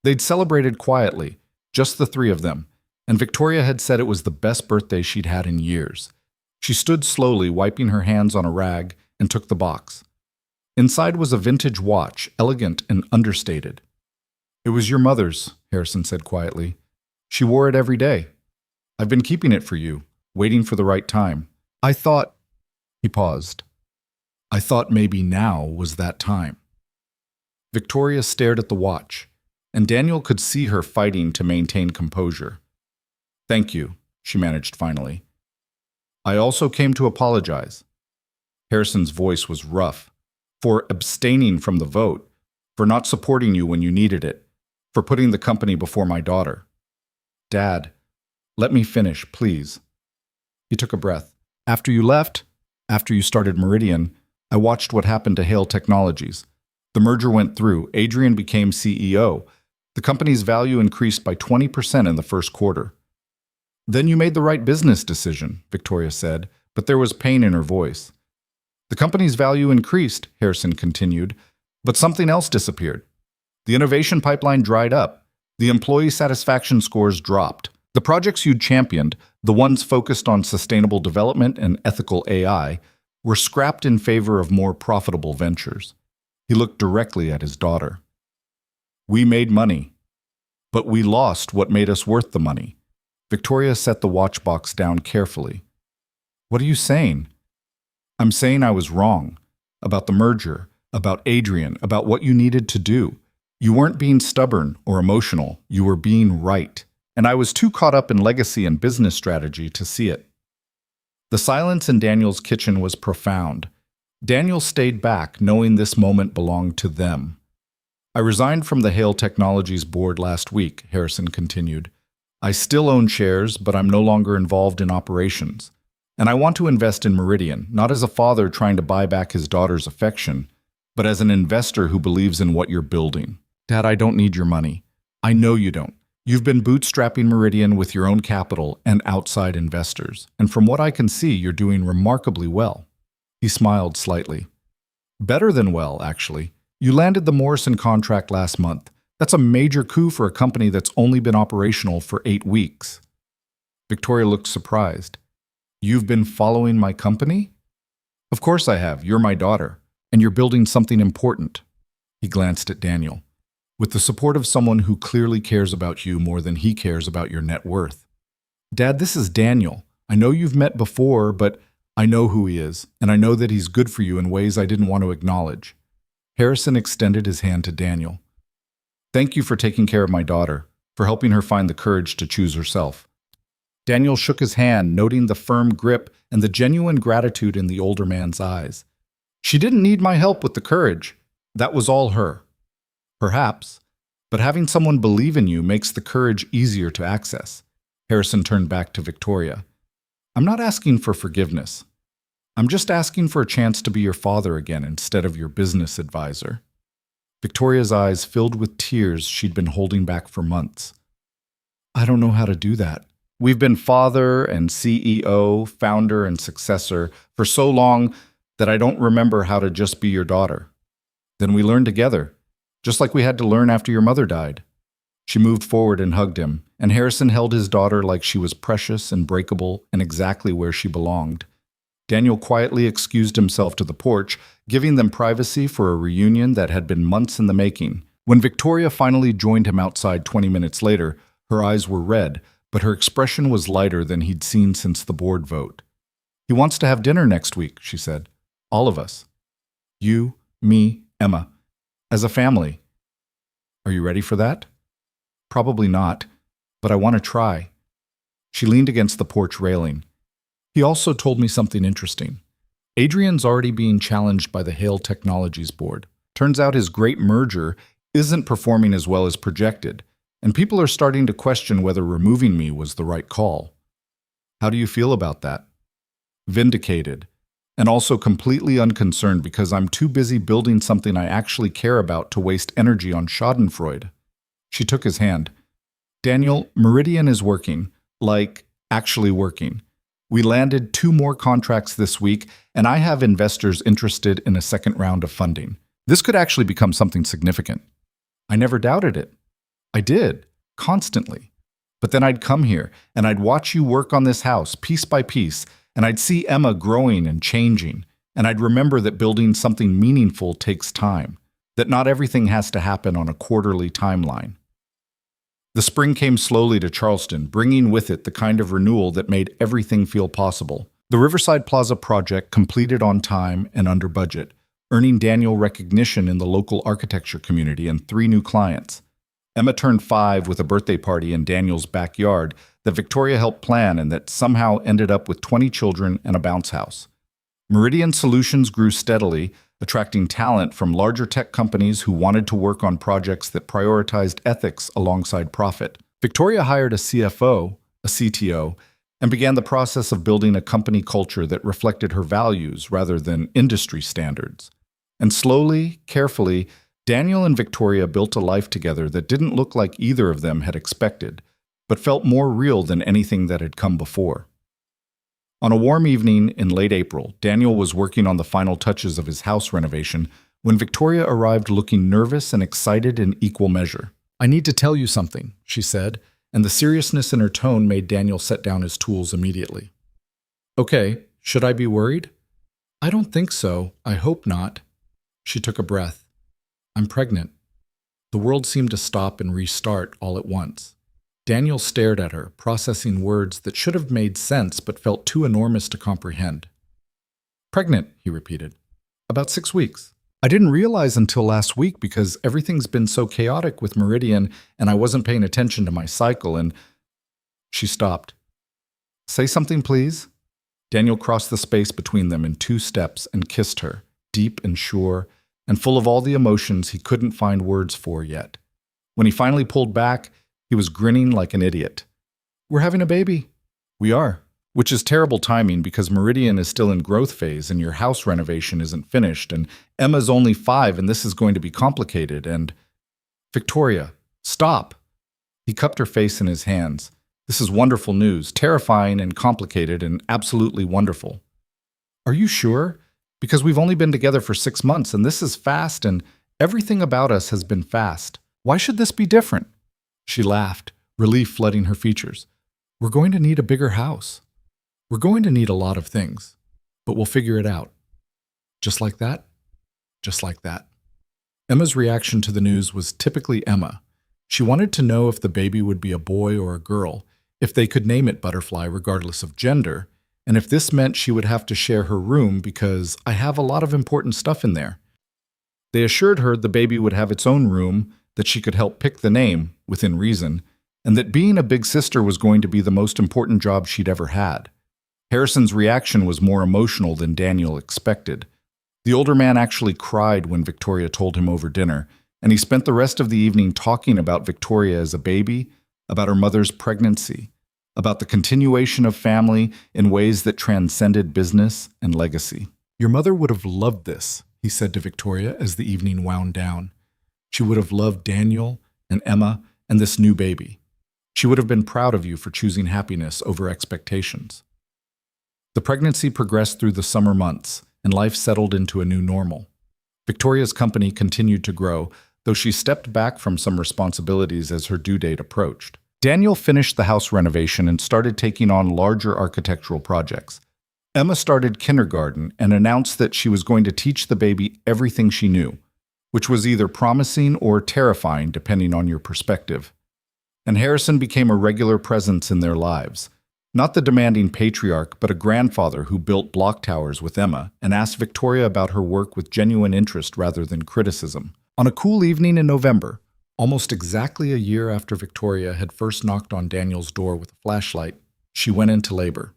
They'd celebrated quietly, just the 3 of them, and Victoria had said it was the best birthday she'd had in years. She stood slowly, wiping her hands on a rag, and took the box. Inside was a vintage watch, elegant and understated. "It was your mother's," Harrison said quietly. "She wore it every day. I've been keeping it for you, waiting for the right time. I thought—" He paused. "I thought maybe now was that time." Victoria stared at the watch, and Daniel could see her fighting to maintain composure. "Thank you," she managed finally. "I also came to apologize." Harrison's voice was rough. "For abstaining from the vote, for not supporting you when you needed it, for putting the company before my daughter." "Dad, let me finish, please." He took a breath. "After you left, after you started Meridian, I watched what happened to Hale Technologies. The merger went through. Adrian became CEO. The company's value increased by 20% in the first quarter. Then you made the right business decision," Victoria said, but there was pain in her voice. "The company's value increased," Harrison continued, "but something else disappeared. The innovation pipeline dried up. The employee satisfaction scores dropped. The projects you'd championed, the ones focused on sustainable development and ethical AI, were scrapped in favor of more profitable ventures. He looked directly at his daughter. We made money, but we lost what made us worth the money. Victoria set the watch box down carefully. What are you saying? I'm saying I was wrong. About the merger, about Adrian, about what you needed to do. You weren't being stubborn or emotional, you were being right. And I was too caught up in legacy and business strategy to see it. The silence in Daniel's kitchen was profound. Daniel stayed back, knowing this moment belonged to them. I resigned from the Hale Technologies board last week, Harrison continued. I still own shares, but I'm no longer involved in operations. And I want to invest in Meridian, not as a father trying to buy back his daughter's affection, but as an investor who believes in what you're building. Dad, I don't need your money. I know you don't. You've been bootstrapping Meridian with your own capital and outside investors, and from what I can see, you're doing remarkably well. He smiled slightly. Better than well, actually. You landed the Morrison contract last month. That's a major coup for a company that's only been operational for 8 weeks. Victoria looked surprised. You've been following my company? Of course I have. You're my daughter, and you're building something important. He glanced at Daniel. With the support of someone who clearly cares about you more than he cares about your net worth. Dad, this is Daniel. I know you've met before, but I know who he is, and I know that he's good for you in ways I didn't want to acknowledge. Harrison extended his hand to Daniel. Thank you for taking care of my daughter, for helping her find the courage to choose herself. Daniel shook his hand, noting the firm grip and the genuine gratitude in the older man's eyes. She didn't need my help with the courage. That was all her. Perhaps, but having someone believe in you makes the courage easier to access. Harrison turned back to Victoria. I'm not asking for forgiveness. I'm just asking for a chance to be your father again instead of your business advisor. Victoria's eyes filled with tears she'd been holding back for months. I don't know how to do that. We've been father and CEO, founder and successor for so long that I don't remember how to just be your daughter. Then we learned together. Just like we had to learn after your mother died. She moved forward and hugged him, and Harrison held his daughter like she was precious and breakable and exactly where she belonged. Daniel quietly excused himself to the porch, giving them privacy for a reunion that had been months in the making. When Victoria finally joined him outside 20 minutes later, her eyes were red, but her expression was lighter than he'd seen since the board vote. He wants to have dinner next week, she said. All of us. You, me, Emma. As a family. Are you ready for that? Probably not, but I want to try. She leaned against the porch railing. He also told me something interesting. Adrian's already being challenged by the Hale Technologies board. Turns out his great merger isn't performing as well as projected, and people are starting to question whether removing me was the right call. How do you feel about that? Vindicated. And also completely unconcerned because I'm too busy building something I actually care about to waste energy on schadenfreude. She took his hand. Daniel, Meridian is working. Like, actually working. We landed 2 more contracts this week, and I have investors interested in a second round of funding. This could actually become something significant. I never doubted it. I did, constantly. But then I'd come here, and I'd watch you work on this house, piece by piece, and I'd see Emma growing and changing, and I'd remember that building something meaningful takes time, that not everything has to happen on a quarterly timeline. The spring came slowly to Charleston, bringing with it the kind of renewal that made everything feel possible. The Riverside Plaza project completed on time and under budget, earning Daniel recognition in the local architecture community and 3 new clients. Emma turned 5 with a birthday party in Daniel's backyard that Victoria helped plan and that somehow ended up with 20 children and a bounce house. Meridian Solutions grew steadily, attracting talent from larger tech companies who wanted to work on projects that prioritized ethics alongside profit. Victoria hired a CFO, a CTO, and began the process of building a company culture that reflected her values rather than industry standards. And slowly, carefully, Daniel and Victoria built a life together that didn't look like either of them had expected, but felt more real than anything that had come before. On a warm evening in late April, Daniel was working on the final touches of his house renovation when Victoria arrived looking nervous and excited in equal measure. I need to tell you something, she said, and the seriousness in her tone made Daniel set down his tools immediately. "Okay, should I be worried?" "I don't think so. I hope not." She took a breath. "I'm pregnant." The world seemed to stop and restart all at once. Daniel stared at her, processing words that should have made sense but felt too enormous to comprehend. "Pregnant," he repeated. "About 6 weeks. I didn't realize until last week because everything's been so chaotic with Meridian and I wasn't paying attention to my cycle and—" She stopped. "Say something, please." Daniel crossed the space between them in 2 steps and kissed her, deep and sure, and full of all the emotions he couldn't find words for yet. When he finally pulled back, he was grinning like an idiot. "We're having a baby." "We are." Which is terrible timing because Meridian is still in growth phase and your house renovation isn't finished, and Emma's only 5 and this is going to be complicated, and— "Victoria, stop!" He cupped her face in his hands. "This is wonderful news, terrifying and complicated and absolutely wonderful." "Are you sure? Because we've only been together for 6 months and this is fast and everything about us has been fast. Why should this be different?" She laughed, relief flooding her features. "We're going to need a bigger house. We're going to need a lot of things, but we'll figure it out." Just like that? Just like that. Emma's reaction to the news was typically Emma. She wanted to know if the baby would be a boy or a girl, if they could name it Butterfly regardless of gender, and if this meant she would have to share her room because I have a lot of important stuff in there. They assured her the baby would have its own room, that she could help pick the name, within reason, and that being a big sister was going to be the most important job she'd ever had. Harrison's reaction was more emotional than Daniel expected. The older man actually cried when Victoria told him over dinner, and he spent the rest of the evening talking about Victoria as a baby, about her mother's pregnancy, about the continuation of family in ways that transcended business and legacy. "Your mother would have loved this," he said to Victoria as the evening wound down. "She would have loved Daniel and Emma and this new baby. She would have been proud of you for choosing happiness over expectations." The pregnancy progressed through the summer months, and life settled into a new normal. Victoria's company continued to grow, though she stepped back from some responsibilities as her due date approached. Daniel finished the house renovation and started taking on larger architectural projects. Emma started kindergarten and announced that she was going to teach the baby everything she knew, which was either promising or terrifying depending on your perspective. And Harrison became a regular presence in their lives. Not the demanding patriarch, but a grandfather who built block towers with Emma and asked Victoria about her work with genuine interest rather than criticism. On a cool evening in November, almost exactly a year after Victoria had first knocked on Daniel's door with a flashlight, she went into labor.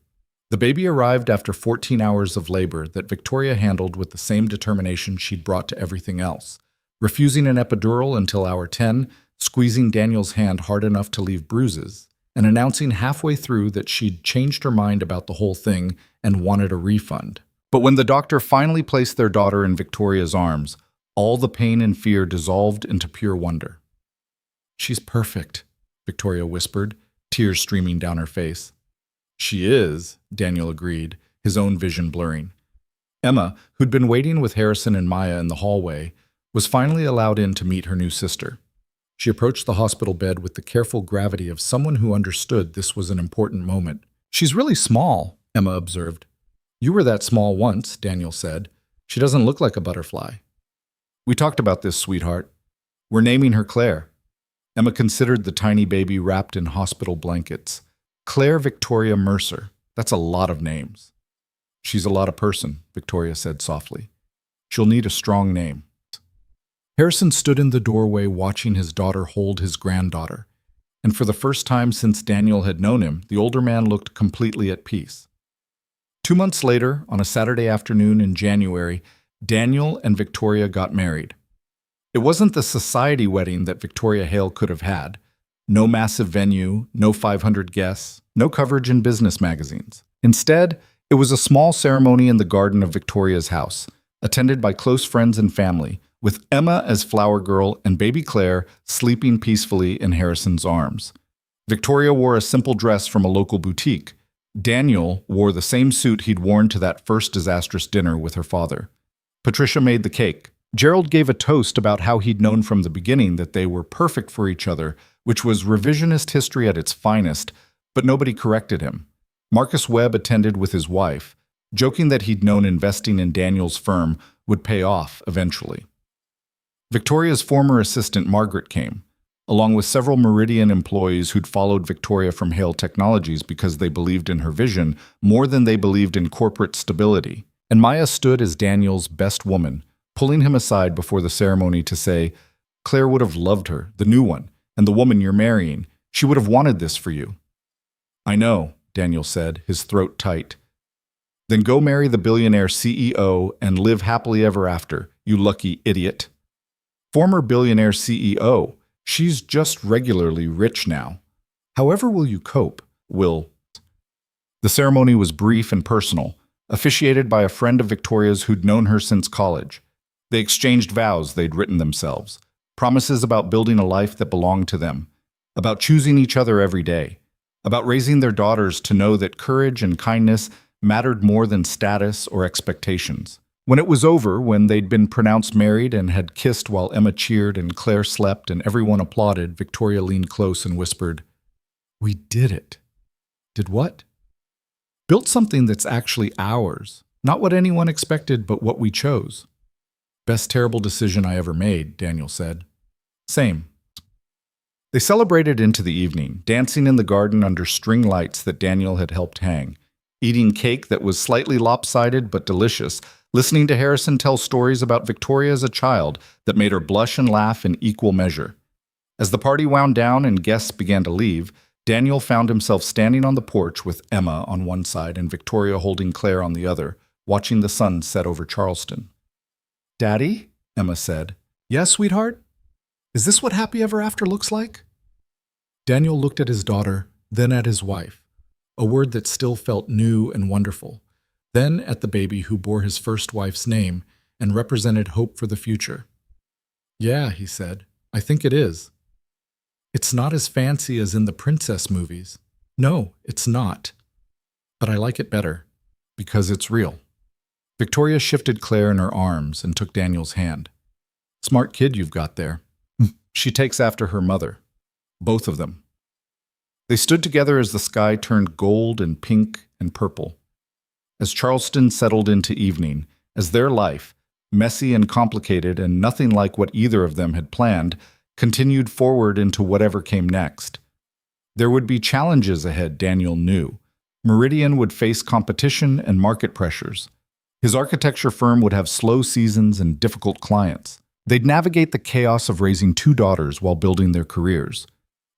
The baby arrived after 14 hours of labor that Victoria handled with the same determination she'd brought to everything else, refusing an epidural until hour 10, squeezing Daniel's hand hard enough to leave bruises, and announcing halfway through that she'd changed her mind about the whole thing and wanted a refund. But when the doctor finally placed their daughter in Victoria's arms, all the pain and fear dissolved into pure wonder. "She's perfect," Victoria whispered, tears streaming down her face. "She is," Daniel agreed, his own vision blurring. Emma, who'd been waiting with Harrison and Maya in the hallway, was finally allowed in to meet her new sister. She approached the hospital bed with the careful gravity of someone who understood this was an important moment. "She's really small," Emma observed. "You were that small once," Daniel said. "She doesn't look like a butterfly." "We talked about this, sweetheart. We're naming her Claire." Emma considered the tiny baby wrapped in hospital blankets. Claire Victoria Mercer. That's a lot of names. "She's a lot of person," Victoria said softly. "She'll need a strong name." Harrison stood in the doorway watching his daughter hold his granddaughter, and for the first time since Daniel had known him, the older man looked completely at peace. 2 months later, on a Saturday afternoon in January, Daniel and Victoria got married. It wasn't the society wedding that Victoria Hale could have had. No massive venue, no 500 guests, no coverage in business magazines. Instead, it was a small ceremony in the garden of Victoria's house, attended by close friends and family, with Emma as flower girl and baby Claire sleeping peacefully in Harrison's arms. Victoria wore a simple dress from a local boutique. Daniel wore the same suit he'd worn to that first disastrous dinner with her father. Patricia made the cake. Gerald gave a toast about how he'd known from the beginning that they were perfect for each other, which was revisionist history at its finest, but nobody corrected him. Marcus Webb attended with his wife, joking that he'd known investing in Daniel's firm would pay off eventually. Victoria's former assistant Margaret came, along with several Meridian employees who'd followed Victoria from Hale Technologies because they believed in her vision more than they believed in corporate stability. And Maya stood as Daniel's best woman, pulling him aside before the ceremony to say, "Claire would have loved her, the new one, and the woman you're marrying. She would have wanted this for you." "I know," Daniel said, his throat tight. "Then go marry the billionaire CEO and live happily ever after, you lucky idiot." "Former billionaire CEO. She's just regularly rich now. However will you cope, Will?" The ceremony was brief and personal, officiated by a friend of Victoria's who'd known her since college. They exchanged vows they'd written themselves, promises about building a life that belonged to them, about choosing each other every day, about raising their daughters to know that courage and kindness mattered more than status or expectations. When it was over, when they'd been pronounced married and had kissed while Emma cheered and Claire slept and everyone applauded, Victoria leaned close and whispered, "We did it." "Did what?" "Built something that's actually ours. Not what anyone expected, but what we chose." "Best terrible decision I ever made," Daniel said. "Same." They celebrated into the evening, dancing in the garden under string lights that Daniel had helped hang, eating cake that was slightly lopsided but delicious, listening to Harrison tell stories about Victoria as a child that made her blush and laugh in equal measure. As the party wound down and guests began to leave, Daniel found himself standing on the porch with Emma on one side and Victoria holding Claire on the other, watching the sun set over Charleston. "Daddy?" Emma said. "Yes, sweetheart? Is this what happy ever after looks like?" Daniel looked at his daughter, then at his wife, a word that still felt new and wonderful, then at the baby who bore his first wife's name and represented hope for the future. "Yeah," he said, "I think it is. It's not as fancy as in the princess movies. No, it's not. But I like it better, because it's real." Victoria shifted Claire in her arms and took Daniel's hand. "Smart kid you've got there. She takes after her mother. Both of them." They stood together as the sky turned gold and pink and purple. As Charleston settled into evening, as their life, messy and complicated and nothing like what either of them had planned, continued forward into whatever came next. There would be challenges ahead, Daniel knew. Meridian would face competition and market pressures. His architecture firm would have slow seasons and difficult clients. They'd navigate the chaos of raising two daughters while building their careers.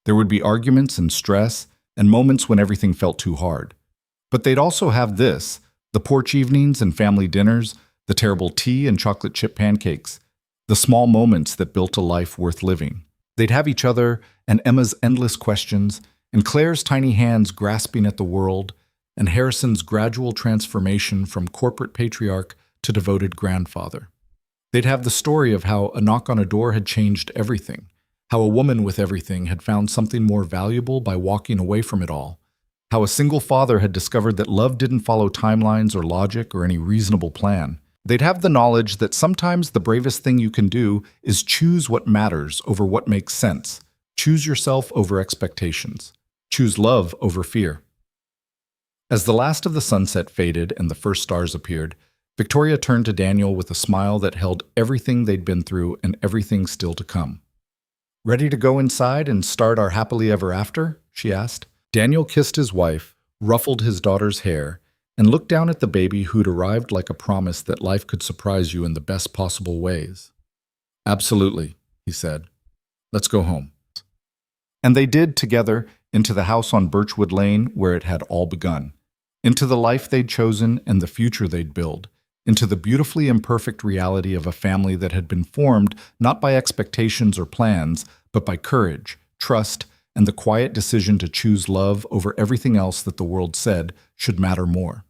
There would be arguments and stress, and moments when everything felt too hard. But they'd also have this, the porch evenings and family dinners, the terrible tea and chocolate chip pancakes, the small moments that built a life worth living. They'd have each other, and Emma's endless questions, and Claire's tiny hands grasping at the world, and Harrison's gradual transformation from corporate patriarch to devoted grandfather. They'd have the story of how a knock on a door had changed everything, how a woman with everything had found something more valuable by walking away from it all, how a single father had discovered that love didn't follow timelines or logic or any reasonable plan. They'd have the knowledge that sometimes the bravest thing you can do is choose what matters over what makes sense. Choose yourself over expectations. Choose love over fear. As the last of the sunset faded and the first stars appeared, Victoria turned to Daniel with a smile that held everything they'd been through and everything still to come. "Ready to go inside and start our happily ever after?" she asked. Daniel kissed his wife, ruffled his daughter's hair, and looked down at the baby who'd arrived like a promise that life could surprise you in the best possible ways. "Absolutely," he said. "Let's go home." And they did together, into the house on Birchwood Lane where it had all begun, into the life they'd chosen and the future they'd build, into the beautifully imperfect reality of a family that had been formed not by expectations or plans, but by courage, trust, and the quiet decision to choose love over everything else that the world said should matter more.